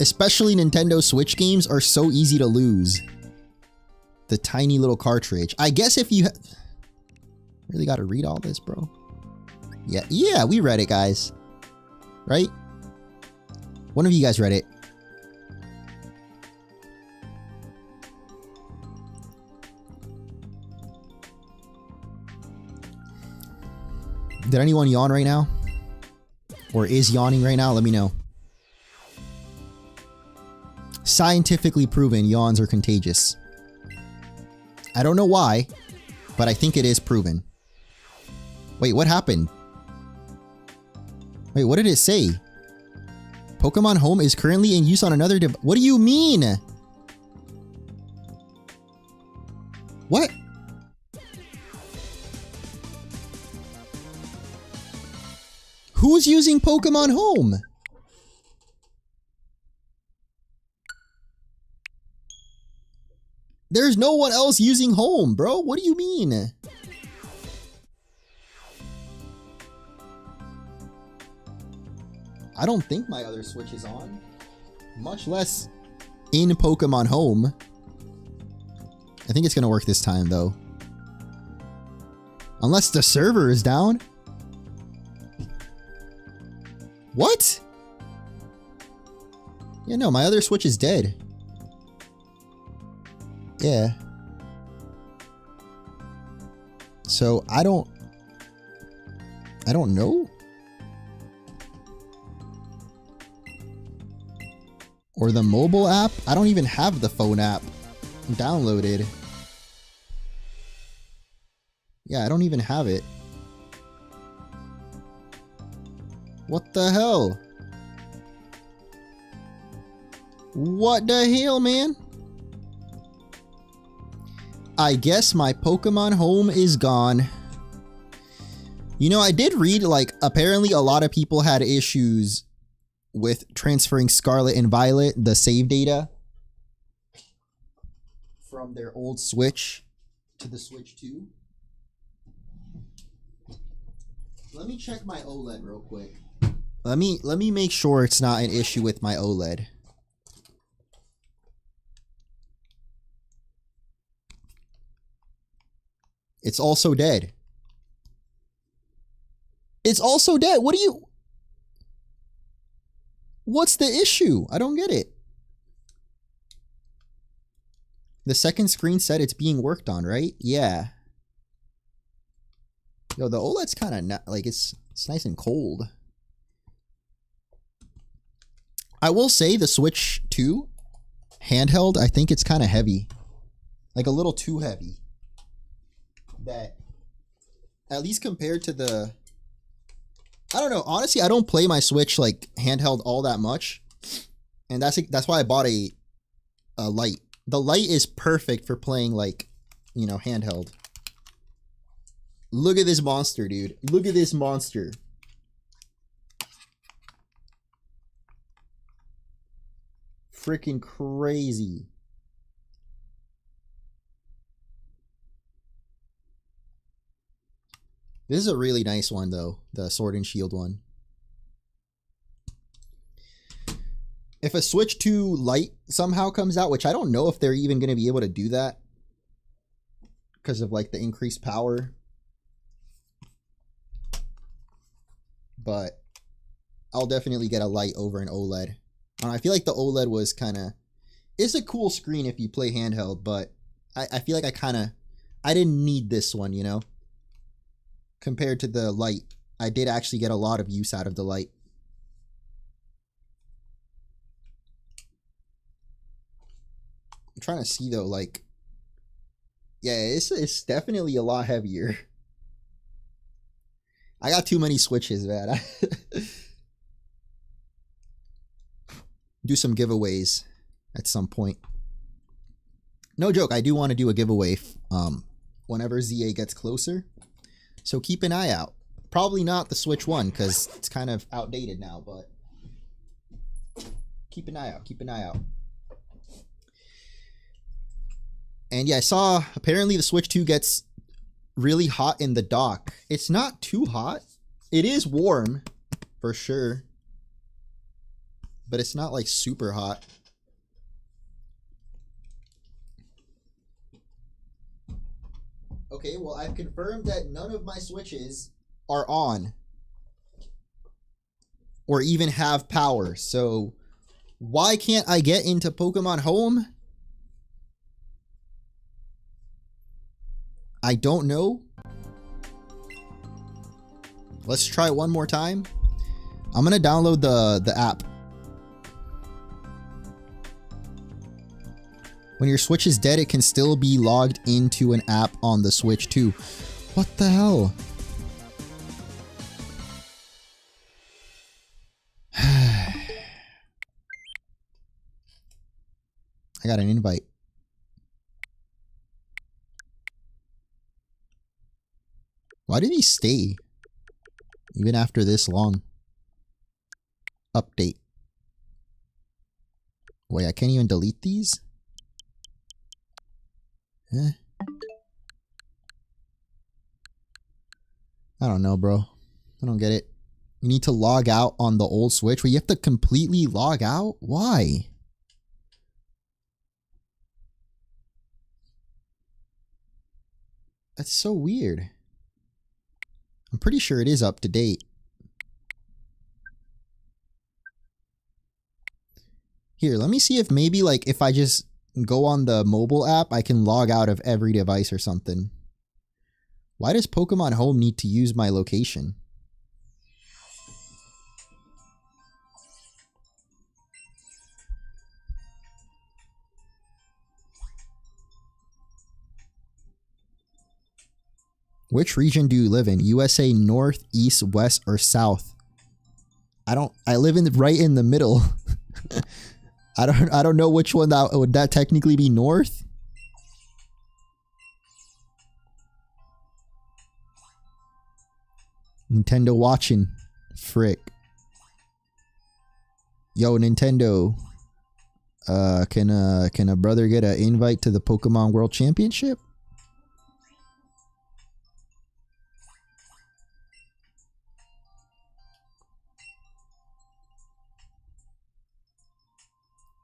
especially Nintendo Switch games are so easy to lose. The tiny little cartridge. I guess if you... Really gotta read all this, bro. Yeah, we read it, guys. Right? One of you guys read it. Did anyone yawn right now? Or is yawning right now? Let me know. Scientifically proven yawns are contagious. I don't know why, but I think it is proven. Wait, what happened? Wait, what did it say? Pokemon Home is currently in use on another device. What do you mean? What? Who's using Pokemon Home? There's no one else using Home, bro. What do you mean? I don't think my other Switch is on. Much less in Pokemon Home. I think it's gonna work this time, though. Unless the server is down. What? Yeah, no, my other Switch is dead. Yeah. So, I don't know. Or the mobile app? I don't even have the phone app downloaded. Yeah, I don't even have it. What the hell? What the hell, man? I guess my Pokemon Home is gone. You know, I did read, like, apparently a lot of people had issues with transferring Scarlet and Violet, the save data, from their old Switch to the Switch 2. Let me check my OLED real quick. Let me make sure it's not an issue with my OLED. It's also dead. It's also dead. What do you... What's the issue? I don't get it. The second screen said it's being worked on, right? Yeah. Yo, the OLED's kind of like it's nice and cold. I will say the Switch 2 handheld, I think it's kind of heavy. Like a little too heavy. That, at least compared to the... I don't know. Honestly, I don't play my Switch like handheld all that much. And that's why I bought a Lite. The Lite is perfect for playing like, you know, handheld. Look at this monster, dude. Look at this monster. Freaking crazy. This is a really nice one, though. The Sword and Shield one. If a Switch 2 Lite somehow comes out, which I don't know if they're even going to be able to do that because of like the increased power. But I'll definitely get a Lite over an OLED. I feel like the OLED was kind of... It's a cool screen if you play handheld, but I feel like I didn't need this one, you know? Compared to the Lite, I did actually get a lot of use out of the Lite. I'm trying to see though, like... Yeah, it's definitely a lot heavier. I got too many Switches, man. Do some giveaways at some point. No joke, I do want to do a giveaway whenever ZA gets closer. So keep an eye out. Probably not the Switch 1 because it's kind of outdated now, but keep an eye out. Keep an eye out. And yeah, I saw apparently the Switch 2 gets really hot in the dock. It's not too hot. It is warm for sure. But it's not like super hot. Okay, well, I've confirmed that none of my Switches are on. Or even have power. So, why can't I get into Pokemon Home? I don't know. Let's try it one more time. I'm gonna download the app. When your Switch is dead, it can still be logged into an app on the Switch too. What the hell? I got an invite. Why did he stay? Even after this long. Update. Wait, I can't even delete these? Eh. I don't know, bro. I don't get it. You need to log out on the old Switch. Wait, you have to completely log out? Why? That's so weird. I'm pretty sure it is up to date. Here, let me see if maybe like if I just go on the mobile app, I can log out of every device or something. Why does Pokemon Home need to use my location? Which region do you live in? USA North, East, West, or South? I live right in the middle. I don't know which one would that technically be North? Nintendo watching. Frick. Yo, Nintendo. Can a brother get an invite to the Pokemon World Championship?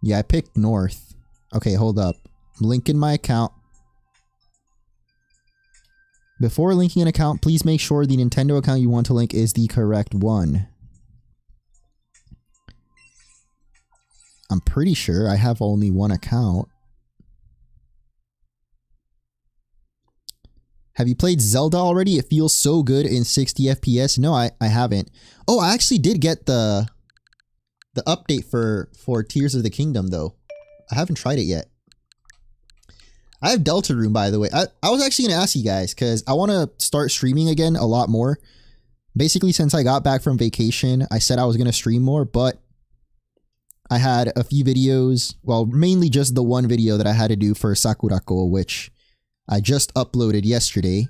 Yeah, I picked North. Okay, hold up. Link in my account. Before linking an account, please make sure the Nintendo account you want to link is the correct one. I'm pretty sure I have only one account. Have you played Zelda already? It feels so good in 60 FPS. No, I haven't. Oh, I actually did get the update for Tears of the Kingdom though. I haven't tried it yet. I have Deltarune, by the way. I was actually going to ask you guys because I want to start streaming again a lot more. Basically, since I got back from vacation, I said I was going to stream more, but I had a few videos, well, mainly just the one video that I had to do for Sakurako, which I just uploaded yesterday.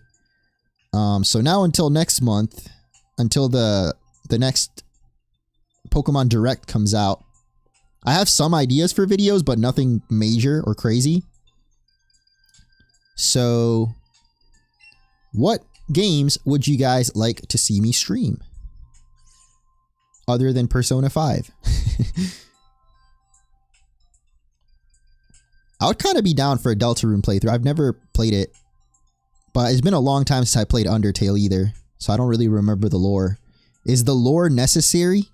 So now until next month, until the next Pokemon Direct comes out, I have some ideas for videos, but nothing major or crazy. So, what games would you guys like to see me stream? Other than Persona 5. I would kind of be down for a Deltarune playthrough. I've never played it, but it's been a long time since I played Undertale either, so I don't really remember the lore. Is the lore necessary?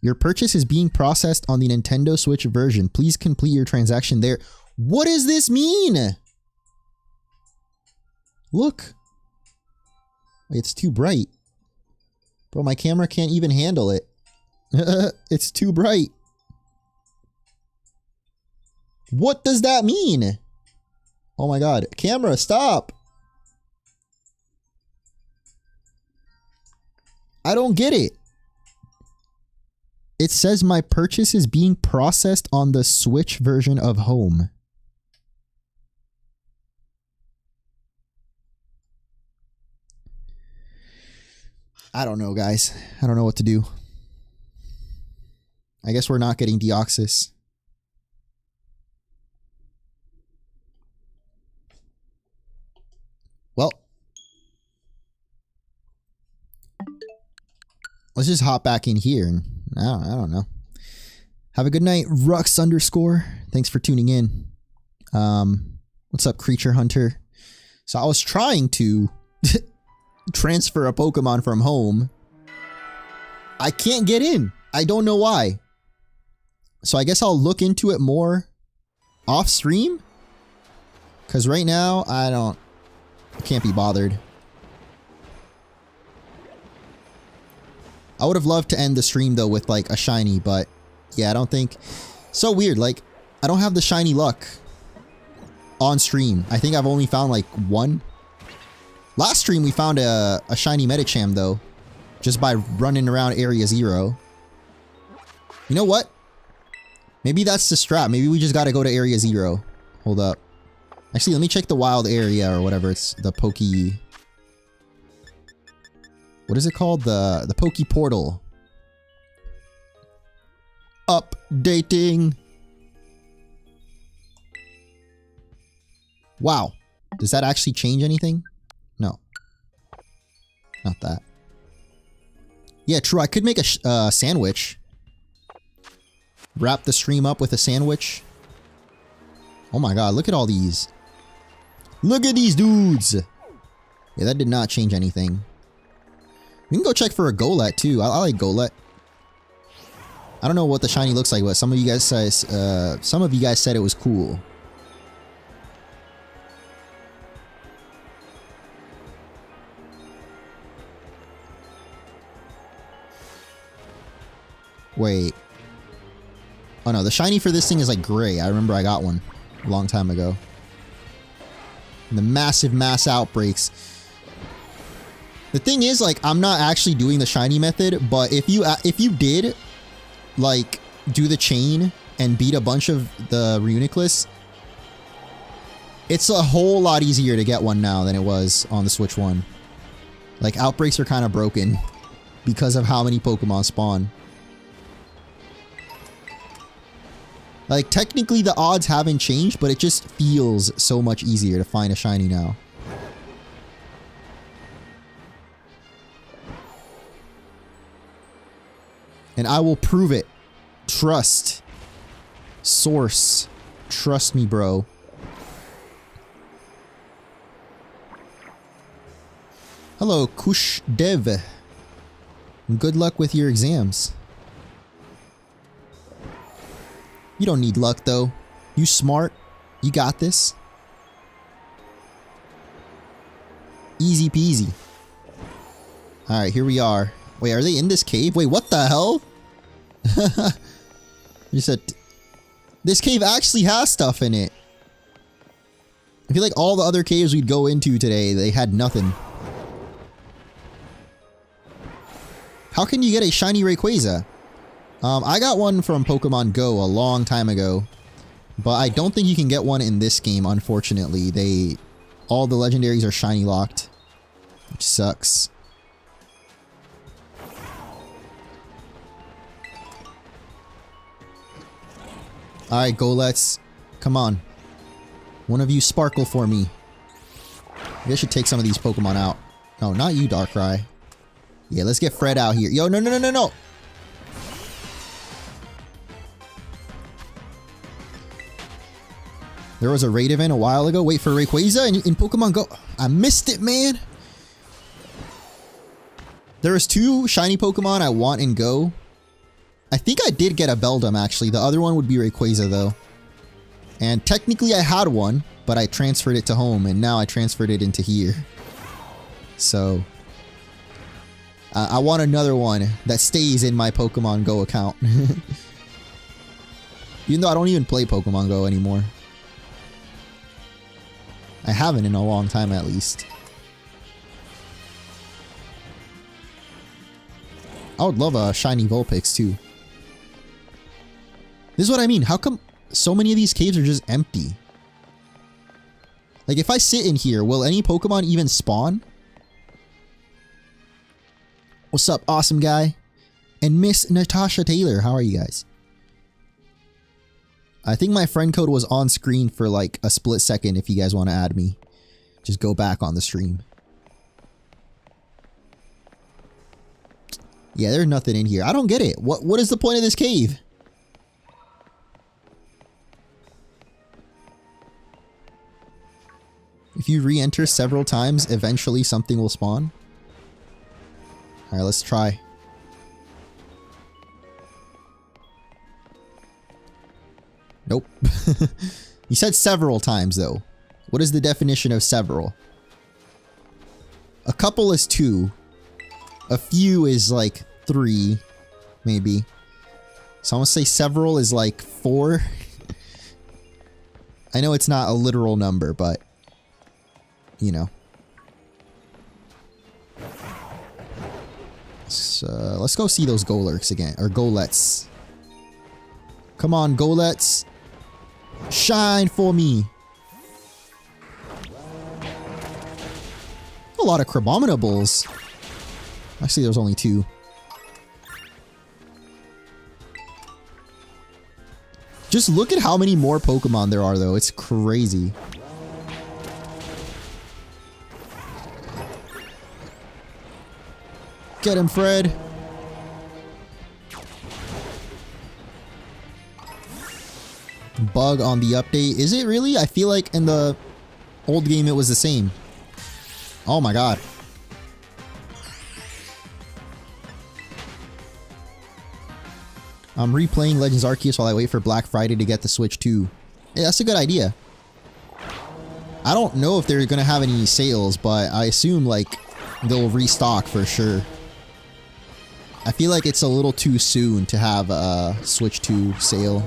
Your purchase is being processed on the Nintendo Switch version. Please complete your transaction there. What does this mean? Look. It's too bright. Bro, my camera can't even handle it. It's too bright. What does that mean? Oh my god. Camera, stop. I don't get it. It says my purchase is being processed on the Switch version of Home. I don't know, guys. I don't know what to do. I guess we're not getting Deoxys. Well, let's just hop back in here and I don't know. Have a good night, Rux _ Thanks for tuning in. What's up, Creature Hunter? So I was trying to transfer a Pokemon from Home. I can't get in. I don't know why. So I guess I'll look into it more off stream. Because right now, I can't be bothered. I would have loved to end the stream though with like a shiny, but yeah, I don't think. So weird, like I don't have the shiny luck on stream. I think I've only found like one. Last stream we found a shiny Medicham though, just by running around Area 0. You know what? Maybe that's the strat. Maybe we just gotta go to Area 0. Hold up. Actually, let me check the wild area or whatever. It's the Poke... What is it called? The Poke Portal. Updating. Wow. Does that actually change anything? No. Not that. Yeah, true. I could make a sandwich. Wrap the stream up with a sandwich. Oh my god, look at all these. Look at these dudes! Yeah, that did not change anything. We can go check for a Golett too. I like Golett. I don't know what the shiny looks like, but some of you guys said it was cool. Wait. Oh no, the shiny for this thing is like gray. I remember I got one a long time ago. And the massive mass outbreaks. The thing is, like, I'm not actually doing the shiny method, but if you did, like, do the chain and beat a bunch of the Reuniclus, it's a whole lot easier to get one now than it was on the Switch 1. Like, outbreaks are kind of broken because of how many Pokemon spawn. Like, technically the odds haven't changed, but it just feels so much easier to find a shiny now. And I will prove it. Trust. Source. Trust me, bro. Hello, Kush Dev. Good luck with your exams. You don't need luck, though. You smart. You got this. Easy peasy. Alright, here we are. Wait, are they in this cave? Wait, what the hell? You said... This cave actually has stuff in it. I feel like all the other caves we'd go into today, they had nothing. How can you get a shiny Rayquaza? I got one from Pokemon Go a long time ago. But I don't think you can get one in this game, unfortunately. All the legendaries are shiny locked. Which sucks. Alright, Golets. Come on. One of you sparkle for me. Maybe I should take some of these Pokemon out. No, not you, Darkrai. Yeah, let's get Fred out here. Yo, no, no, no, no, no! There was a raid event a while ago. Wait for Rayquaza in Pokemon Go. I missed it, man. There was 2 shiny Pokemon I want in Go. I think I did get a Beldum, actually. The other one would be Rayquaza, though. And technically I had one, but I transferred it to home, and now I transferred it into here. So... I want another one that stays in my Pokemon Go account. Even though I don't even play Pokemon Go anymore. I haven't in a long time, at least. I would love a shiny Vulpix, too. This is what I mean. How come so many of these caves are just empty? Like, if I sit in here, will any Pokemon even spawn? What's up, awesome guy? And Miss Natasha Taylor, how are you guys? I think my friend code was on screen for like a split second if you guys want to add me. Just go back on the stream. Yeah, there's nothing in here. I don't get it. What is the point of this cave? If you re-enter several times, eventually something will spawn. Alright, let's try. Nope. You said several times, though. What is the definition of several? A couple is 2. A few is like 3, maybe. So I'm gonna say several is like 4. I know it's not a literal number, but... You know. Let's go see those Golurks again. Or Golets. Come on, Golets. Shine for me. A lot of Crabominables. Actually, there's only 2. Just look at how many more Pokemon there are, though. It's crazy. Get him, Fred. Bug on the update. Is it really? I feel like in the old game it was the same. Oh my god. I'm replaying Legends Arceus while I wait for Black Friday to get the Switch 2. Yeah, that's a good idea. I don't know if they're gonna have any sales, but I assume like they'll restock for sure. I feel like it's a little too soon to have a Switch 2 sale.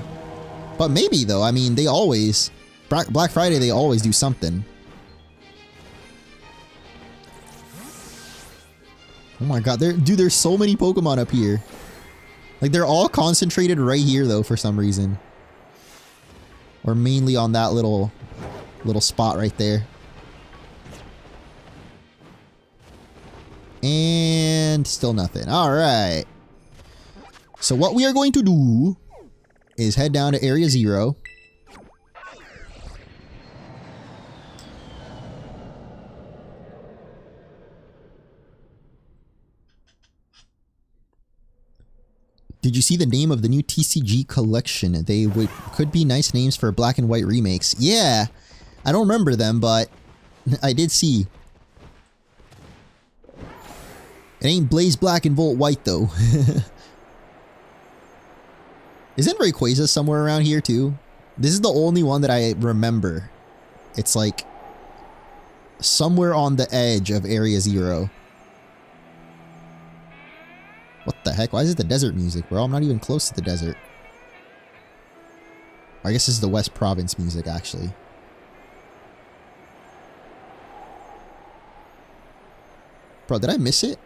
But maybe though, I mean, they always... Black Friday, they always do something. Oh my god, dude, there's so many Pokemon up here. Like, they're all concentrated right here though, for some reason. Or mainly on that little spot right there. And still nothing. Alright. So what we are going to do is head down to Area 0. Did you see the name of the new TCG collection? They could be nice names for black and white remakes. Yeah, I don't remember them, but I did see. It ain't Blaze Black and Volt White, though. Isn't Rayquaza somewhere around here, too? This is the only one that I remember. It's like... somewhere on the edge of Area 0. What the heck? Why is it the desert music, bro? I'm not even close to the desert. I guess this is the West Province music, actually. Bro, did I miss it?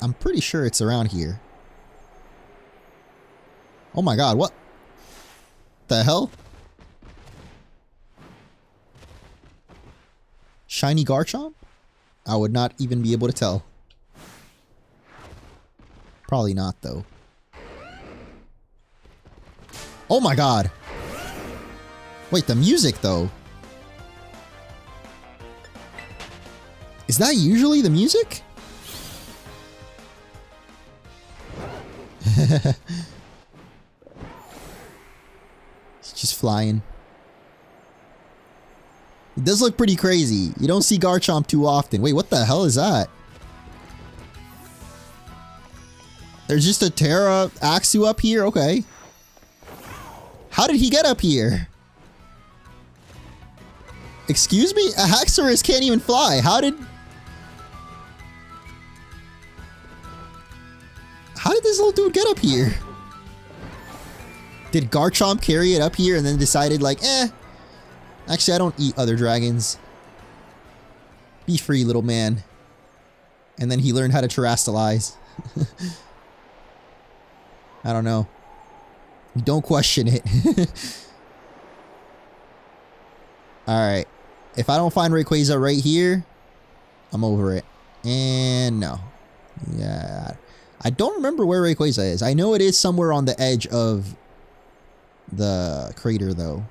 I'm pretty sure it's around here. Oh my god, what the hell? Shiny Garchomp? I would not even be able to tell. Probably not, though. Oh my god. Wait, the music, though. Is that usually the music? It's just flying. It does look pretty crazy. You don't see Garchomp too often. Wait, what the hell is that? There's just a Terra Axu up here? Okay. How did he get up here? Excuse me? A Haxorus can't even fly. How did this little dude get up here? Did Garchomp carry it up here and then decided like, actually I don't eat other dragons. Be free, little man. And then he learned how to terrastalize. I don't know. Don't question it. Alright. If I don't find Rayquaza right here, I'm over it. And no. Yeah. I don't remember where Rayquaza is. I know it is somewhere on the edge of the crater, though.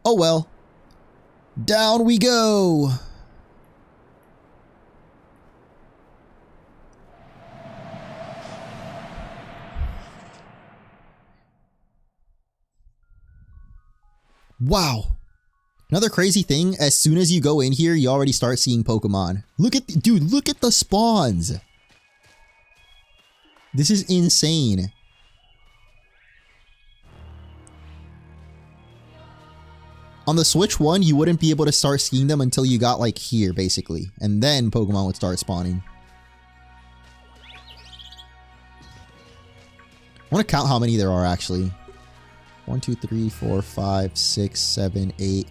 Oh well. Down we go. Wow. Another crazy thing, as soon as you go in here, you already start seeing Pokemon. Look at, dude, look at the spawns. This is insane. On the Switch 1, you wouldn't be able to start seeing them until you got like here, basically. And then Pokemon would start spawning. I want to count how many there are, actually. 1, 2, 3, 4, 5, 6, 7, 8.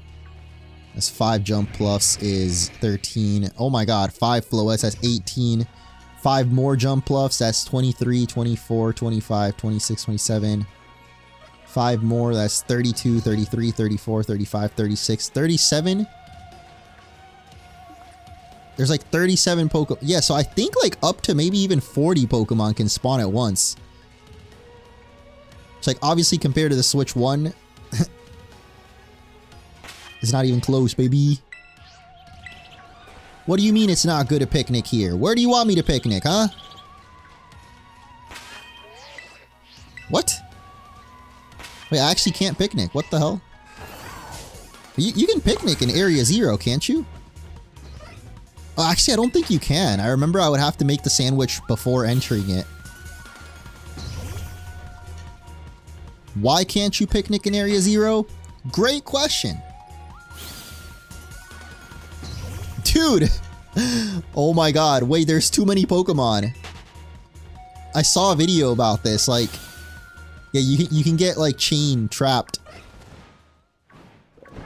That's 5 jump plus is 13. Oh my god, 5 Floettes, that's 18. 5 more jump plus, that's 23, 24, 25, 26, 27. 5 more, that's 32, 33, 34, 35, 36, 37. There's like 37 Pokemon. Yeah, so I think like up to maybe even 40 Pokemon can spawn at once. It's like obviously compared to the Switch 1, it's not even close, baby. What do you mean it's not good to picnic here? Where do you want me to picnic, huh? What? Wait, I actually can't picnic. What the hell? You can picnic in Area 0, can't you? Oh, actually, I don't think you can. I remember I would have to make the sandwich before entering it. Why can't you picnic in Area 0? Great question. Dude! Oh my god, wait, there's too many Pokemon. I saw a video about this, like... Yeah, you can get, like, chain trapped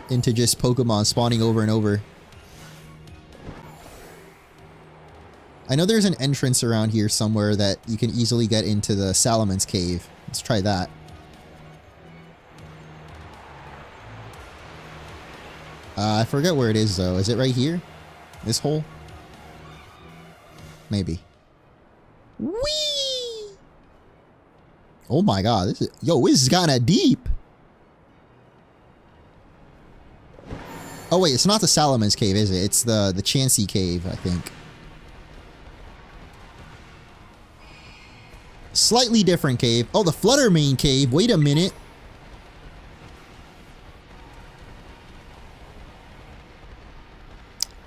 into just Pokemon spawning over and over. I know there's an entrance around here somewhere that you can easily get into the Salaman's Cave. Let's try that. I forget where it is, though. Is it right here? This hole? Maybe. Whee! Oh my god, this is... Yo, this is kinda deep! Oh wait, it's not the Salaman's Cave, is it? It's the Chansey Cave, I think. Slightly different cave. Oh, the Fluttermane Cave. Wait a minute.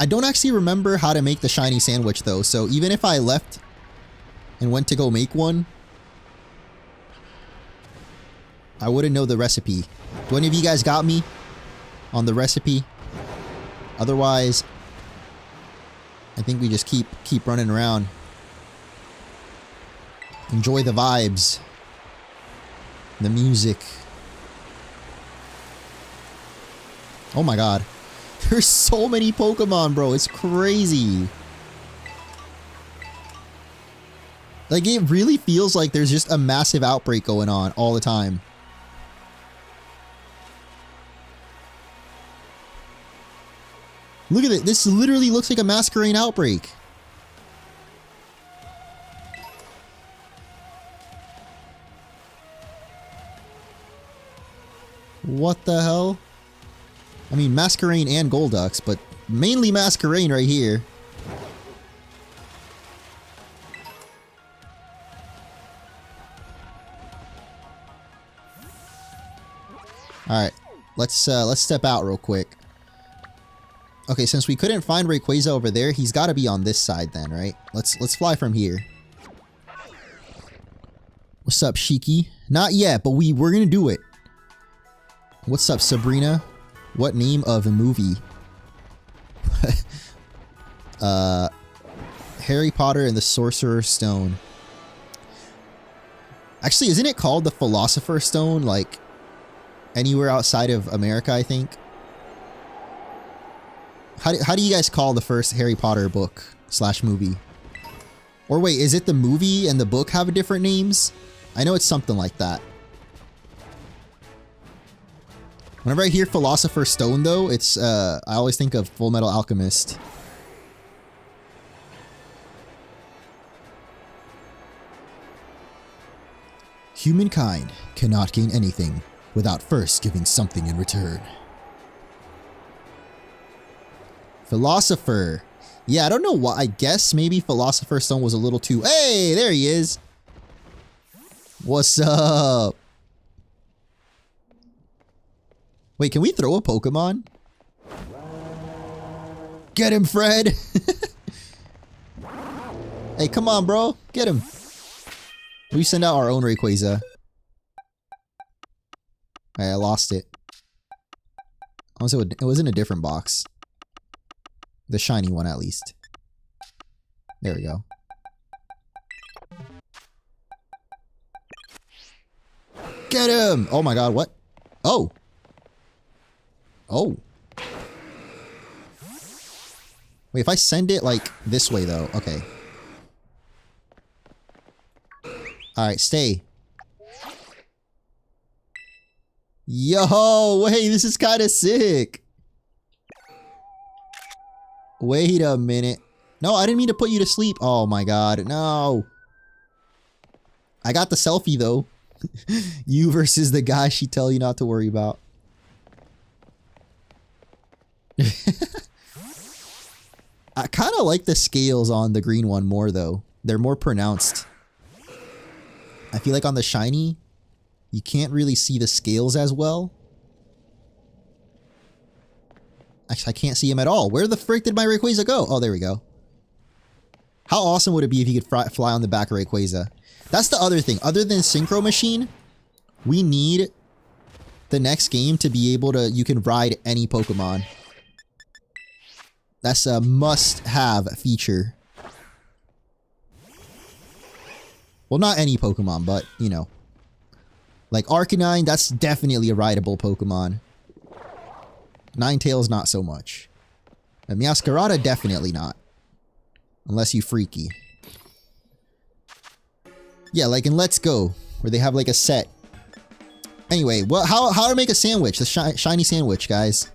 I don't actually remember how to make the shiny sandwich though, so even if I left and went to go make one, I wouldn't know the recipe. Do any of you guys got me on the recipe? Otherwise, I think we just keep running around. Enjoy the vibes. The music. Oh my god. There's so many Pokemon, bro. It's crazy. Like, it really feels like there's just a massive outbreak going on all the time. Look at it. This literally looks like a masquerade outbreak. What the hell? I mean, Masquerain and Golducks, but mainly Masquerain right here. Alright, let's step out real quick. Okay, since we couldn't find Rayquaza over there, he's got to be on this side then, right? Let's fly from here. What's up, Shiki? Not yet, but we're gonna do it. What's up, Sabrina? What name of a movie? Harry Potter and the Sorcerer's Stone. Actually, isn't it called the Philosopher's Stone, like, anywhere outside of America, I think? How do you guys call the first Harry Potter book / movie? Or wait, is it the movie and the book have different names? I know it's something like that. Whenever I hear Philosopher's Stone, though, it's, I always think of Full Metal Alchemist. Humankind cannot gain anything without first giving something in return. Philosopher. Yeah, I don't know why. I guess maybe Philosopher's Stone was a little too... Hey, there he is. What's up? Wait, can we throw a Pokemon? Get him, Fred! Hey, come on, bro. Get him. We send out our own Rayquaza. Alright, I lost it. Also, it was in a different box. The shiny one, at least. There we go. Get him! Oh my god, what? Oh! Oh. Wait, if I send it, like, this way, though. Okay. Alright, stay. Yo! Wait, this is kind of sick! Wait a minute. No, I didn't mean to put you to sleep. Oh my god, no! I got the selfie, though. You versus the guy she tell you not to worry about. I kind of like the scales on the green one more, though. They're more pronounced. I feel like on the shiny, you can't really see the scales as well. Actually, I can't see him at all. Where the frick did my Rayquaza go? Oh, there we go. How awesome would it be if you could fly on the back of Rayquaza? That's the other thing. Other than Synchro Machine, we need the next game to be able to... You can ride any Pokemon. That's a must-have feature. Well, not any Pokemon, but, you know. Like Arcanine, that's definitely a rideable Pokemon. Ninetales, not so much. And Meowscarada, definitely not. Unless you freaky. Yeah, like in Let's Go, where they have like a set. Anyway, well, how to make a sandwich? The shiny sandwich, guys.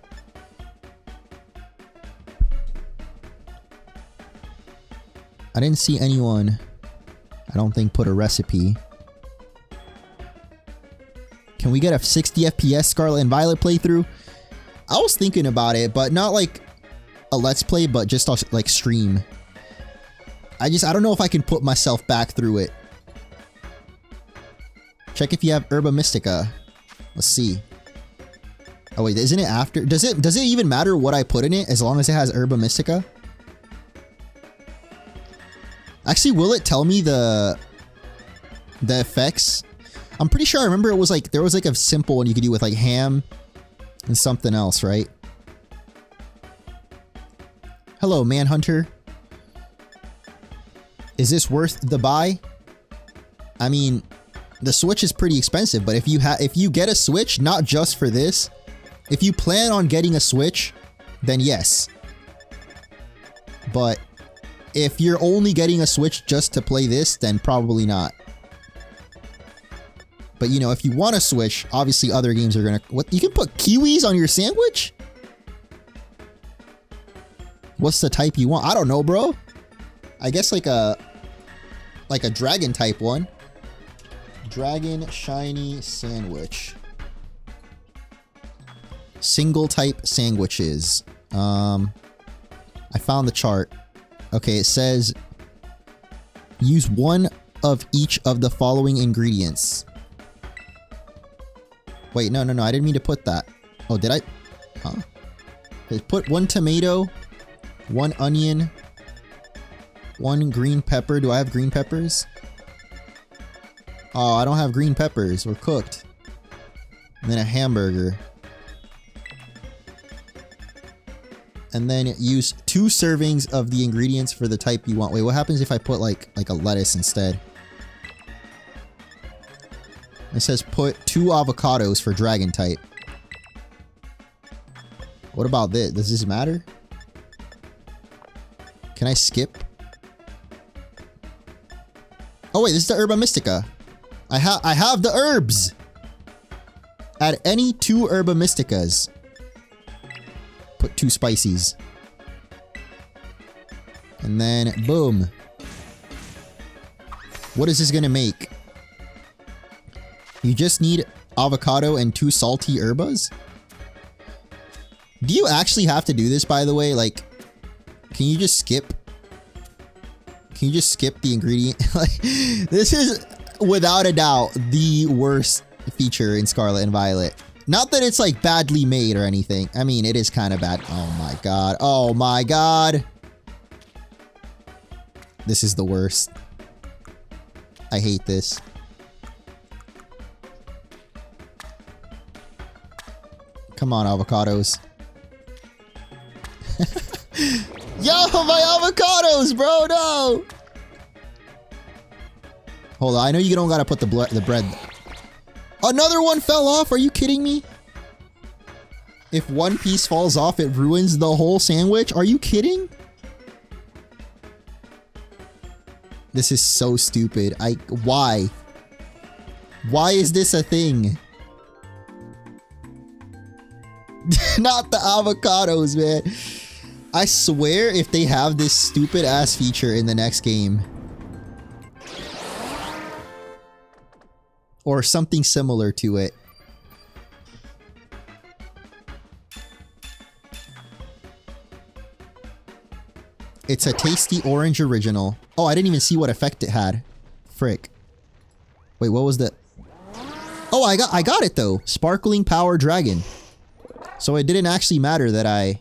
I didn't see anyone, I don't think, put a recipe. Can we get a 60 FPS Scarlet and Violet playthrough? I was thinking about it, but not like a Let's Play, but just like stream. I don't know if I can put myself back through it. Check if you have Herba Mystica. Let's see. Oh wait, isn't it after? Does it even matter what I put in it as long as it has Herba Mystica? Actually, will it tell me the effects? I'm pretty sure I remember it was like, there was like a simple one you could do with like ham and something else, right? Hello, Manhunter. Is this worth the buy? I mean, the Switch is pretty expensive, but if you get a Switch, not just for this, if you plan on getting a Switch, then yes. But if you're only getting a Switch just to play this, then probably not. But you know, if you want a Switch, obviously other games are gonna... What? You can put kiwis on your sandwich? What's the type you want? I don't know, bro. I guess like a dragon type one. Dragon shiny sandwich. Single type sandwiches. I found the chart. Okay, it says use one of each of the following ingredients. Wait, no, I didn't mean to put that. Oh, did I? Huh? Put 1 tomato, 1 onion, 1 green pepper. Do I have green peppers? Oh, I don't have green peppers. We're cooked. And then a hamburger. And then use 2 servings of the ingredients for the type you want. Wait, what happens if I put like a lettuce instead? It says put 2 avocados for dragon type. What about this? Does this matter? Can I skip? Oh wait, this is the Herba Mystica. I have the herbs. Add any 2 Herba Mysticas. Put 2 spices. And then boom. What is this gonna make? You just need avocado and 2 salty herbas? Do you actually have to do this, by the way? Like, can you just skip? Can you just skip the ingredient? Like, this is without a doubt the worst feature in Scarlet and Violet. Not that it's like badly made or anything. I mean, it is kind of bad. Oh my god. Oh my god. This is the worst. I hate this. Come on, avocados. Yo, my avocados, bro, no! Hold on, I know you don't gotta put the bread. Another one fell off, are you kidding me? If one piece falls off, it ruins the whole sandwich? Are you kidding? This is so stupid. Why? Why is this a thing? Not the avocados, man. I swear if they have this stupid ass feature in the next game, or something similar to it, it's a tasty orange original. Oh, I didn't even see what effect it had. Frick. Wait, what was the... Oh, I got it though. Sparkling Power Dragon. So it didn't actually matter that I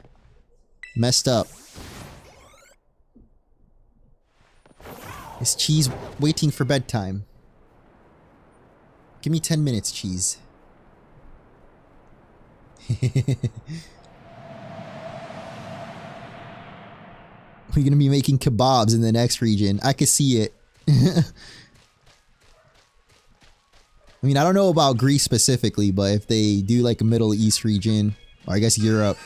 messed up. Is Cheese waiting for bedtime? Give me 10 minutes, Cheese. We're gonna be making kebabs in the next region. I could see it. I mean, I don't know about Greece specifically, but if they do like a Middle East region, or I guess Europe.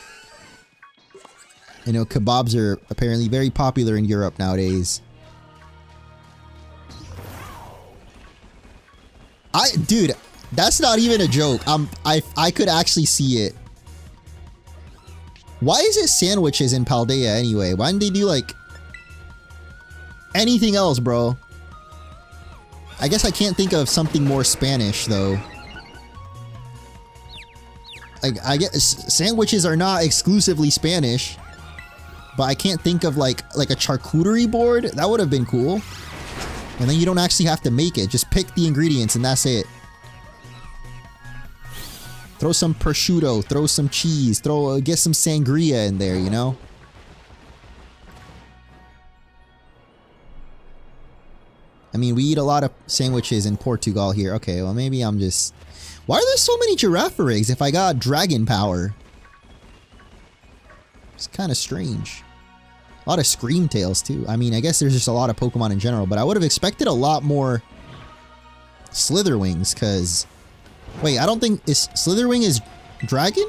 You know, kebabs are apparently very popular in Europe nowadays. Dude, that's not even a joke. I could actually see it. Why is it sandwiches in Paldea anyway? Why didn't they do like anything else, bro? I guess I can't think of something more Spanish though. Like, I guess sandwiches are not exclusively Spanish, but I can't think of like a charcuterie board. That would have been cool. And then you don't actually have to make it. Just pick the ingredients and that's it. Throw some prosciutto, throw some cheese, get some sangria in there, you know? I mean, we eat a lot of sandwiches in Portugal here. Okay, well maybe I'm just... Why are there so many giraffe rigs if I got dragon power? It's kind of strange. A lot of Screamtails too. I mean, I guess there's just a lot of Pokemon in general, but I would have expected a lot more Slitherwings, because... Wait, I don't think... Slitherwing is Dragon?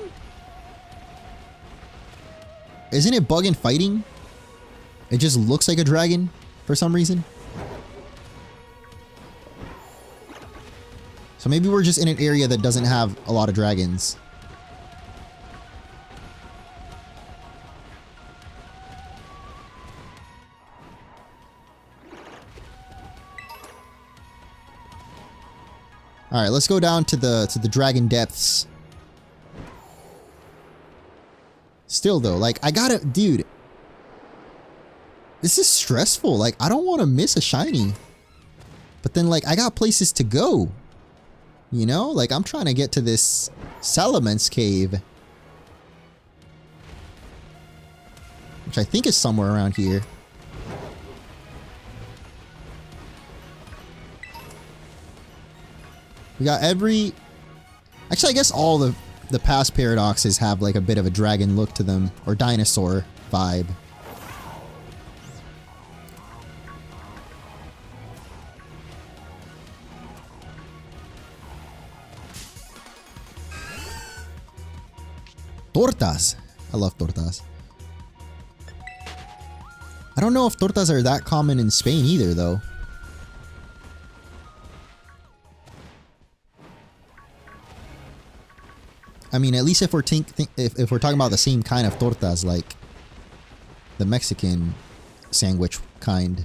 Isn't it Bug and Fighting? It just looks like a dragon for some reason. So maybe we're just in an area that doesn't have a lot of dragons. All right, let's go down to the dragon depths. Still though, like I gotta, dude. This is stressful. Like I don't want to miss a shiny. But then like I got places to go. You know, like I'm trying to get to this Salamence cave. Which I think is somewhere around here. We got every... Actually, I guess all the past paradoxes have like a bit of a dragon look to them. Or dinosaur vibe. Tortas. I love tortas. I don't know if tortas are that common in Spain either, though. I mean, at least if we're if we're talking about the same kind of tortas, like the Mexican sandwich kind.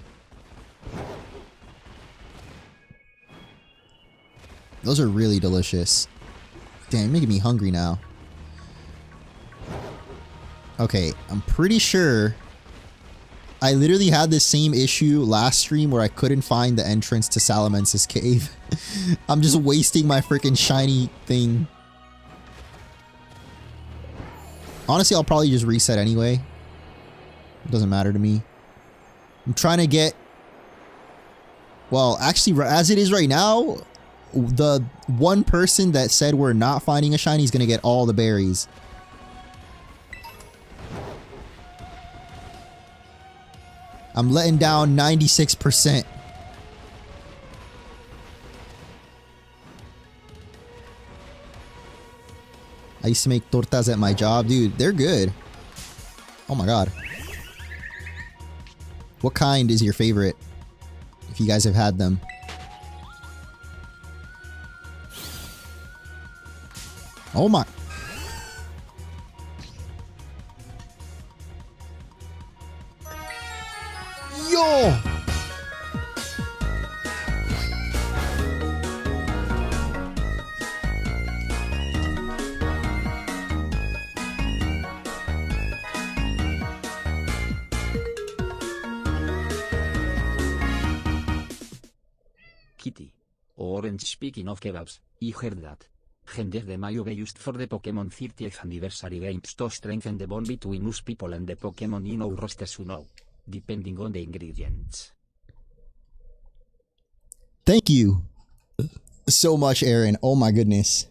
Those are really delicious. Damn, making me hungry now. Okay, I'm pretty sure I literally had this same issue last stream where I couldn't find the entrance to Salamence's cave. I'm just wasting my freaking shiny thing. Honestly, I'll probably just reset anyway. It doesn't matter to me. I'm trying to get... Well, actually, as it is right now, the one person that said we're not finding a shiny is going to get all the berries. I'm letting down 96%. I used to make tortas at my job. Dude, they're good. Oh my god. What kind is your favorite? If you guys have had them. Oh my... Yo! Kitty. Orange, speaking of kebabs, I heard that. Gender de mayo be used for the Pokémon 30th anniversary games to strengthen the bond between us people and the Pokémon in our rosters, you know. Depending on the ingredients. Thank you so much, Aaron. Oh my goodness.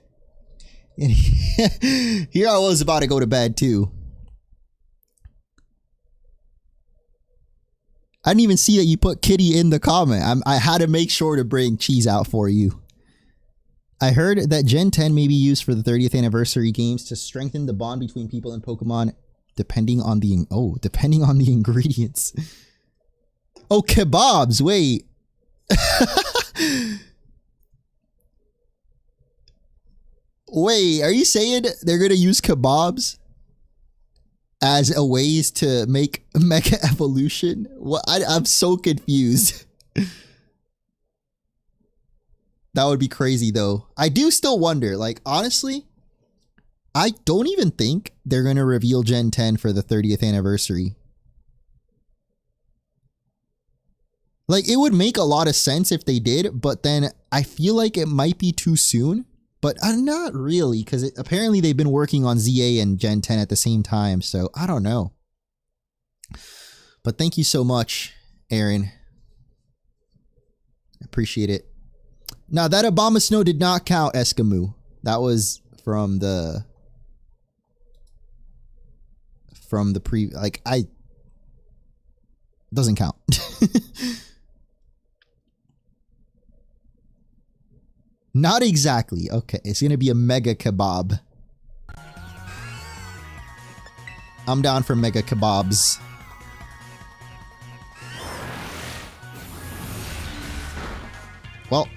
Here I was about to go to bed too. I didn't even see that you put Kitty in the comment. I had to make sure to bring cheese out for you. I heard that Gen 10 may be used for the 30th anniversary games to strengthen the bond between people and Pokemon depending on the ingredients. Oh, kebabs. Wait. Wait, are you saying they're going to use kebabs as a ways to make Mega Evolution? What? I'm so confused. That would be crazy though. I do still wonder, like, honestly, I don't even think they're going to reveal Gen 10 for the 30th anniversary. Like, it would make a lot of sense if they did, but then I feel like it might be too soon. But not really, because apparently they've been working on ZA and Gen 10 at the same time, so I don't know. But thank you so much, Aaron. Appreciate it. Now, that Obama Snow did not count, Eskimo. That was from the... like, Doesn't count. Not exactly. Okay, it's gonna be a mega kebab. I'm down for mega kebabs. Well,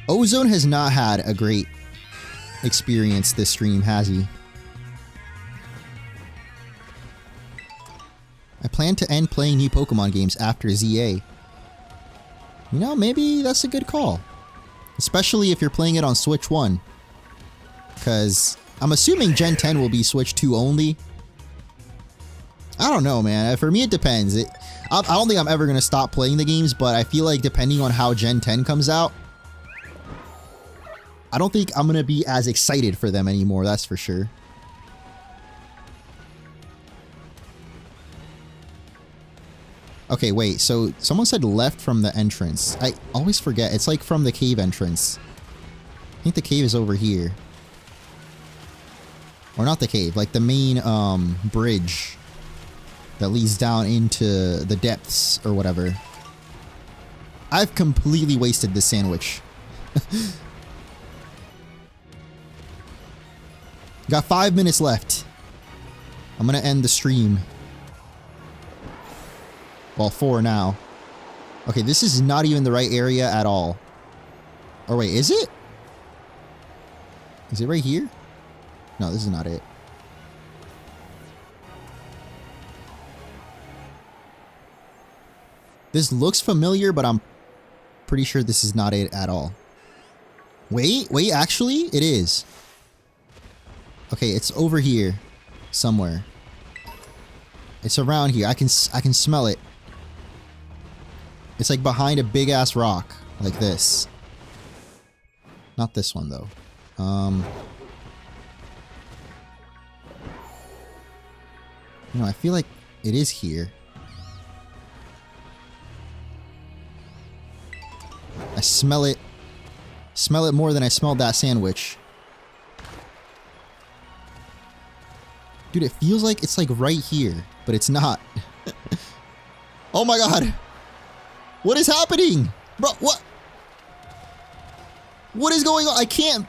Ozone has not had a great experience this stream, has he? I plan to end playing new Pokemon games after ZA. You know, maybe that's a good call. Especially if you're playing it on Switch 1. Because I'm assuming Gen 10 will be Switch 2 only. I don't know, man. For me, it depends. I don't think I'm ever going to stop playing the games, but I feel like depending on how Gen 10 comes out, I don't think I'm going to be as excited for them anymore, that's for sure. Okay, wait, so someone said left from the entrance. I always forget. It's like from the cave entrance. I think the cave is over here. Or not the cave, like the main bridge that leads down into the depths or whatever. I've completely wasted this sandwich. Got 5 minutes left. I'm gonna end the stream. Well, 4 now. Okay, this is not even the right area at all. Or wait, is it? Is it right here? No, this is not it. This looks familiar, but I'm pretty sure this is not it at all. Wait, actually, it is. Okay, it's over here somewhere. It's around here. I can smell it. It's like behind a big ass rock, like this. Not this one though. No, I feel like it is here. I smell it. Smell it more than I smelled that sandwich. Dude, it feels like it's like right here, but it's not. Oh my god. What is happening? Bro, what? What is going on? I can't.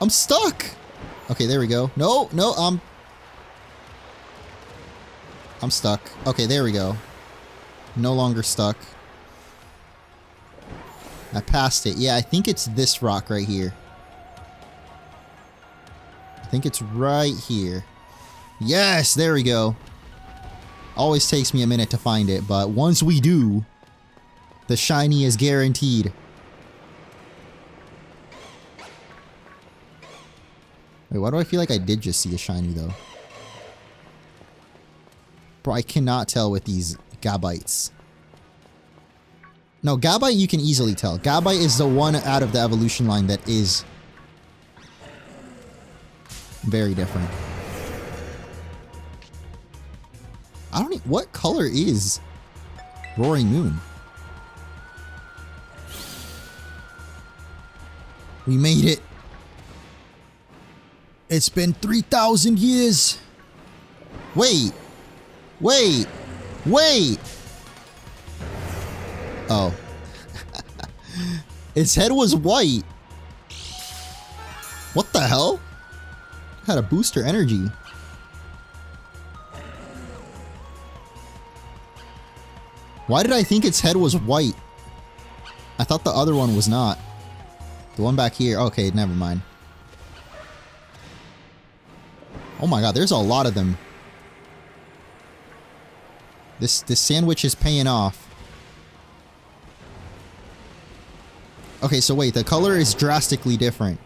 I'm stuck. Okay, there we go. No, I'm stuck. Okay, there we go. No longer stuck. I passed it. Yeah, I think it's this rock right here. I think it's right here. Yes, there we go. Always takes me a minute to find it, but once we do, the shiny is guaranteed. Wait, why do I feel like I did just see a shiny though? Bro, I cannot tell with these Gabites. No, Gabite you can easily tell. Gabite is the one out of the evolution line that is very different. I don't know, what color is Roaring Moon? We made it. It's been 3,000 years. Wait. Oh. Its head was white. What the hell? Had a booster energy. Why did I think its head was white? I thought the other one was not. The one back here. Okay, never mind. Oh my god, there's a lot of them. This sandwich is paying off. Okay, so wait, the color is drastically different.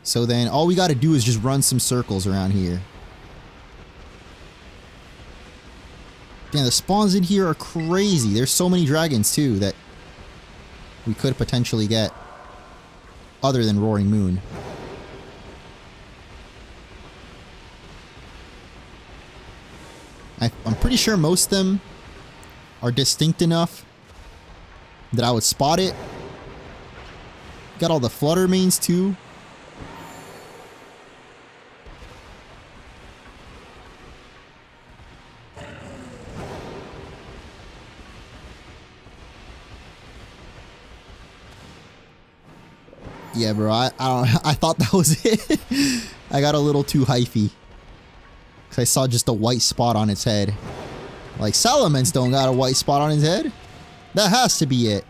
So then all we gotta do is just run some circles around here. Damn, the spawns in here are crazy. There's so many dragons too that we could potentially get. Other than Roaring Moon. I'm pretty sure most of them are distinct enough that I would spot it. Got all the flutter mains too. Yeah, bro, I thought that was it. I got a little too hyphy. Because I saw just a white spot on its head. Like, Salamence don't got a white spot on his head. That has to be it.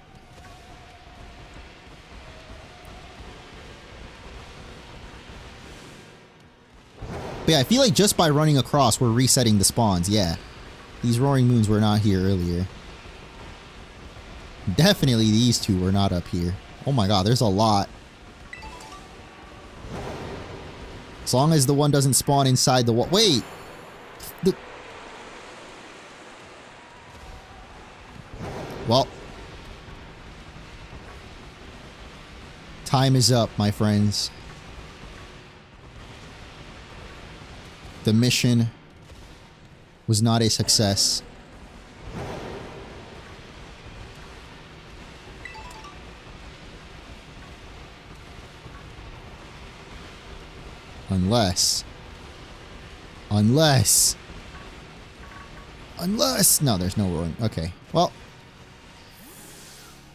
But yeah, I feel like just by running across, we're resetting the spawns, yeah. These Roaring Moons were not here earlier. Definitely these two were not up here. Oh my god, there's a lot. As long as the one doesn't spawn inside the wall. Wait! Well. Time is up, my friends. The mission was not a success. Unless, no, there's no roaring. Okay, well,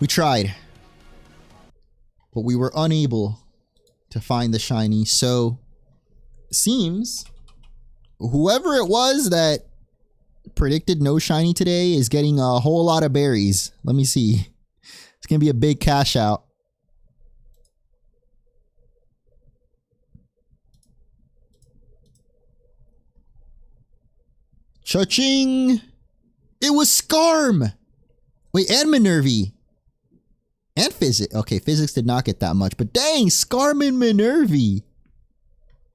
we tried, but we were unable to find the shiny. So, seems whoever it was that predicted no shiny today is getting a whole lot of berries. Let me see. It's gonna be a big cash out. Cha-ching! It was Skarm! Wait, and Minervy. And Physics. Okay, Physics did not get that much, but dang, Skarm and Minervy.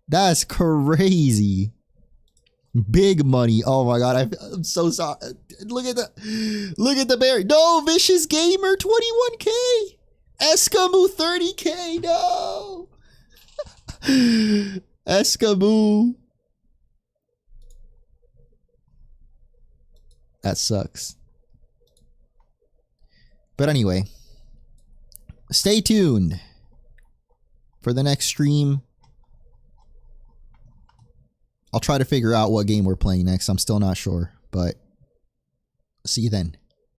That's crazy. Big money. Oh my god, I'm so sorry. Look at the berry. No, Vicious Gamer, 21k. Escamoo, 30k. No. Escamoo. That sucks. But anyway, stay tuned for the next stream. I'll try to figure out what game we're playing next. I'm still not sure, but see you then.